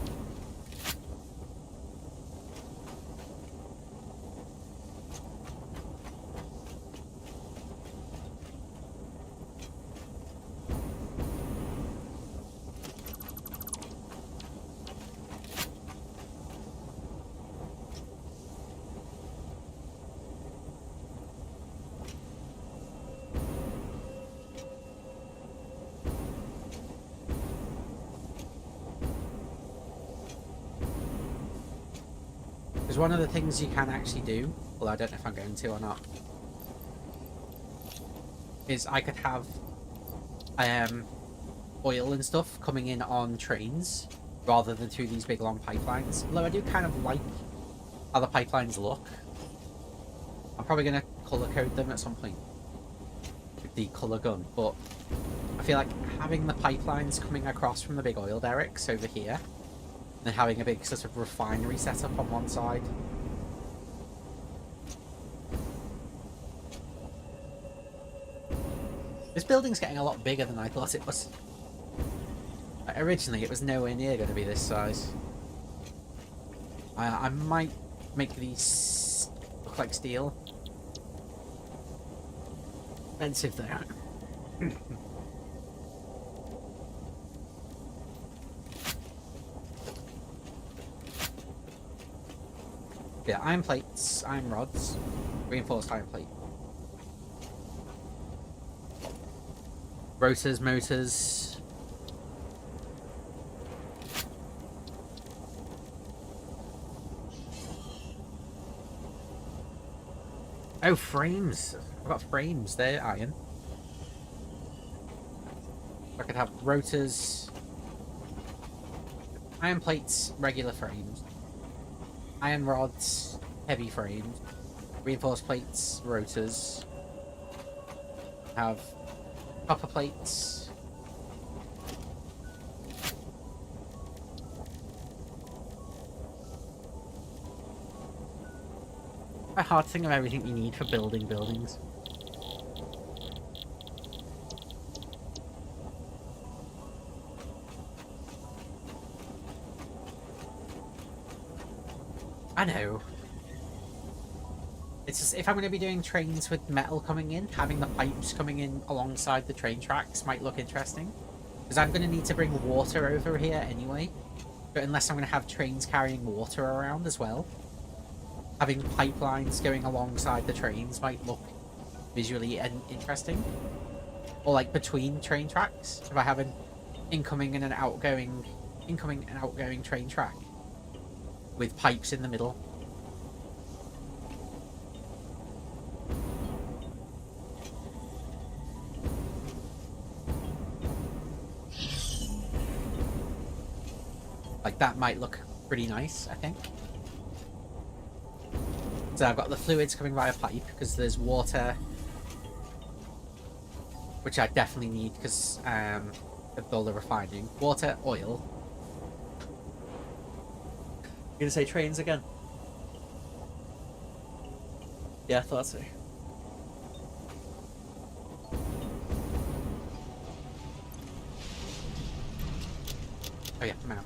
Because one of the things you can actually do, although I don't know if I'm going to or not, is I could have oil and stuff coming in on trains rather than through these big long pipelines. Although I do kind of like how the pipelines look. I'm probably going to colour code them at some point with the colour gun, but I feel like having the pipelines coming across from the big oil derricks over here and having a big sort of refinery set up on one side. This building's getting a lot bigger than I thought it was. Like, originally it was nowhere near going to be this size. I might make these look like steel. Expensive though. Yeah, iron plates, iron rods, reinforced iron plate. Rotors, motors. Oh, frames. I've got frames. They're iron. I could have rotors, iron plates, regular frames. Iron rods, heavy frames, reinforced plates, rotors, have copper plates, a hard thing of everything you need for building buildings. I know. It's just, if I'm going to be doing trains with metal coming in, having the pipes coming in alongside the train tracks might look interesting. Because I'm going to need to bring water over here anyway. But unless I'm going to have trains carrying water around as well, having pipelines going alongside the trains might look visually interesting. Or like between train tracks. If I have an incoming and outgoing train track with pipes in the middle. Like that might look pretty nice, I think. So I've got the fluids coming via pipe because there's water, which I definitely need because of all the refining. Water, oil. You're gonna say trains again? Yeah, I thought so. Oh yeah, I'm out.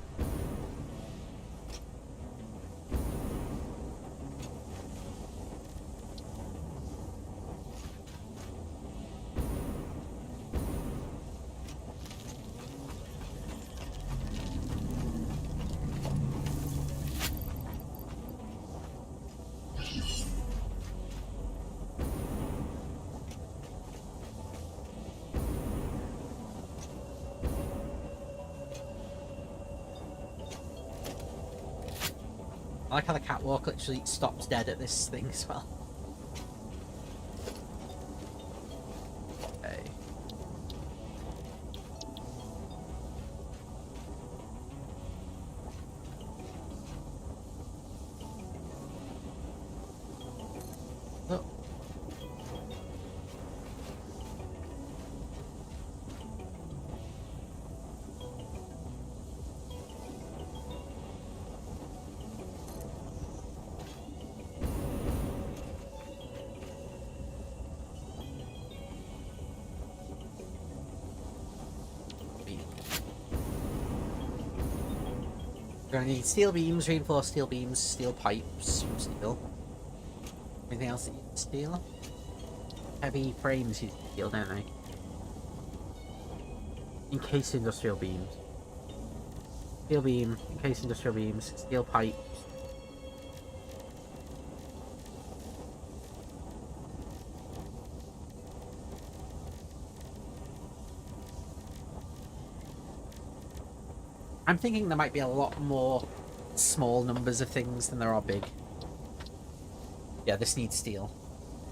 I like how the catwalk literally stops dead at this thing as well. Okay. Oh. We're gonna need steel beams, reinforced steel beams, steel pipes from steel. Anything else that you need steel? Heavy frames you steel, don't they? Encased industrial beams. Steel beam, encased industrial beams, steel pipes. I'm thinking there might be a lot more small numbers of things than there are big. Yeah, this needs steel.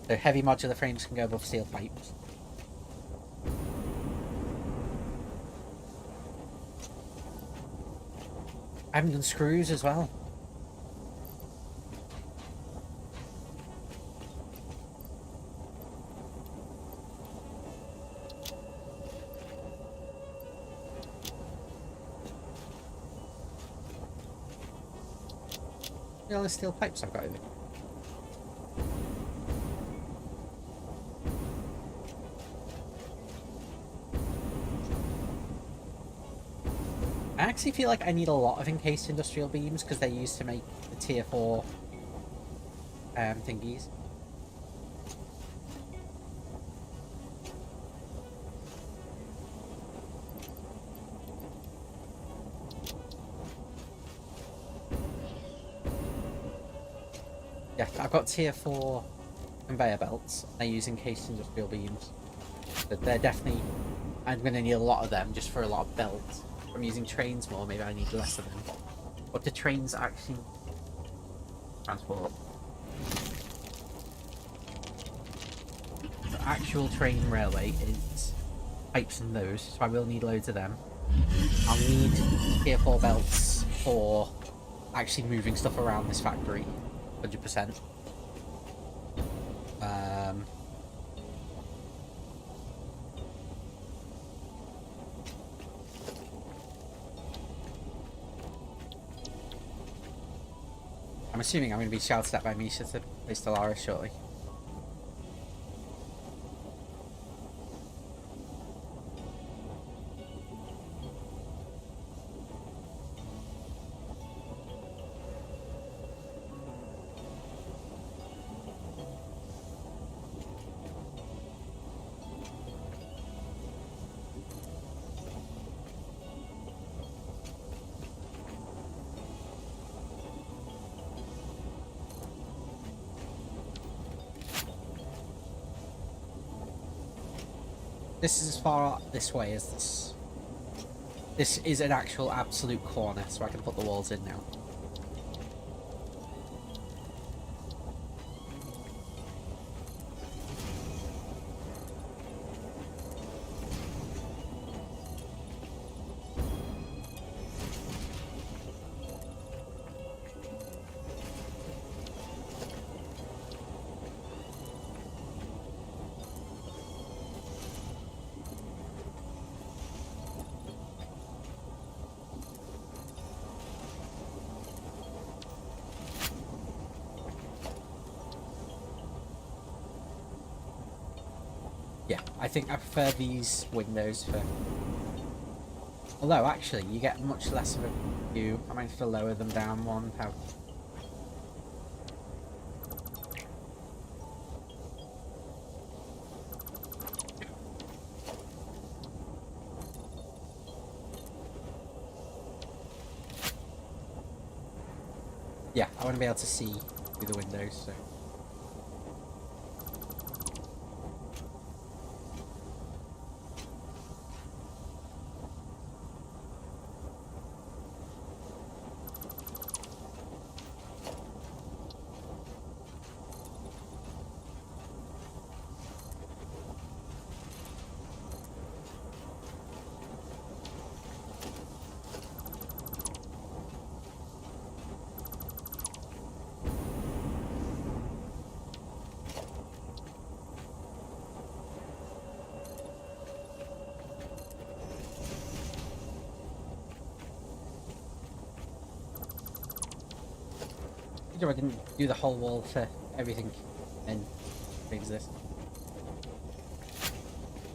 So heavy modular frames can go above steel pipes. I haven't done screws as well. Look at all the steel pipes I've got over here. I actually feel like I need a lot of encased industrial beams because they're used to make the tier 4 thingies. Yeah, I've got tier 4 conveyor belts. I use encased industrial beams. But they're definitely... I'm going to need a lot of them just for a lot of belts. If I'm using trains more, maybe I need less of them. What do trains actually transport? The actual train railway is pipes and those, so I will need loads of them. I'll need tier 4 belts for actually moving stuff around this factory. 100%. I'm assuming I'm going to be shouted at by Misha to play Stellaris shortly. This is as far this way as this. This is an actual absolute corner, so I can put the walls in now. Yeah, I think I prefer these windows for... Although, actually, you get much less of a view. I might have to lower them down one. How... Yeah, I want to be able to see through the windows, so... sure I didn't do the whole wall for everything and things this.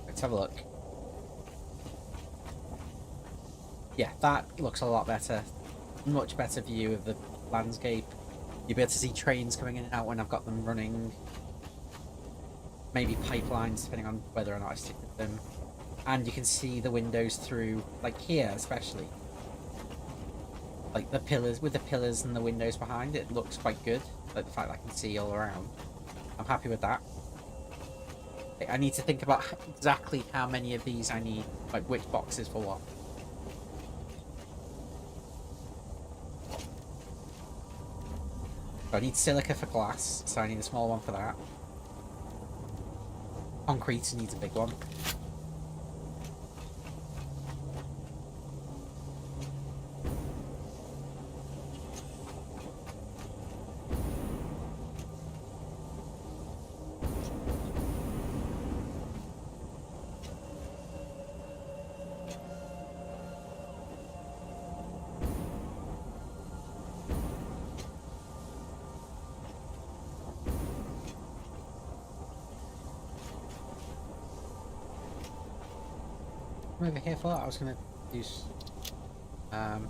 Let's have a look. Yeah, that looks a lot better. Much better view of the landscape. You'll be able to see trains coming in and out when I've got them running. Maybe pipelines, depending on whether or not I stick with them. And you can see the windows through, like here especially. Like the pillars, with the pillars and the windows behind, it looks quite good. Like the fact that I can see all around. I'm happy with that. I need to think about exactly how many of these I need, like which boxes for what. So I need silica for glass, so I need a small one for that. Concrete needs a big one. Over here for that, I was gonna use oh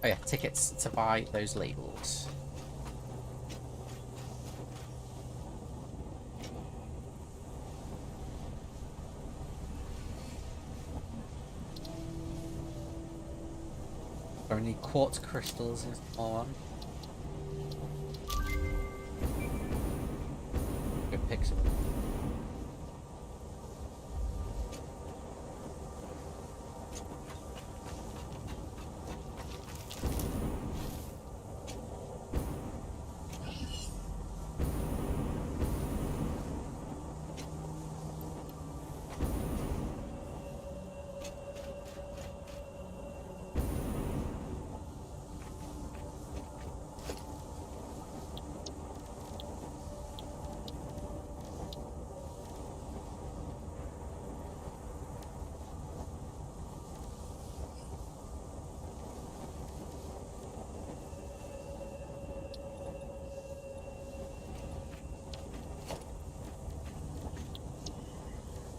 yeah, tickets to buy those labels. I need quartz crystals in a small one. Go pick some.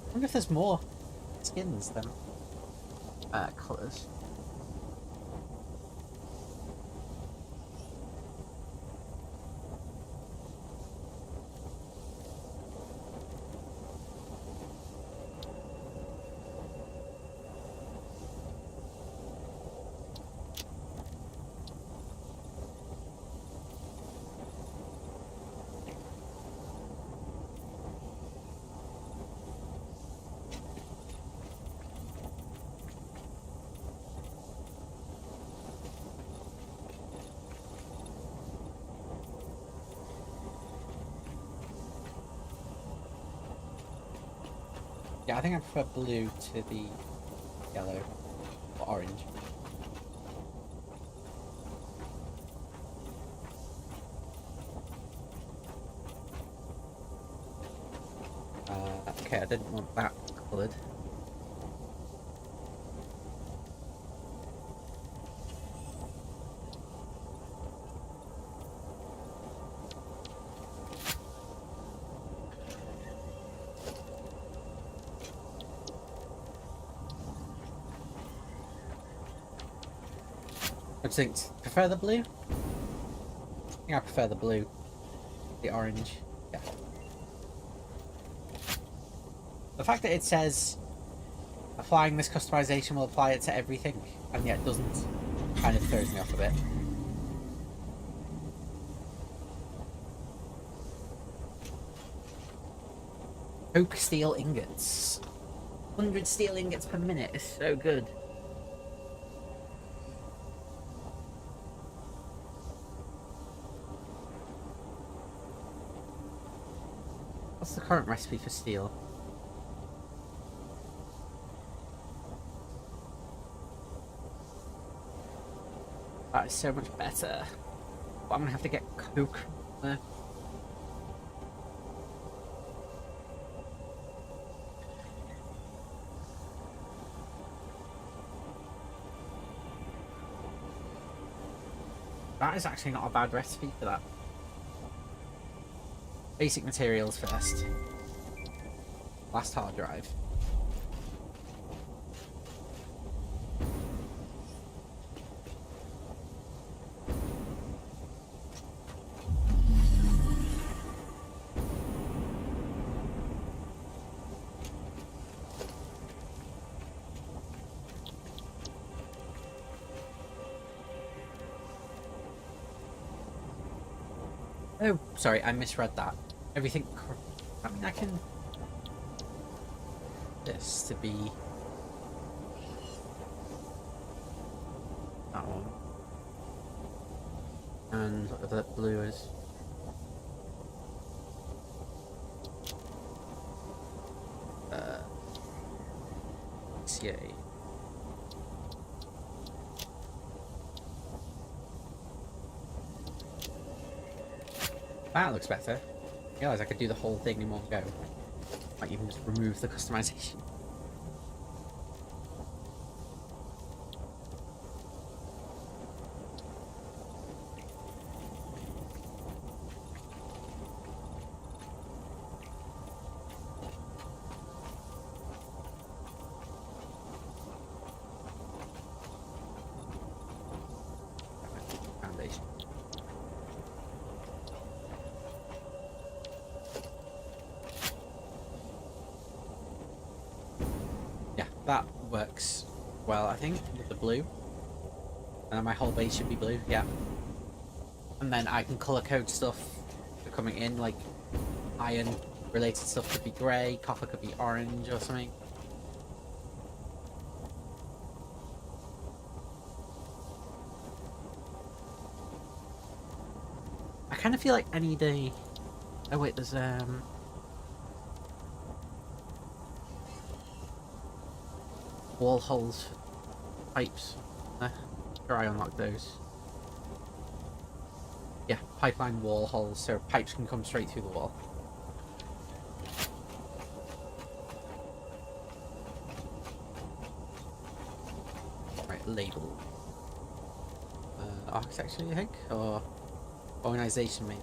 I wonder if there's more skins than colours. Yeah, I think I prefer blue to the yellow or orange. Okay, I didn't want that coloured. I think prefer the blue. I think I prefer the blue, the orange. Yeah. The fact that it says applying this customization will apply it to everything, and yet doesn't, kind of throws me off a bit. Oak steel ingots. 100 steel ingots per minute is so good. What's the current recipe for steel? That is so much better. But I'm gonna have to get coke there. That is actually not a bad recipe for that. Basic materials first. Last hard drive. Oh, sorry, I misread that. Everything... I mean, I can... This to be... That one. And whatever that blue is. CA. That looks better. I realised I could do the whole thing in one go. Might even just remove the customization. Foundation. Yeah, that works well, I think, with the blue. And my whole base should be blue, yeah. And then I can colour code stuff coming in, like iron related stuff could be grey, copper could be orange or something. I kind of feel like I need a... Oh wait, there's wall holes, pipes. Sure, I unlock those. Yeah, pipeline wall holes, so pipes can come straight through the wall. Right, label. Architecture, I think, or organization, maybe.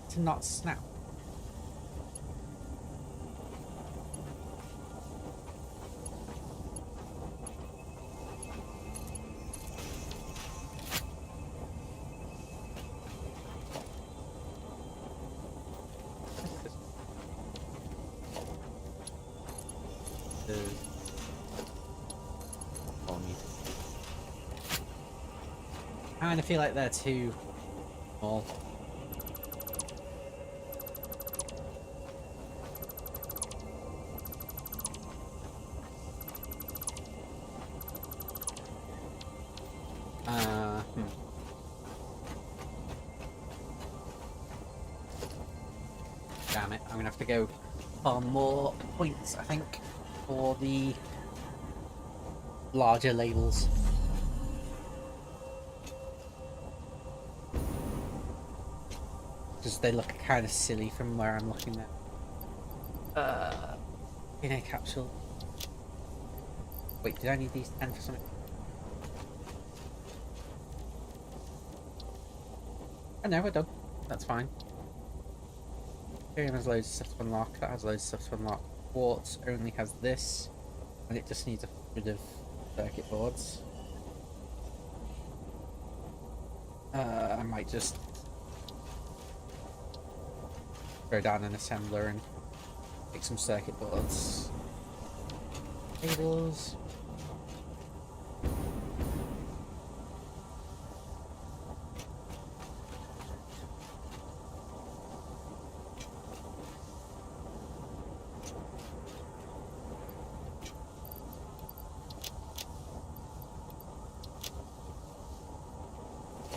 To not snap. I kind of feel like they're too small. Damn it, I'm gonna have to go farm more points, I think, for the larger labels. Because they look kind of silly from where I'm looking at. In a capsule. Wait, did I need these 10 for something? Oh no, we're done. That's fine. Ethereum has loads of stuff to unlock. That has loads of stuff to unlock. Quartz only has this, and it just needs a bit of circuit boards. I might just go down an assembler and make some circuit boards. Cables.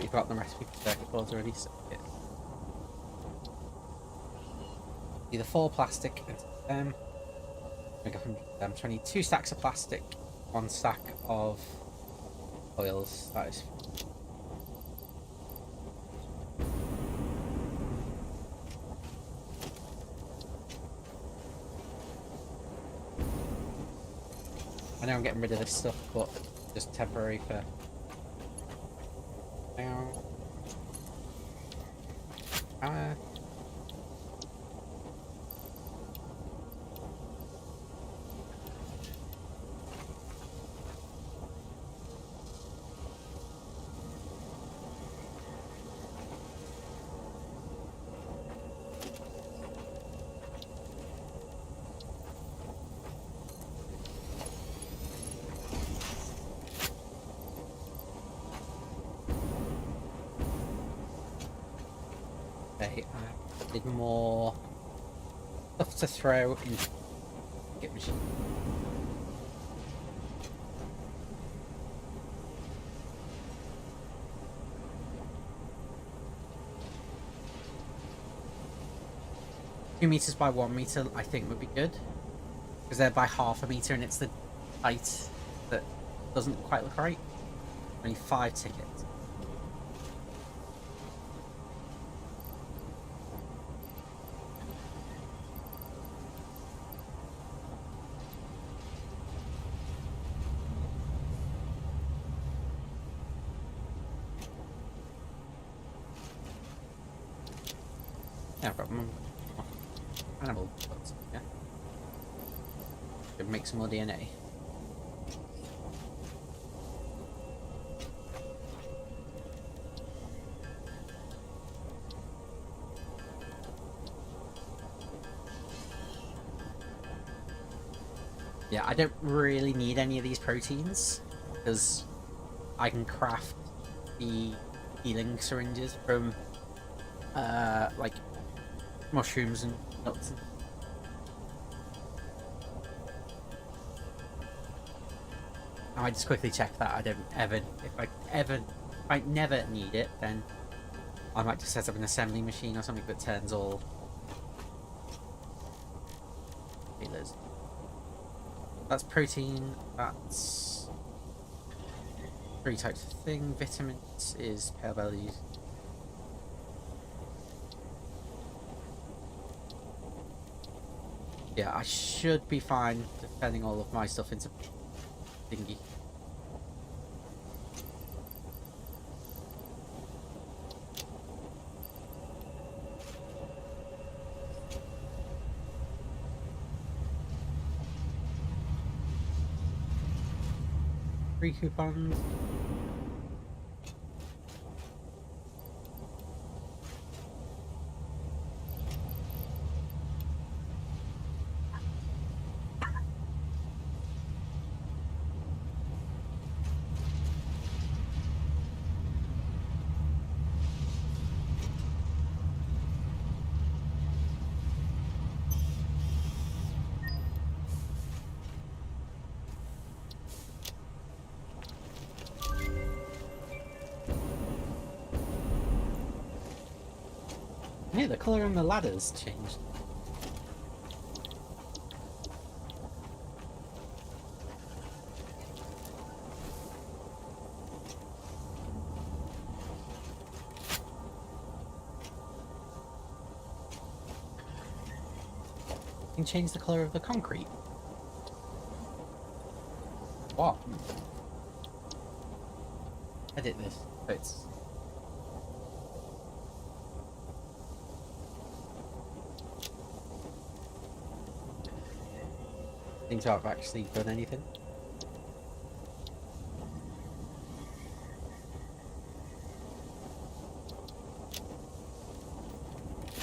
completely forgot the recipe for circuit boards already. So yeah. Either 4 plastic and them. Make 100 of them. 22 stacks of plastic, 1 stack of oils. That is. I know I'm getting rid of this stuff, but just temporary for now. Okay, I did more stuff to throw in the machine. Two meters by 1 meter, I think, would be good, because they're by half a meter, and it's the height that doesn't quite look right. Only 5 tickets. Yeah, I've got animal books, yeah. Could make some more DNA. Yeah, I don't really need any of these proteins, because I can craft the healing syringes from like mushrooms and nuts. I might just quickly check that I don't ever, if I never need it, then I might just set up an assembly machine or something that turns all healers. That's protein, that's 3 types of thing. Vitamins is pale bellies. Yeah, I should be fine defending all of my stuff into thingy. Free coupons. Yeah, the colour on the ladder's changed. You can change the colour of the concrete. What? Edit this. It's... Think I've actually done anything.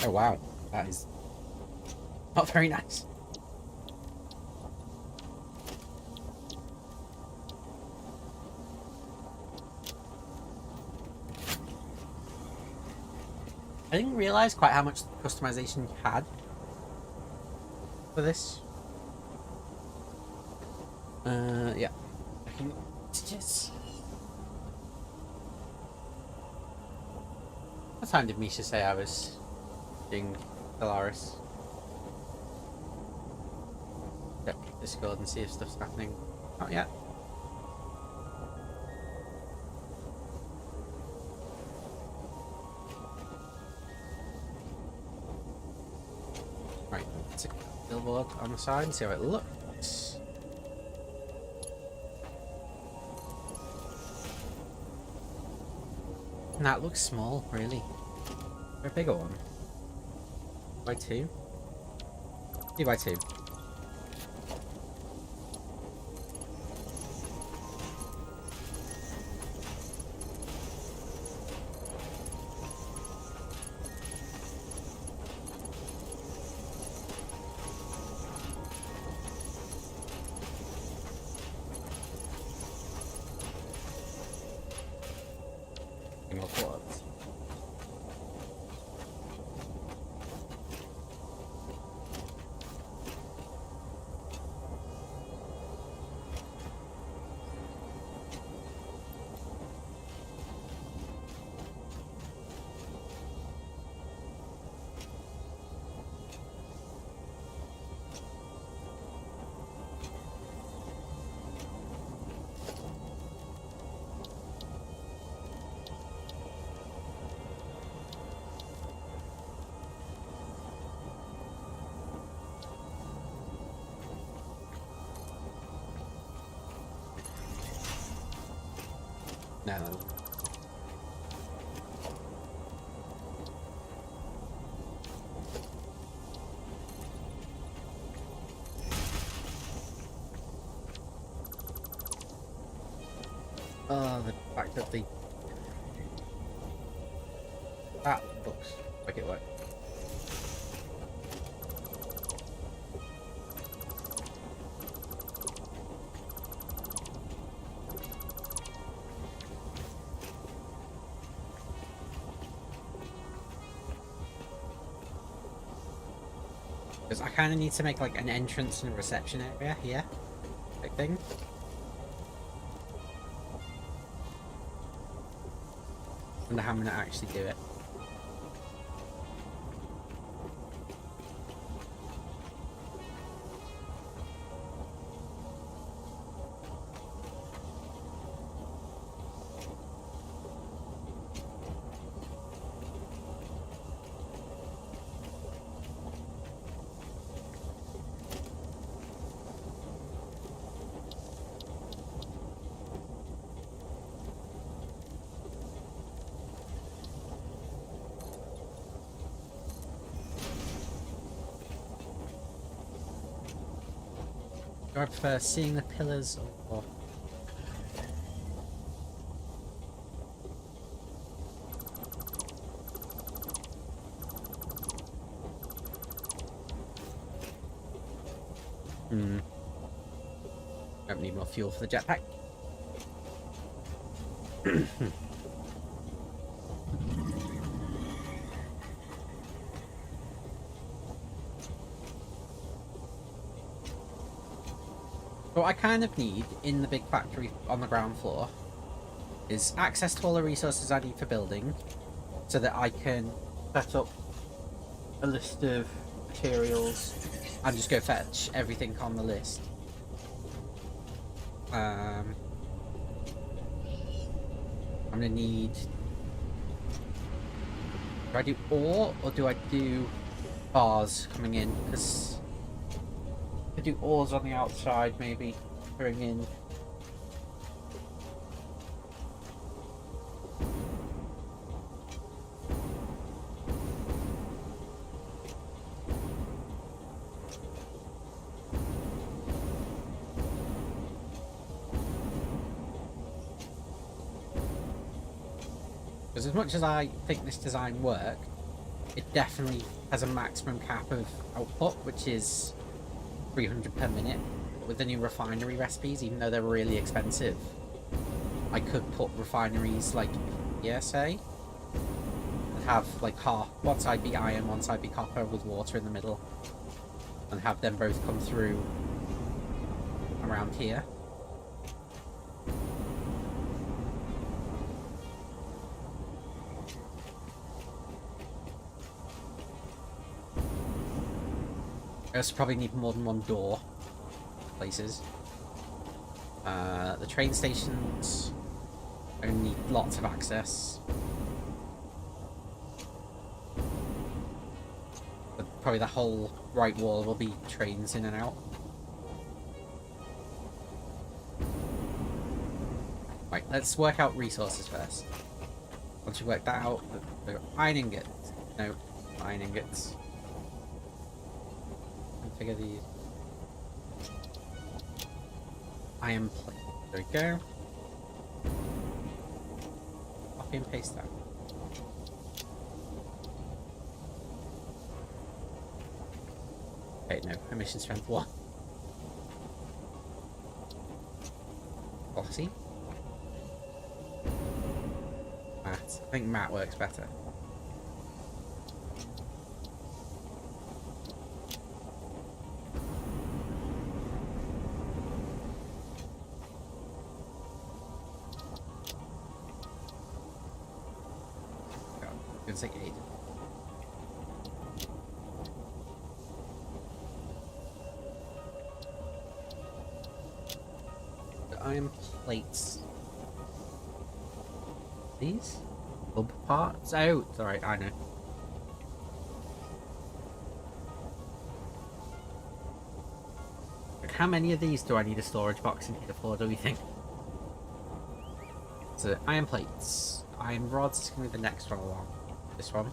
Oh wow, that is not very nice. I didn't realise quite how much customization you had for this. Yeah. I can just... What time did Misha say I was doing Stellaris? Check Discord and see if stuff's happening. Not yet. Right, let's take a billboard on the side and see how it looks. That looks small, really. For a bigger one. By 2? 2 by 2. No. Oh, the fact that that looks like it worked. Because I kind of need to make like an entrance and a reception area here, like thing. I wonder how I'm gonna actually do it. Do I prefer seeing the pillars or... Don't need more fuel for the jetpack. What I kind of need in the big factory on the ground floor is access to all the resources I need for building so that I can set up a list of materials and just go fetch everything on the list. I'm gonna need... Do I do ore or do I do bars coming in? Because I could do ores on the outside, maybe bring in. Because as much as I think this design worked, it definitely has a maximum cap of output, which is 300 per minute. With the new refinery recipes, even though they're really expensive, I could put refineries like here, say, and have like one side be iron, one side be copper with water in the middle, and have them both come through around here. I also probably need more than one door places. The train stations are going to need lots of access. But probably the whole right wall will be trains in and out. Right, let's work out resources first. Once you work that out, iron ingots. No, iron ingots. Configure these. Iron plate. There we go. Copy and paste that. Okay, no, emission strength 1. Glossy. Matte. I think matte works better. It's like 8. The iron plates. These? Hub parts? Oh, it's alright, I know. Like, how many of these do I need a storage box in here for, do we think? So, iron plates. Iron rods is going to be the next one along. This one.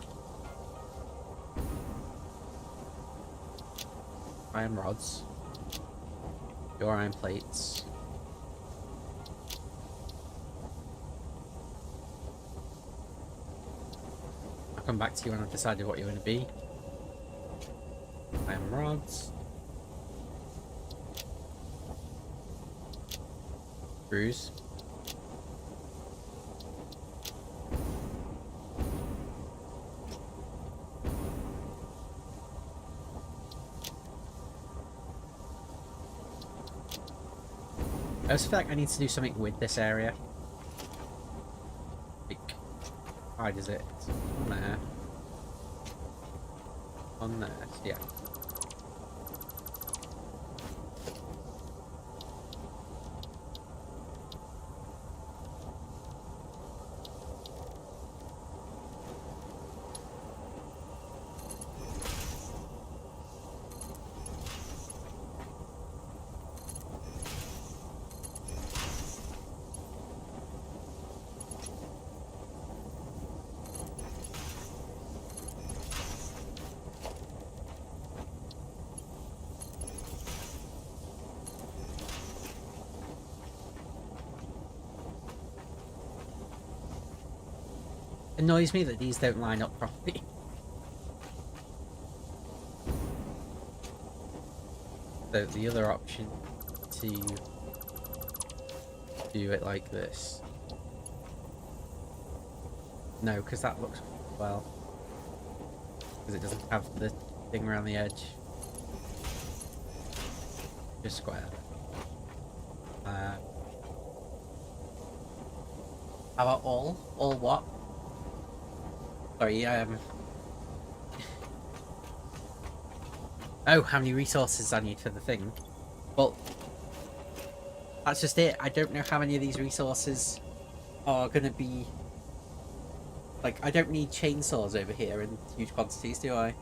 Iron rods. Your iron plates. I'll come back to you when I've decided what you're going to be. Iron rods. Screws. I just feel like I need to do something with this area. Like, how does it? On there. On there, yeah. Annoys me that these don't line up properly. So the other option to do it like this. No, because that looks well. Because it doesn't have the thing around the edge. Just square. How about all? All what? Sorry, oh, how many resources I need for the thing? Well, that's just it. I don't know how many of these resources are gonna be... Like, I don't need chainsaws over here in huge quantities, do I?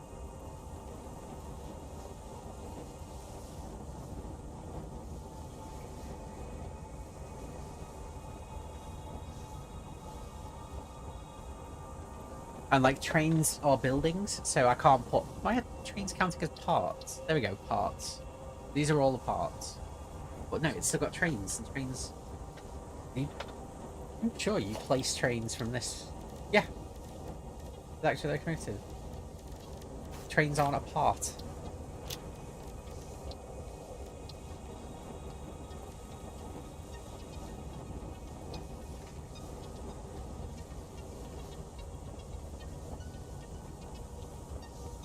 And like trains are buildings, so I can't put... Why are trains counting as parts? There we go, parts. These are all the parts. But no, it's still got trains, and trains... I'm sure you place trains from this. Yeah. It's actually locomotive. Trains aren't a part.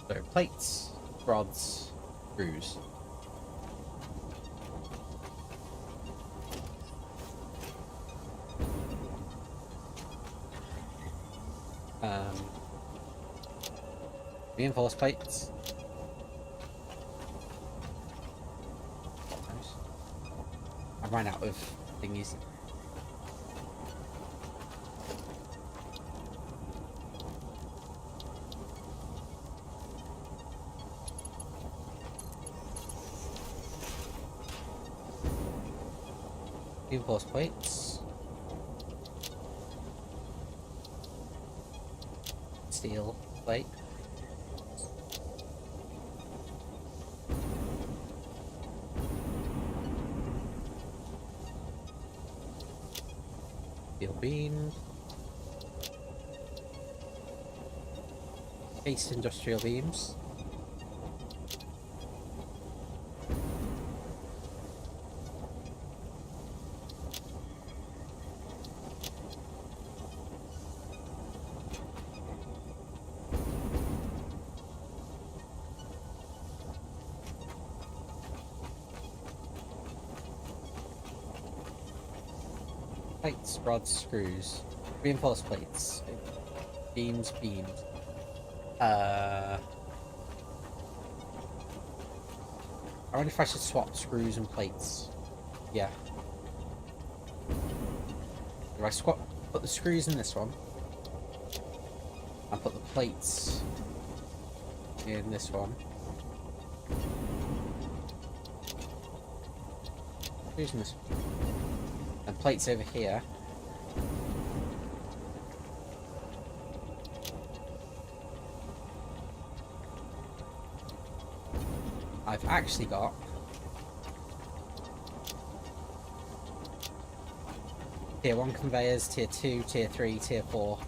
So, plates, rods, screws. Reinforced plates. ran out of thingies. Reinforced plates. Steel plate. Steel beams. Base industrial beams. Plates, rods, screws, reinforced plates, beams. I wonder if I should swap screws and plates. Yeah. Do I put the screws in this one, and put the plates in this one. Screws in this one. And plates over here. I've actually got tier 1 conveyors, tier 2, tier 3, tier 4.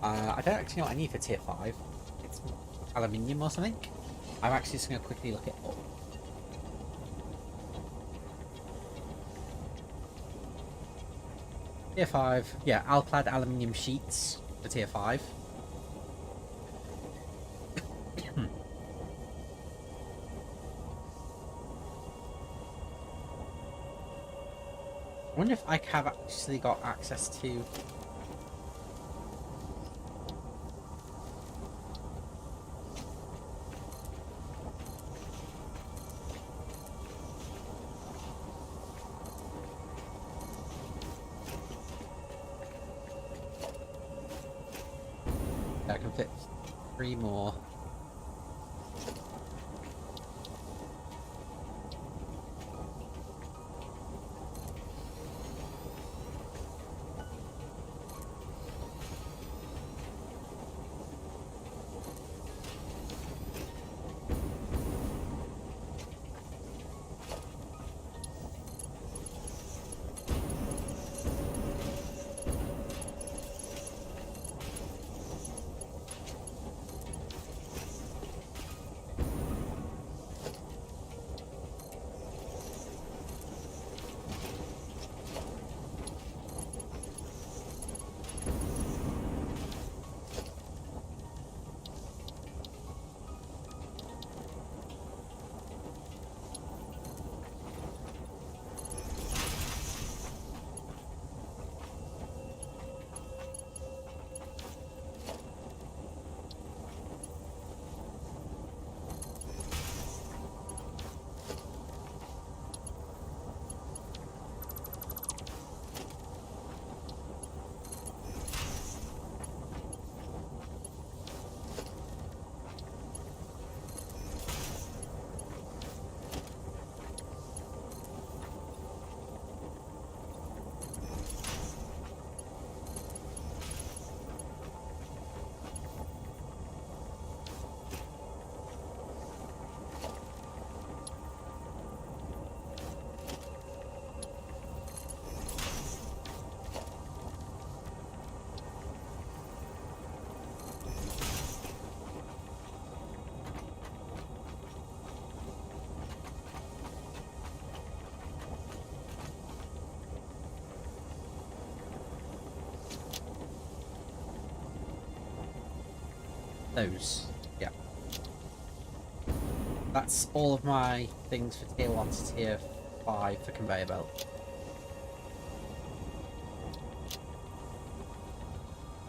I don't actually know what I need for tier 5. It's aluminium or something. I'm actually just going to quickly look it up. Tier 5, yeah, Alclad aluminium sheets for tier 5. I wonder if I have actually got access to... I can fit 3 more. Those. Yeah. That's all of my things for tier 1 to tier 5 for conveyor belt.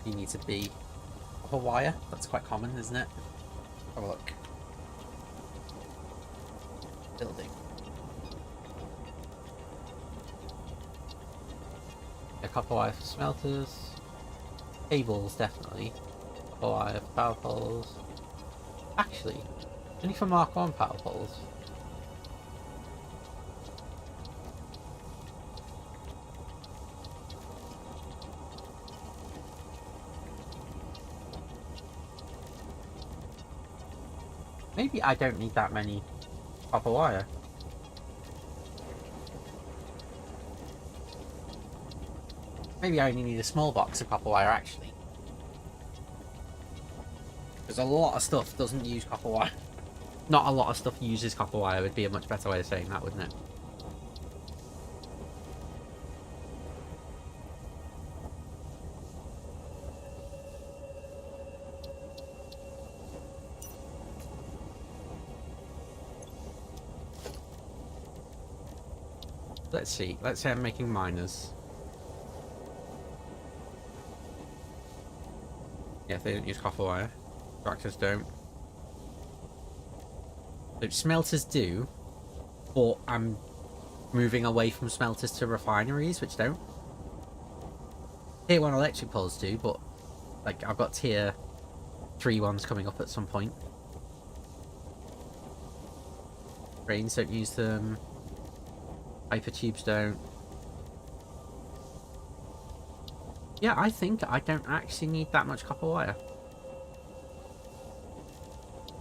You need to be up a wire. That's quite common, isn't it? Have a look. Building. A copper wire for smelters. Cables, definitely. Copper wire for power poles. Actually, only for Mark 1 power poles. Maybe I don't need that many copper wire. Maybe I only need a small box of copper wire, actually. Because a lot of stuff doesn't use copper wire. Not a lot of stuff uses copper wire would be a much better way of saying that, wouldn't it? Let's see. Let's say I'm making miners. Yeah, they don't use copper wire. Tractors don't. So smelters do, but I'm moving away from smelters to refineries, which don't. Tier 1 electric poles do, but like I've got tier 3 ones coming up at some point. Trains don't use them. Hypertubes don't. Yeah, I think I don't actually need that much copper wire.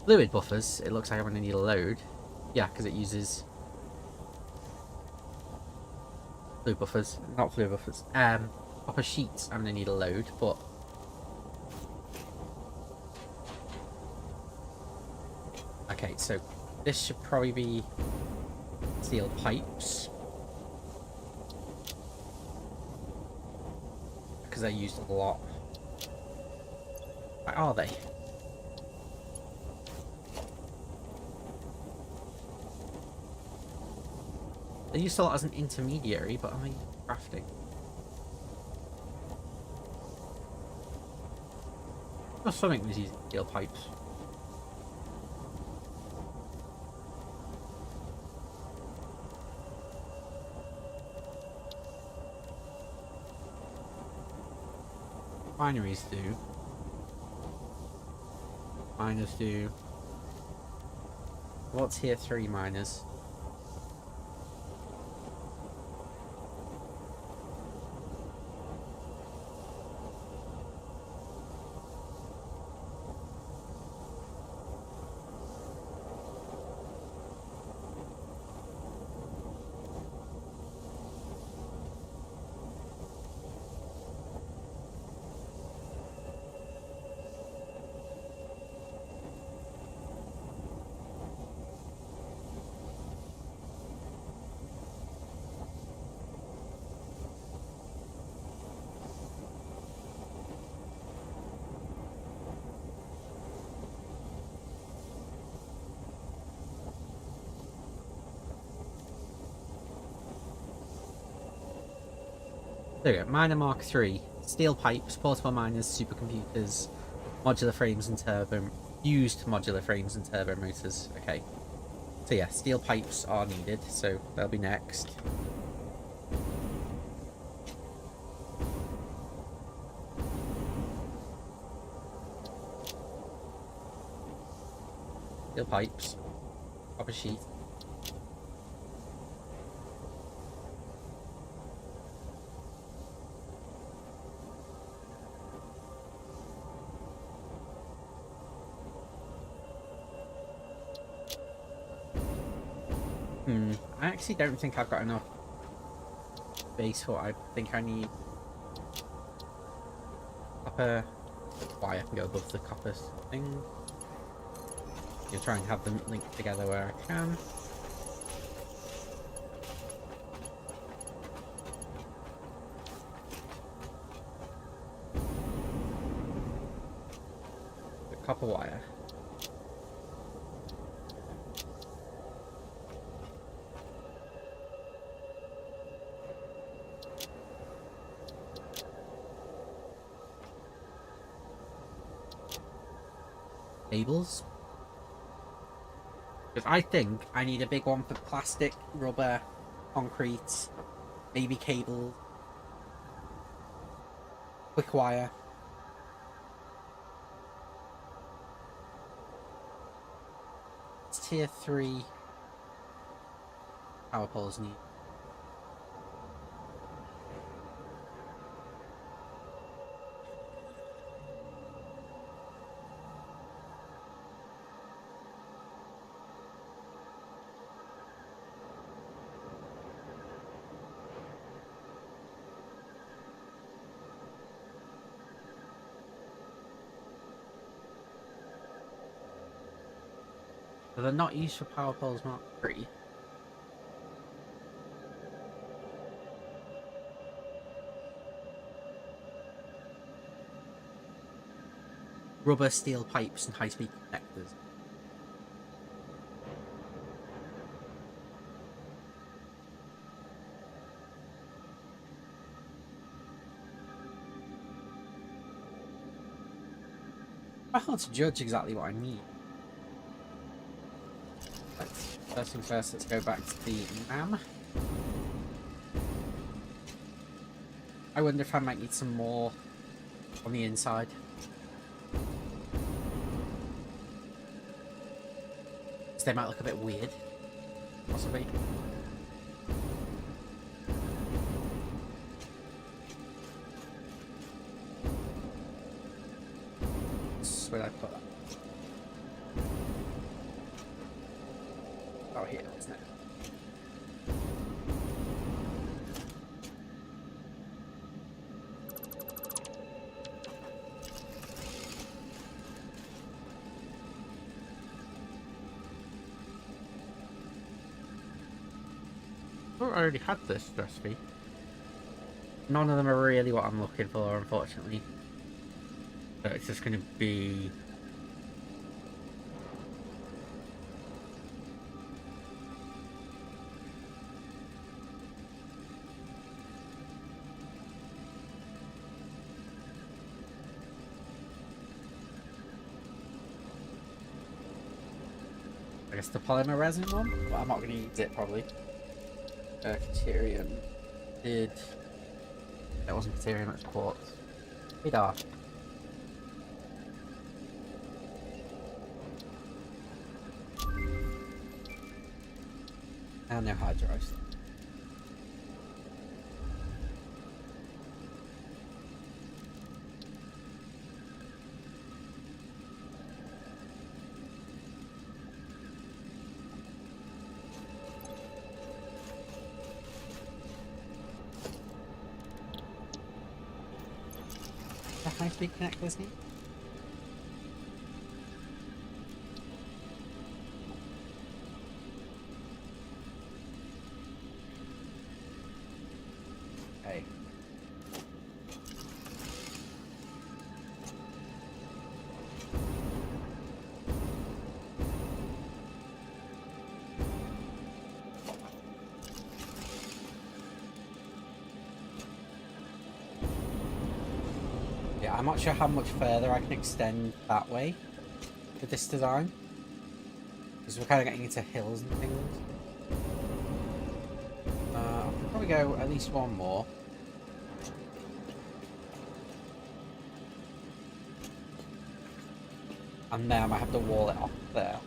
Fluid buffers, it looks like I'm going to need a load. Yeah, because it uses fluid buffers, not fluid buffers. Copper sheets, I'm going to need a load, but okay, so this should probably be steel pipes. Because they're used a lot. Why are they? They're used a lot as an intermediary, but am I crafting? Or something was using steel pipes. Refineries do. Miners do. What's tier 3 miners? There we go. Miner Mark 3. Steel pipes, portable miners, supercomputers, modular frames and turbo... Used modular frames and turbo motors. Okay. So yeah, steel pipes are needed, so they'll be next. Steel pipes. Copper sheet. I actually don't think I've got enough base for what I think I need. Copper. Why I can go above the copper thing. You'll try and have them linked together where I can. The copper wire. Cables. Because I think I need a big one for plastic, rubber, concrete, maybe cable. quick wire. It's tier 3 power poles need. But they're not used for power poles Mark 3. Rubber, steel pipes, and high-speed connectors. I hard to judge exactly what I need. First thing first, let's go back to the NAM. I wonder if I might need some more on the inside. So they might look a bit weird, possibly. Where did I put that? Oh, here, isn't it? Oh, I already had this recipe. None of them are really what I'm looking for, unfortunately. So it's just going to be... I guess the polymer resin one, but I'm not going to use it probably. Caterium did... That wasn't caterium, it was quartz. Radar. And no hard drives. High-speed connectors need? Okay. I'm not sure how much further I can extend that way with this design, because we're kind of getting into hills and things. I can probably go at least one more. And then I might have to wall it off there.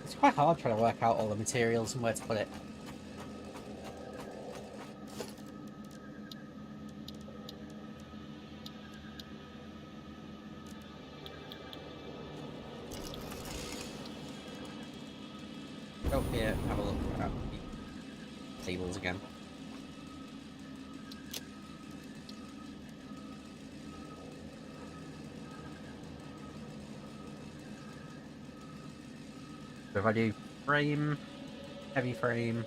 It's quite hard trying to work out all the materials and where to put it. Go here, have a look at the tables again. So if I do frame, heavy frame,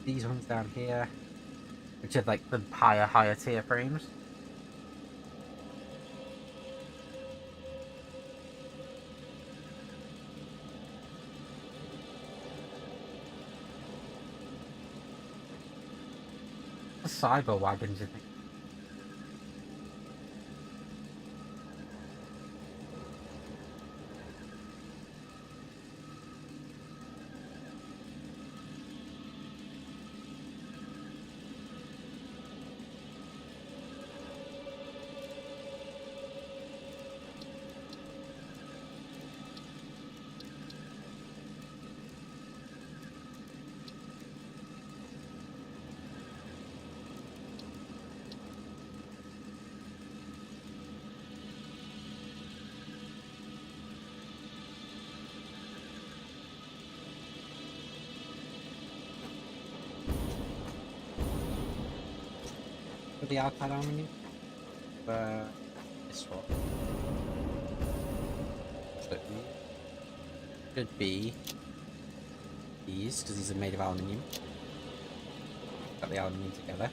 these ones down here, which are like the higher tier frames. The cyber wagons, I think. For the alpine aluminium, this one. So it should be these, because these are made of aluminium. Got the aluminium together.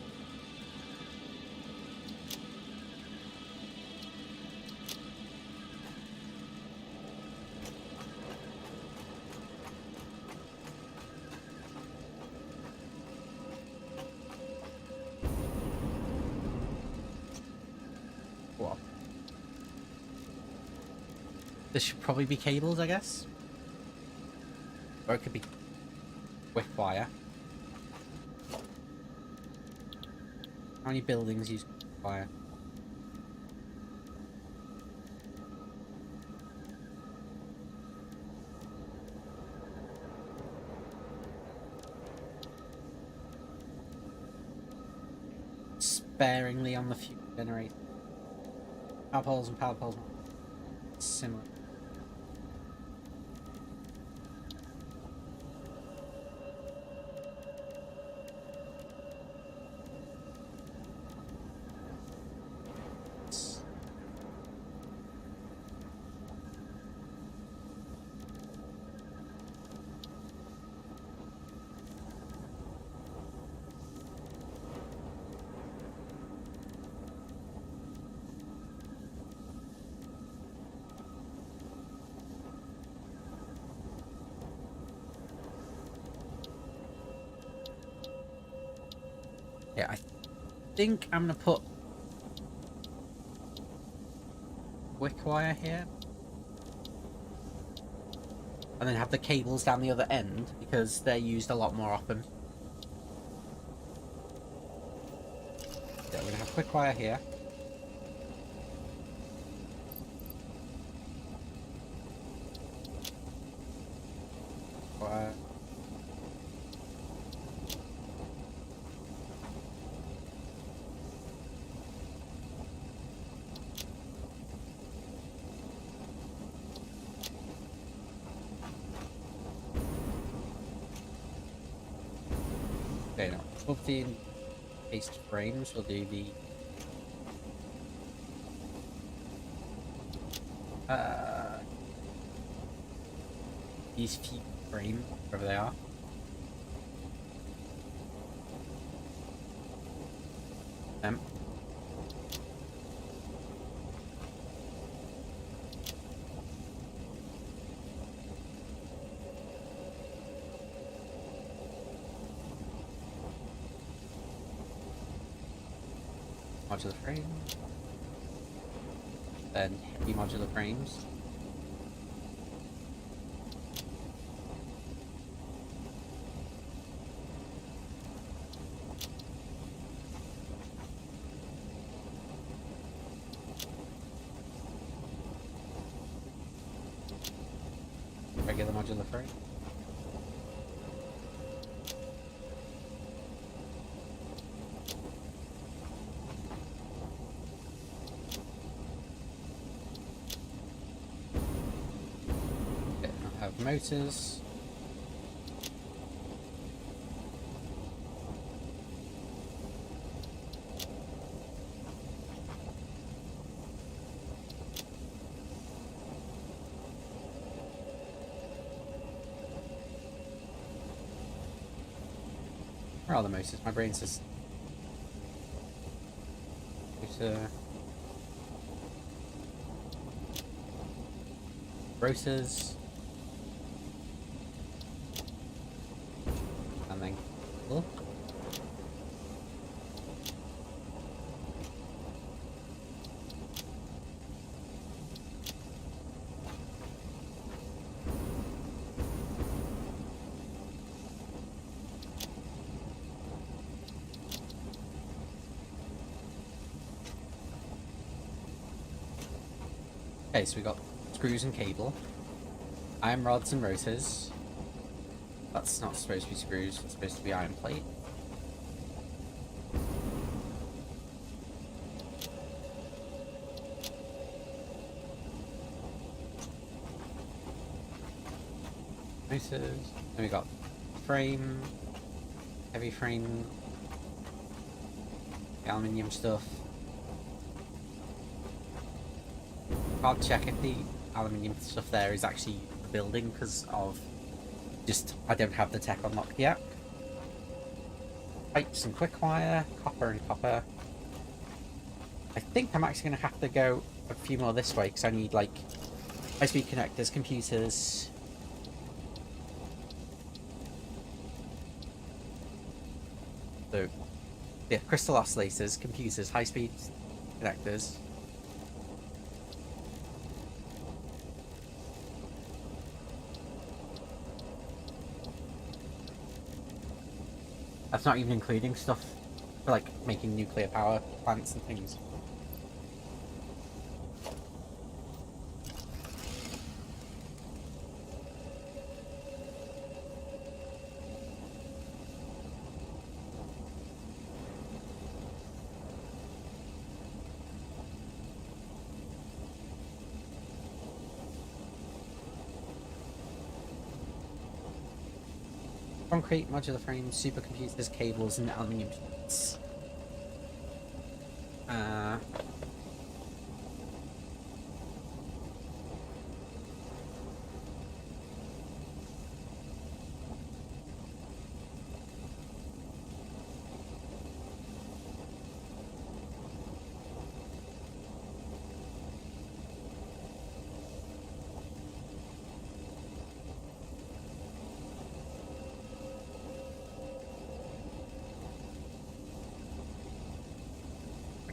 What? This should probably be cables, I guess. Or it could be wick wire. How many buildings use wire? Sparingly on the fuel generator. Power poles and power poles. Similar. Yeah, I think I'm gonna put wick wire here. And then have the cables down the other end, because they're used a lot more often. Yeah, we're gonna have wick wire here. Wire. Okay, now above the encased frames, we'll do the these few frames, wherever they are. Them. Modular frame, then heavy modular frames. Regular modular frame. Have motors. Where are the motors? My brain's just... Rotors. And then... Oh. Okay, so we got screws and cable, iron rods and rotors. That's not supposed to be screws, it's supposed to be iron plate. Motors. Then we got frame, heavy frame, the aluminium stuff. I'll check if the aluminium stuff there is actually the building because of just I don't have the tech unlocked yet. Pipes and quick wire, copper and copper. I think I'm actually going to have to go a few more this way because I need like high-speed connectors, computers. So yeah, crystal oscillators, computers, high-speed connectors. That's not even including stuff for like making nuclear power plants and things. Concrete, modular frames, supercomputers, cables, and aluminium sheets.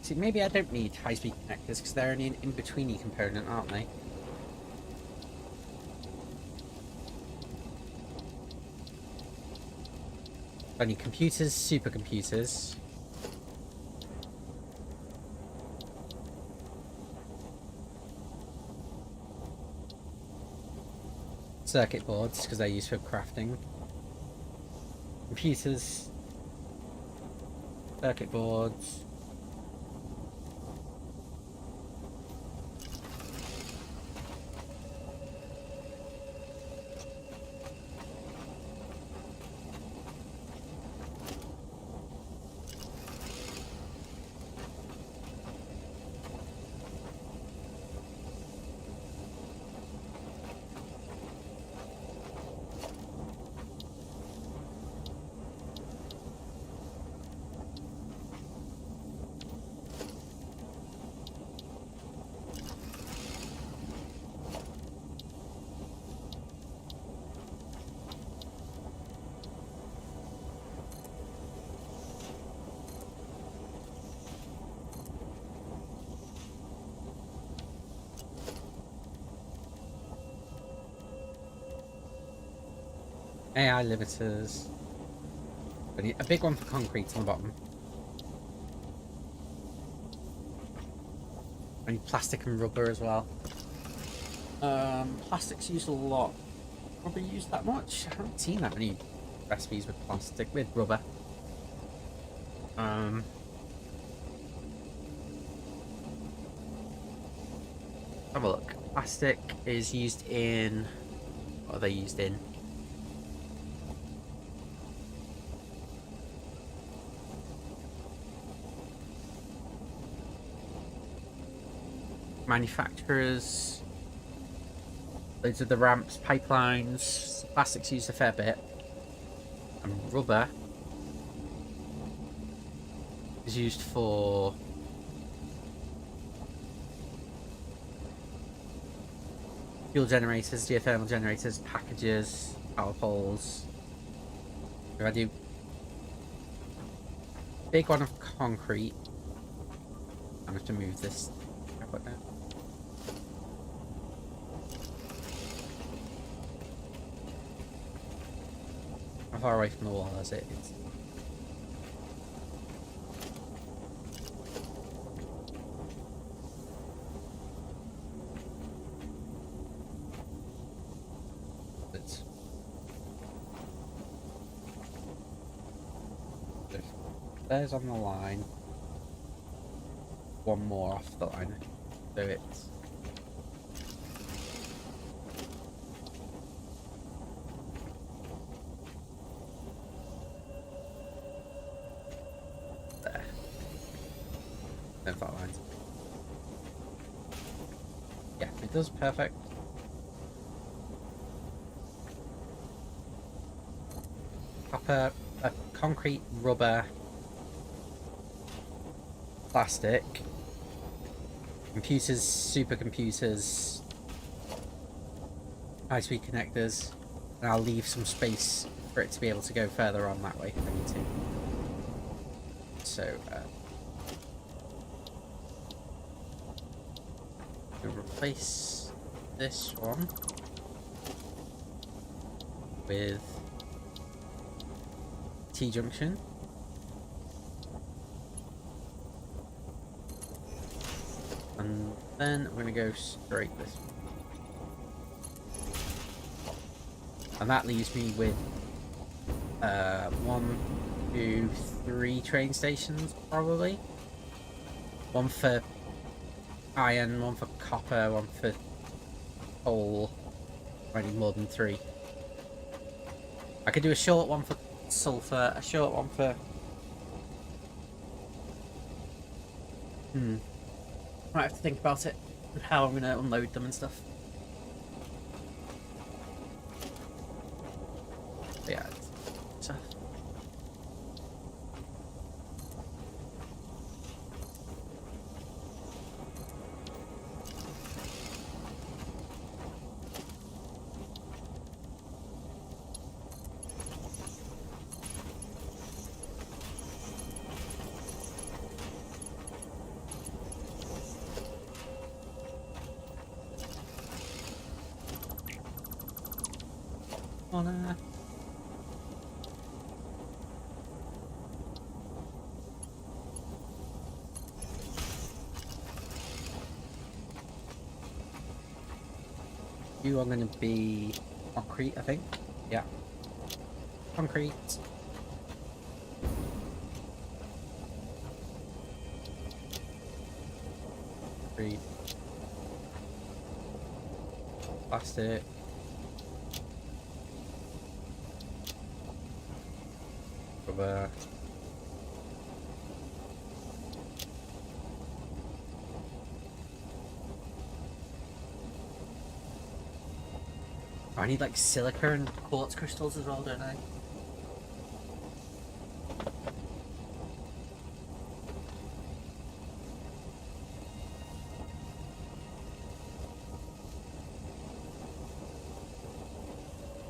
See, maybe I don't need high-speed connectors because they're only an in-betweeny component, aren't they? I need computers, supercomputers. Circuit boards, because they're used for crafting. Computers. Circuit boards. AI limiters. I need a big one for concrete on the bottom. I need plastic and rubber as well. Plastic's used a lot. Probably used that much. I haven't seen that many recipes with plastic, with rubber. Have a look. Plastic is used in... What are they used in? Manufacturers. Those are the ramps, pipelines. Plastics used a fair bit. And rubber is used for fuel generators, geothermal generators, packages, power poles. If I do big one of concrete, I'm going to have to move this tripod now. How far away from the wall is it? There's on the line. One more off the line. So it's there. No fault lines. Yeah, it does perfect. Copper, concrete, rubber, plastic, computers, supercomputers, high-speed connectors, and I'll leave some space for it to be able to go further on that way if I need to. So, we'll replace this one with T-junction. And then I'm going to go straight this way. And that leaves me with 1, 2, 3 train stations, probably. One for iron, one for copper, one for coal. I need more than 3. I could do a short one for sulfur, a short one for... Might have to think about it, and how I'm going to unload them and stuff. But yeah, it's tough. You are going to be concrete, I think. Yeah. Concrete. Concrete. Plastic. Rubber. I need like silica and quartz crystals as well, don't I?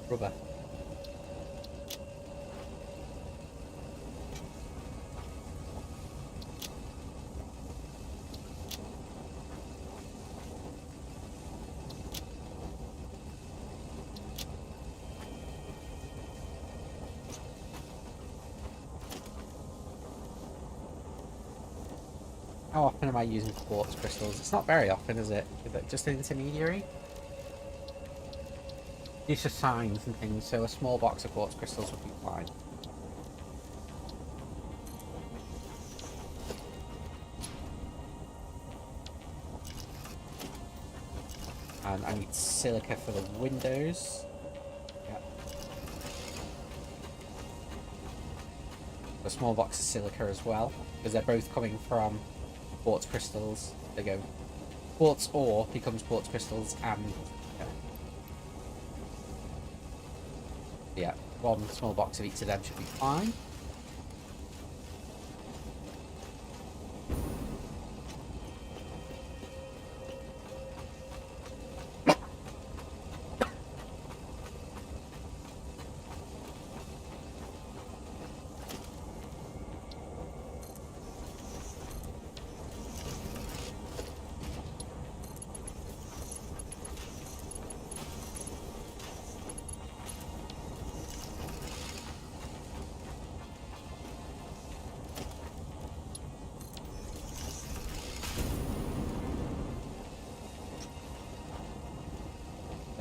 Rubber. How often am I using quartz crystals? It's not very often, is it? Is it just an intermediary? These are signs and things, so a small box of quartz crystals would be fine. And I need silica for the windows. Yep. A small box of silica as well, because they're both coming from quartz crystals. They go quartz ore becomes quartz crystals, and yeah, one small box of each of them should be fine.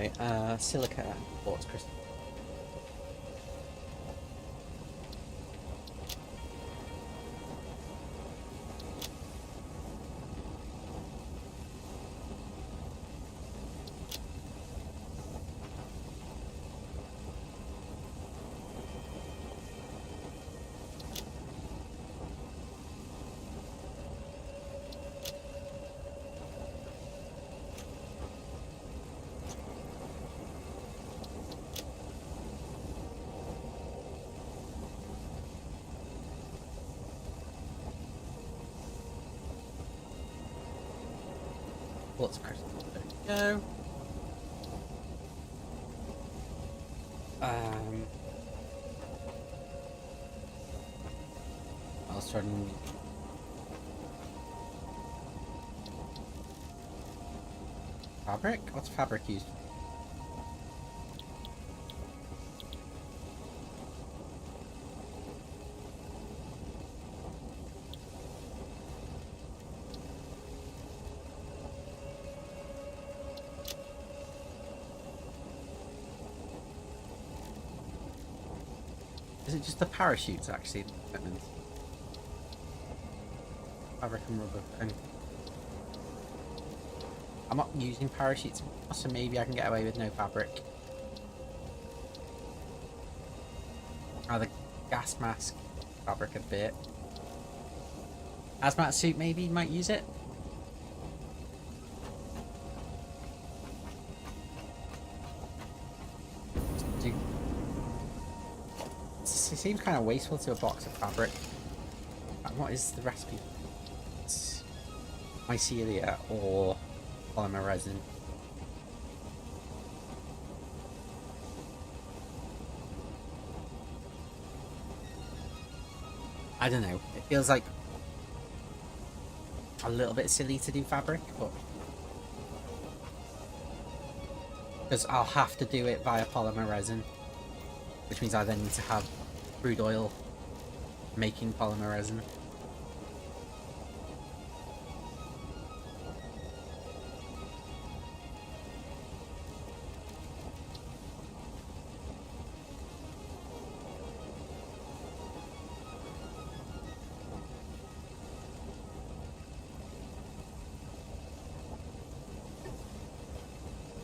Okay, silica and quartz crystal. Quartz crystal. There we go. I was trying. Fabric? What's fabric used for? Is it just the parachutes actually? Equipment? Fabric and rubber. And I'm not using parachutes, so maybe I can get away with no fabric. Oh, the gas mask. Fabric a bit. Hazmat suit maybe might use it. It seems kind of wasteful to a box of fabric. What is the recipe? It's mycelia or polymer resin. I don't know. It feels like a little bit silly to do fabric, but because I'll have to do it via polymer resin, which means I then need to have crude oil making polymer resin.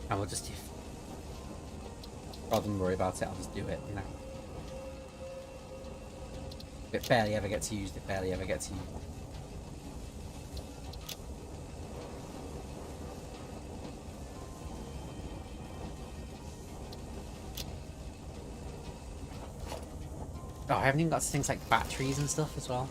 I will just do, rather than worry about it, I'll just do it now. It barely ever gets used, it barely ever gets used. Oh, I haven't even got things like batteries and stuff as well.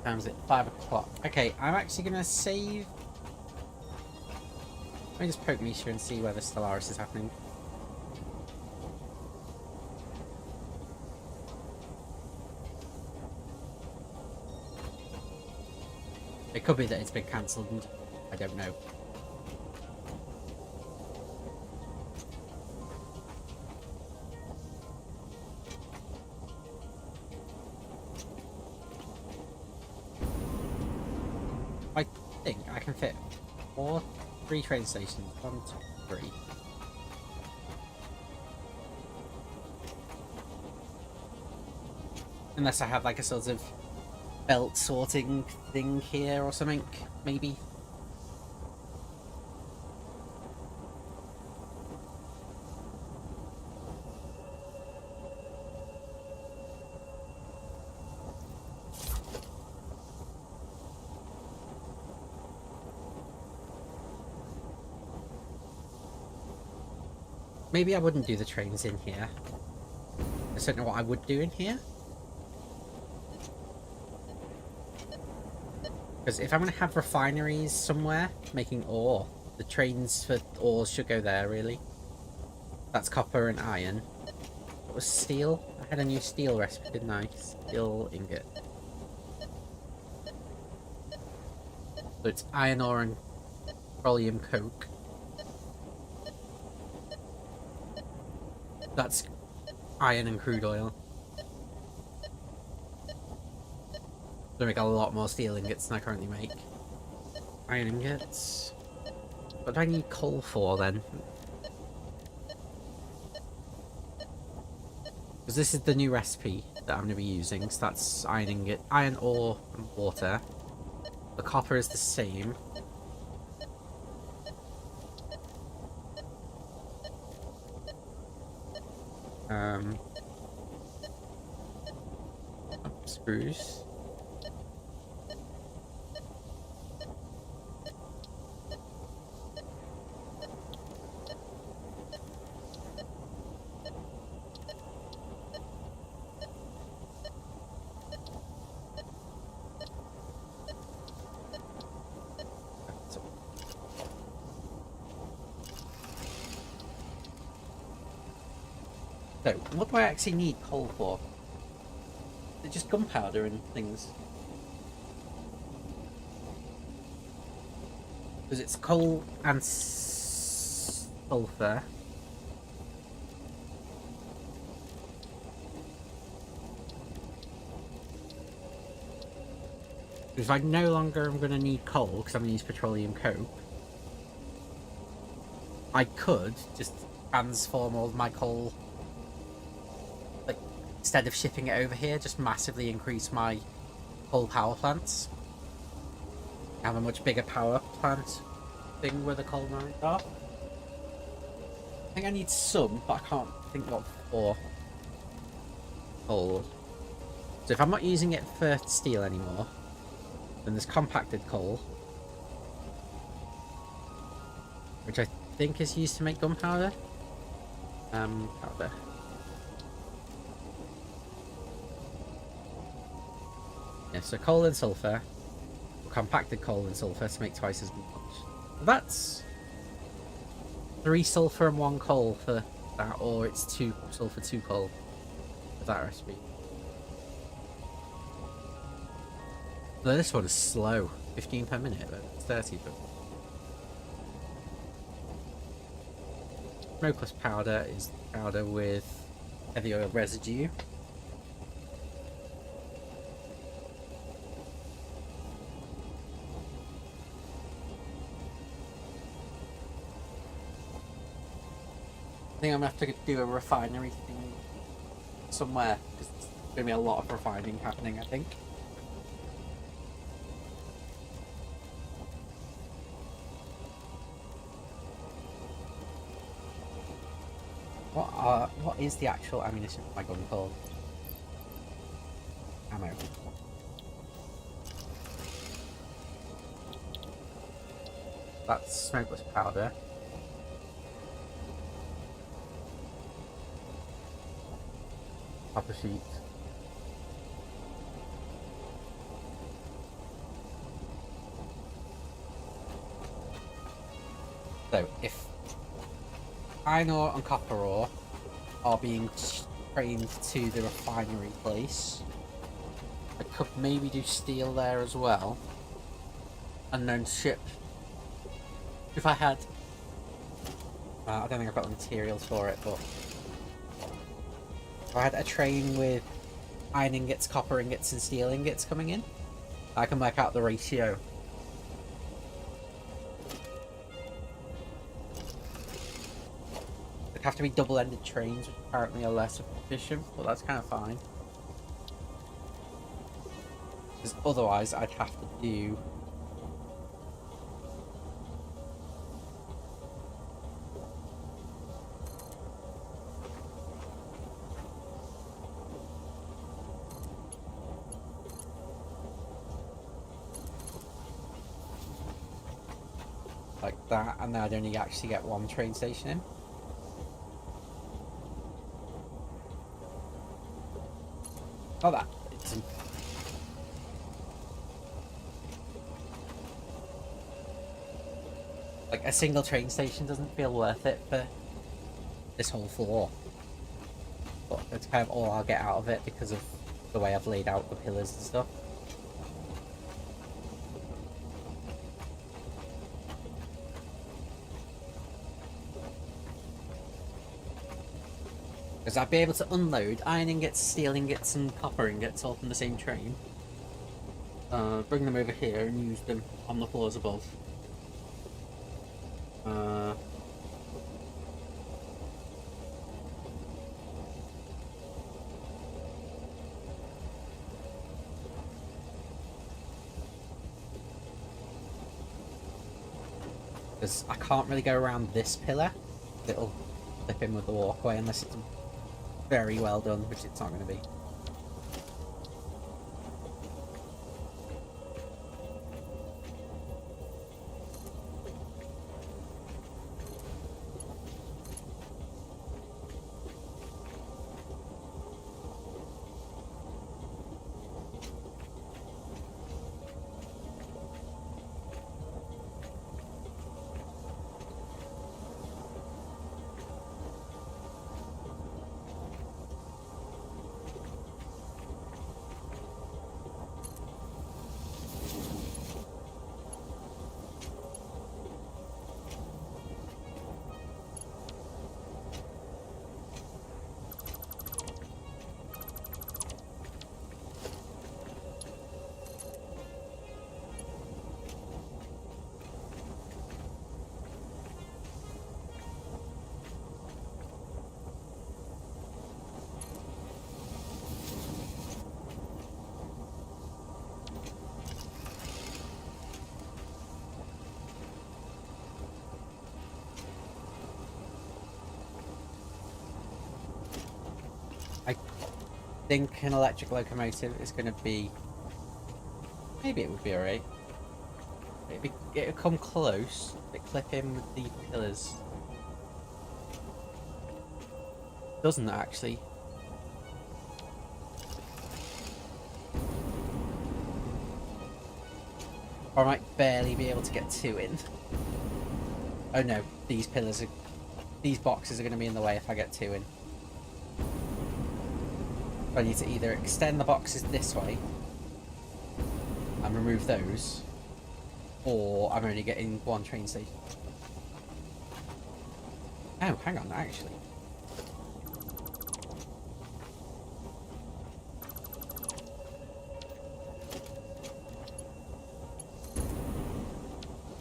Time's at 5 o'clock. Okay, I'm actually gonna save. Let me just poke Misha and see whether Stellaris is happening. It could be that it's been cancelled and I don't know. I think I can fit 3 train stations. 1, 2, 3. Unless I have like a sort of belt sorting thing here or something, maybe. Maybe I wouldn't do the trains in here. I just don't know what I would do in here. Because if I'm going to have refineries somewhere making ore, the trains for ores should go there, really. That's copper and iron. What was steel? I had a new steel recipe, didn't I? Steel ingot. So it's iron ore and petroleum coke. That's iron and crude oil. They make a lot more steel ingots than I currently make. Iron ingots. What do I need coal for then? Because this is the new recipe that I'm going to be using. So that's iron ingot, iron ore and water. The copper is the same. Spruce. So, what do I actually need coal for? Is it just gunpowder and things? Because it's coal and sulfur. Because I no longer am going to need coal because I'm going to use petroleum coke. I could just transform all my coal. Instead of shipping it over here, just massively increase my coal power plants. Have a much bigger power plant thing where the coal mines are. I think I need some, but I can't think what for. Coal. So if I'm not using it for steel anymore, then there's compacted coal, which I think is used to make gunpowder. Powder. Yeah, so coal and sulfur, or compacted coal and sulfur to make twice as much. That's 3 sulfur and 1 coal for that, or it's 2 sulfur, 2 coal for that recipe. Though this one is slow, 15 per minute, but it's 30 per minute. Smokeless powder is powder with heavy oil residue. I think I'm going to have to do a refinery thing somewhere, because there's going to be a lot of refining happening, I think. What is the actual ammunition for my gun called? Ammo. That's smokeless powder. Copper sheet. So, if iron ore and copper ore are being trained to the refinery place, I could maybe do steel there as well, and then ship. If I had, I don't think I've got the materials for it, but if I had a train with iron ingots, copper ingots, and steel ingots coming in, I can work out the ratio. It'd have to be double-ended trains, which apparently are less efficient, but that's kind of fine. Because otherwise, I'd have to do like that, and then I'd only actually get one train station in. Not that. It's like a single train station doesn't feel worth it for this whole floor. But it's kind of all I'll get out of it because of the way I've laid out the pillars and stuff. Because I'd be able to unload iron ingots, steel ingots, and copper ingots all from the same train. Bring them over here and use them on the floors above. Because I can't really go around this pillar. It'll flip in with the walkway unless it's very well done, which it's not going to be. I think an electric locomotive is going to be... Maybe it would be alright. It'll come close, but clip in with the pillars. Doesn't actually. Or I might barely be able to get two in. Oh no, these pillars are... These boxes are going to be in the way if I get two in. I need to either extend the boxes this way and remove those, or I'm only getting one train station. Oh, hang on, actually.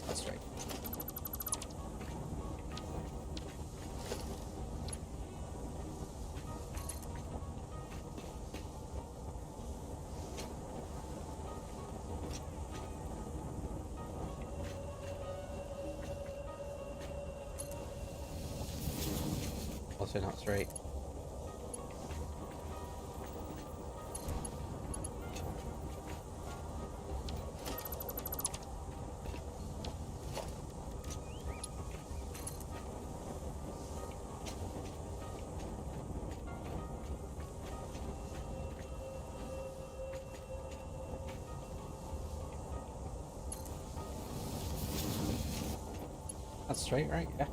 That's right. Also not straight. That's straight, right? Yeah.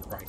Right.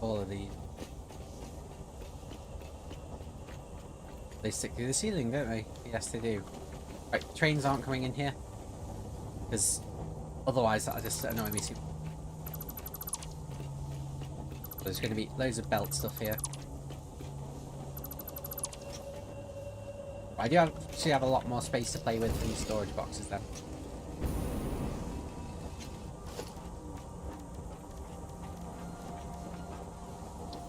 All of these. They stick through the ceiling, don't they? Yes, they do. Right, trains aren't coming in here. Because otherwise that'll just annoy me too. There's going to be loads of belt stuff here. I do actually have a lot more space to play with in the storage boxes then.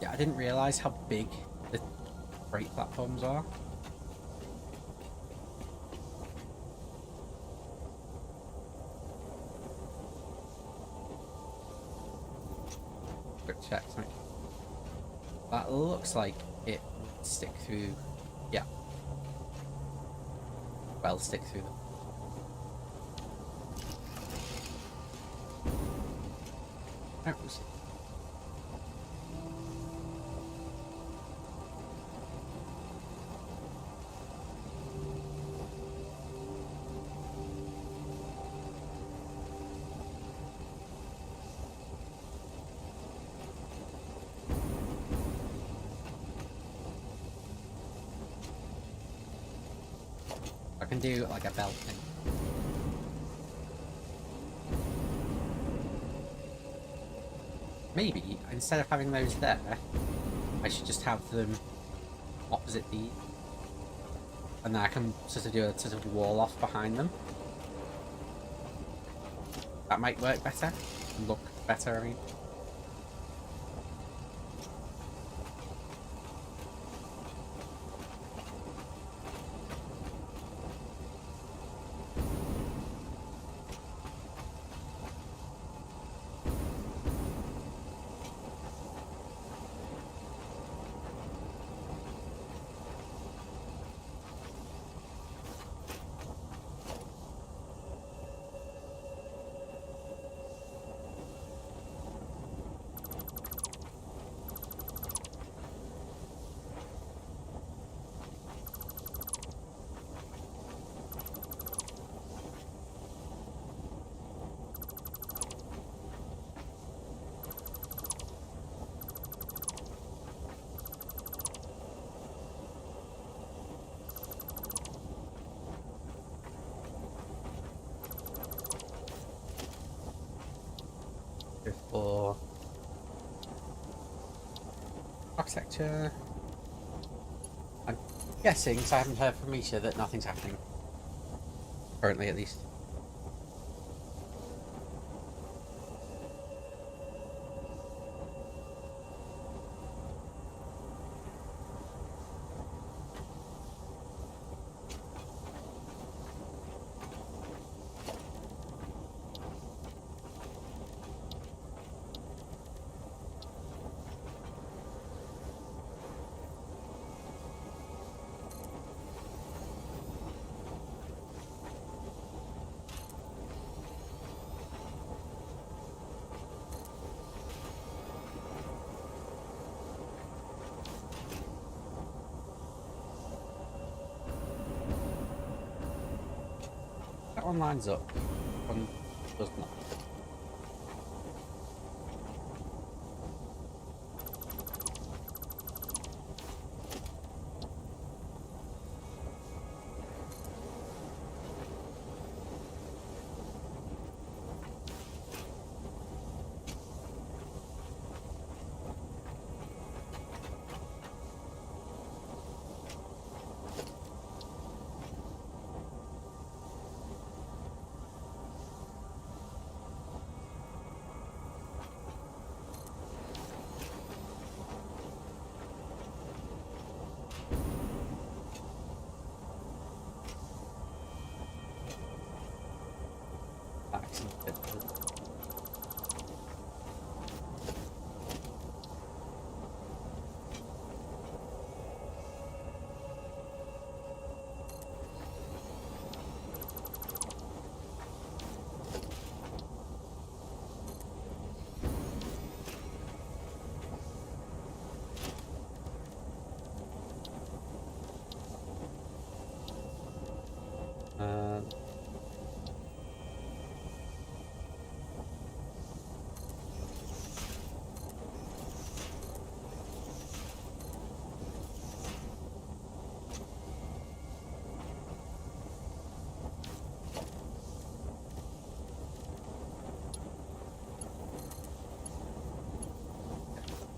Yeah, I didn't realise how big the freight platforms are. Quick check. That looks like it would stick through. Yeah. Well, stick through them. Oops. I can do like a belt thing. Maybe instead of having those there, I should just have them opposite these, and then I can sort of do a sort of wall off behind them. That might work better, look better. I mean. For architecture, I'm guessing, because I haven't heard from Misha, that nothing's happening currently, at least. That one lines up, one does not.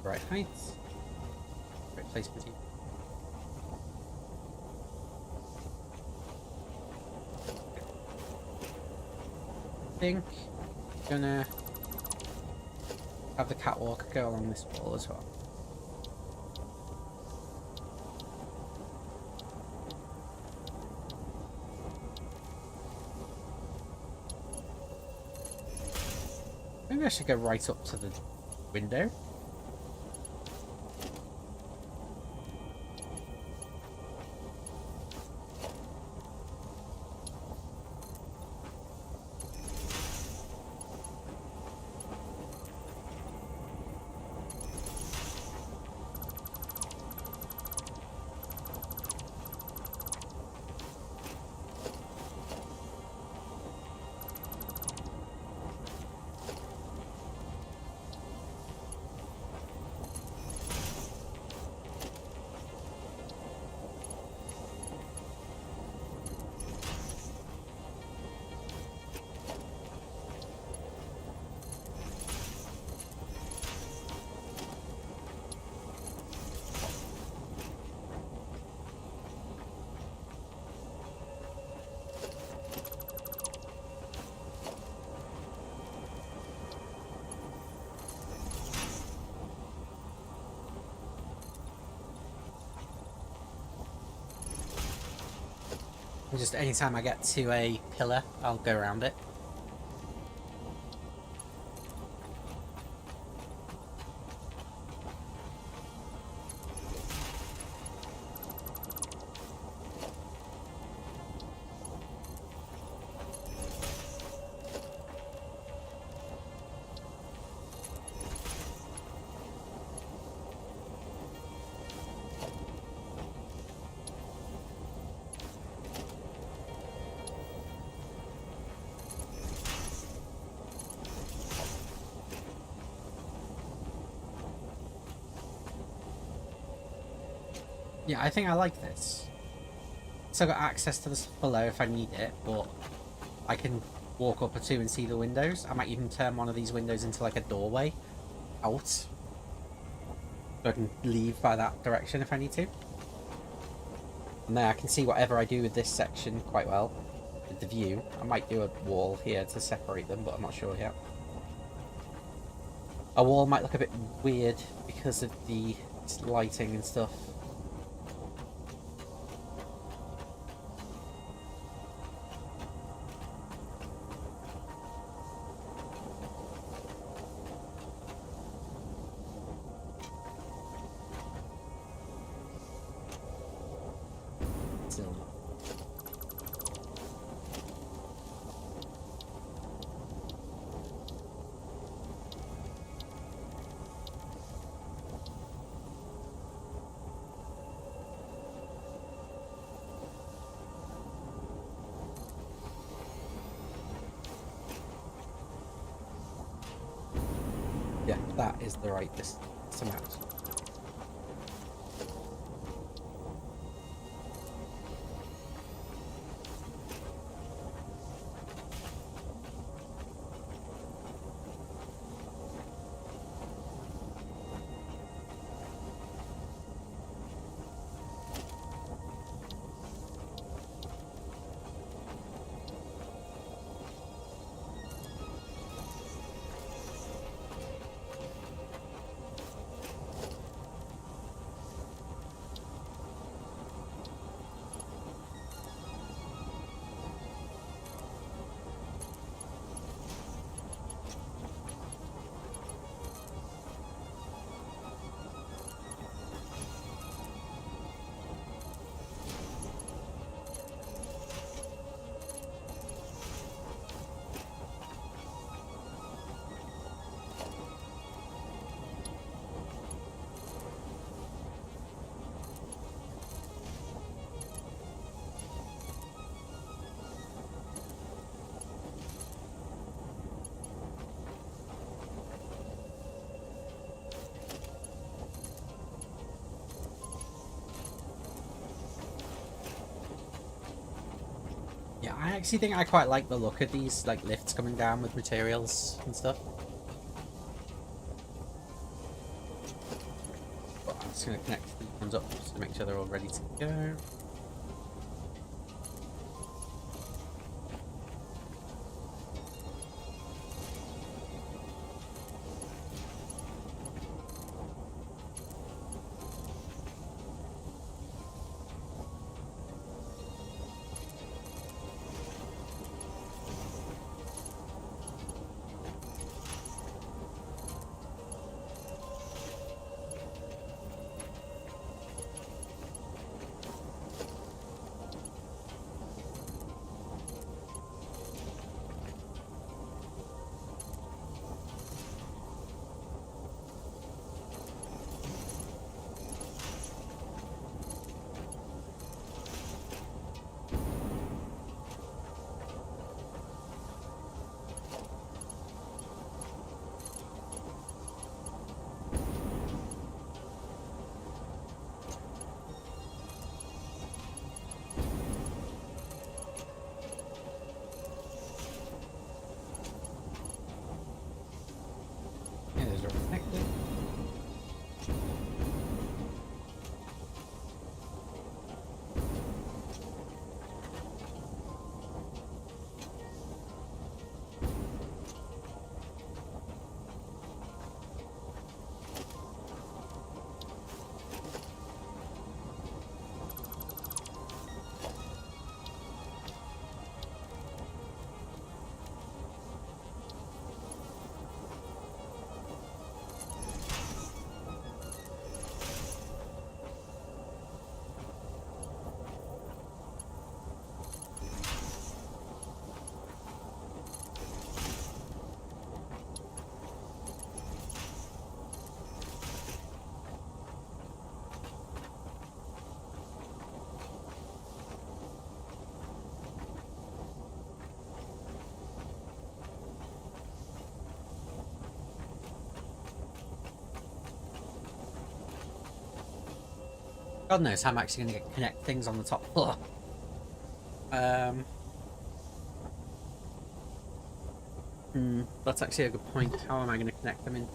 right height. Great placement here. I think I'm gonna have the catwalk go along this wall as well. Maybe I should go right up to the window. Just anytime I get to a pillar, I'll go around it. Yeah, I think I like this. So I've got access to the stuff below if I need it, but I can walk up or two and see the windows. I might even turn one of these windows into like a doorway out. So I can leave by that direction if I need to. And then I can see whatever I do with this section quite well. With the view. I might do a wall here to separate them, but I'm not sure yet. A wall might look a bit weird because of the lighting and stuff. Yeah, that is the right distance amount. Yeah, I actually think I quite like the look of these like lifts coming down with materials and stuff. going to connect these ones up just to make sure they're all ready to go. God knows how I'm actually going to connect things on the top floor. That's actually a good point. How am I going to connect them in?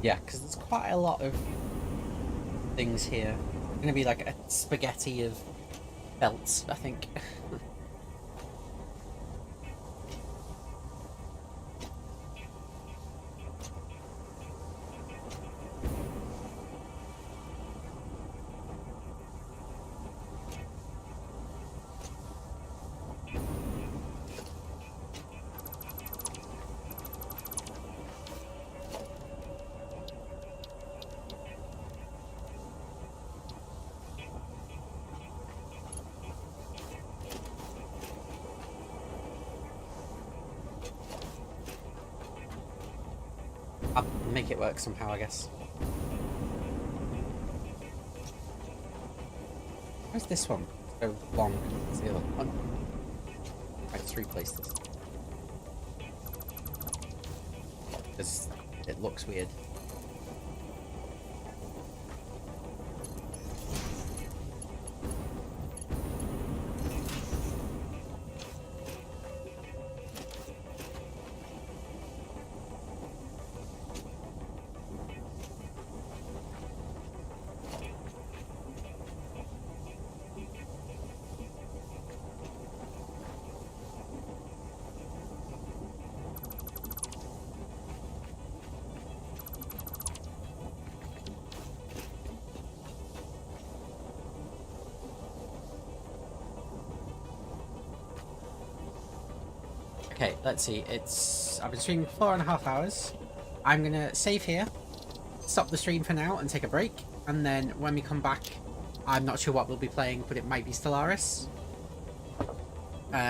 Yeah, because there's quite a lot of things here. It's going to be like a spaghetti of belts, I think. I'll make it work somehow, I guess. Where's this one? So long. It's the other one. Right, let's replace this. Because it looks weird. Okay, let's see. I've been streaming 4.5 hours. I'm gonna save here, stop the stream for now and take a break, and then when we come back, I'm not sure what we'll be playing, but it might be Stellaris.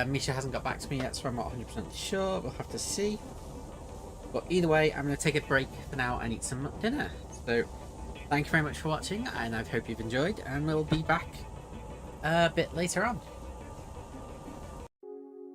Misha hasn't got back to me yet, so I'm not 100% sure. We'll have to see. But either way, I'm going to take a break for now and eat some dinner. So, thank you very much for watching, and I hope you've enjoyed, and we'll be back a bit later on.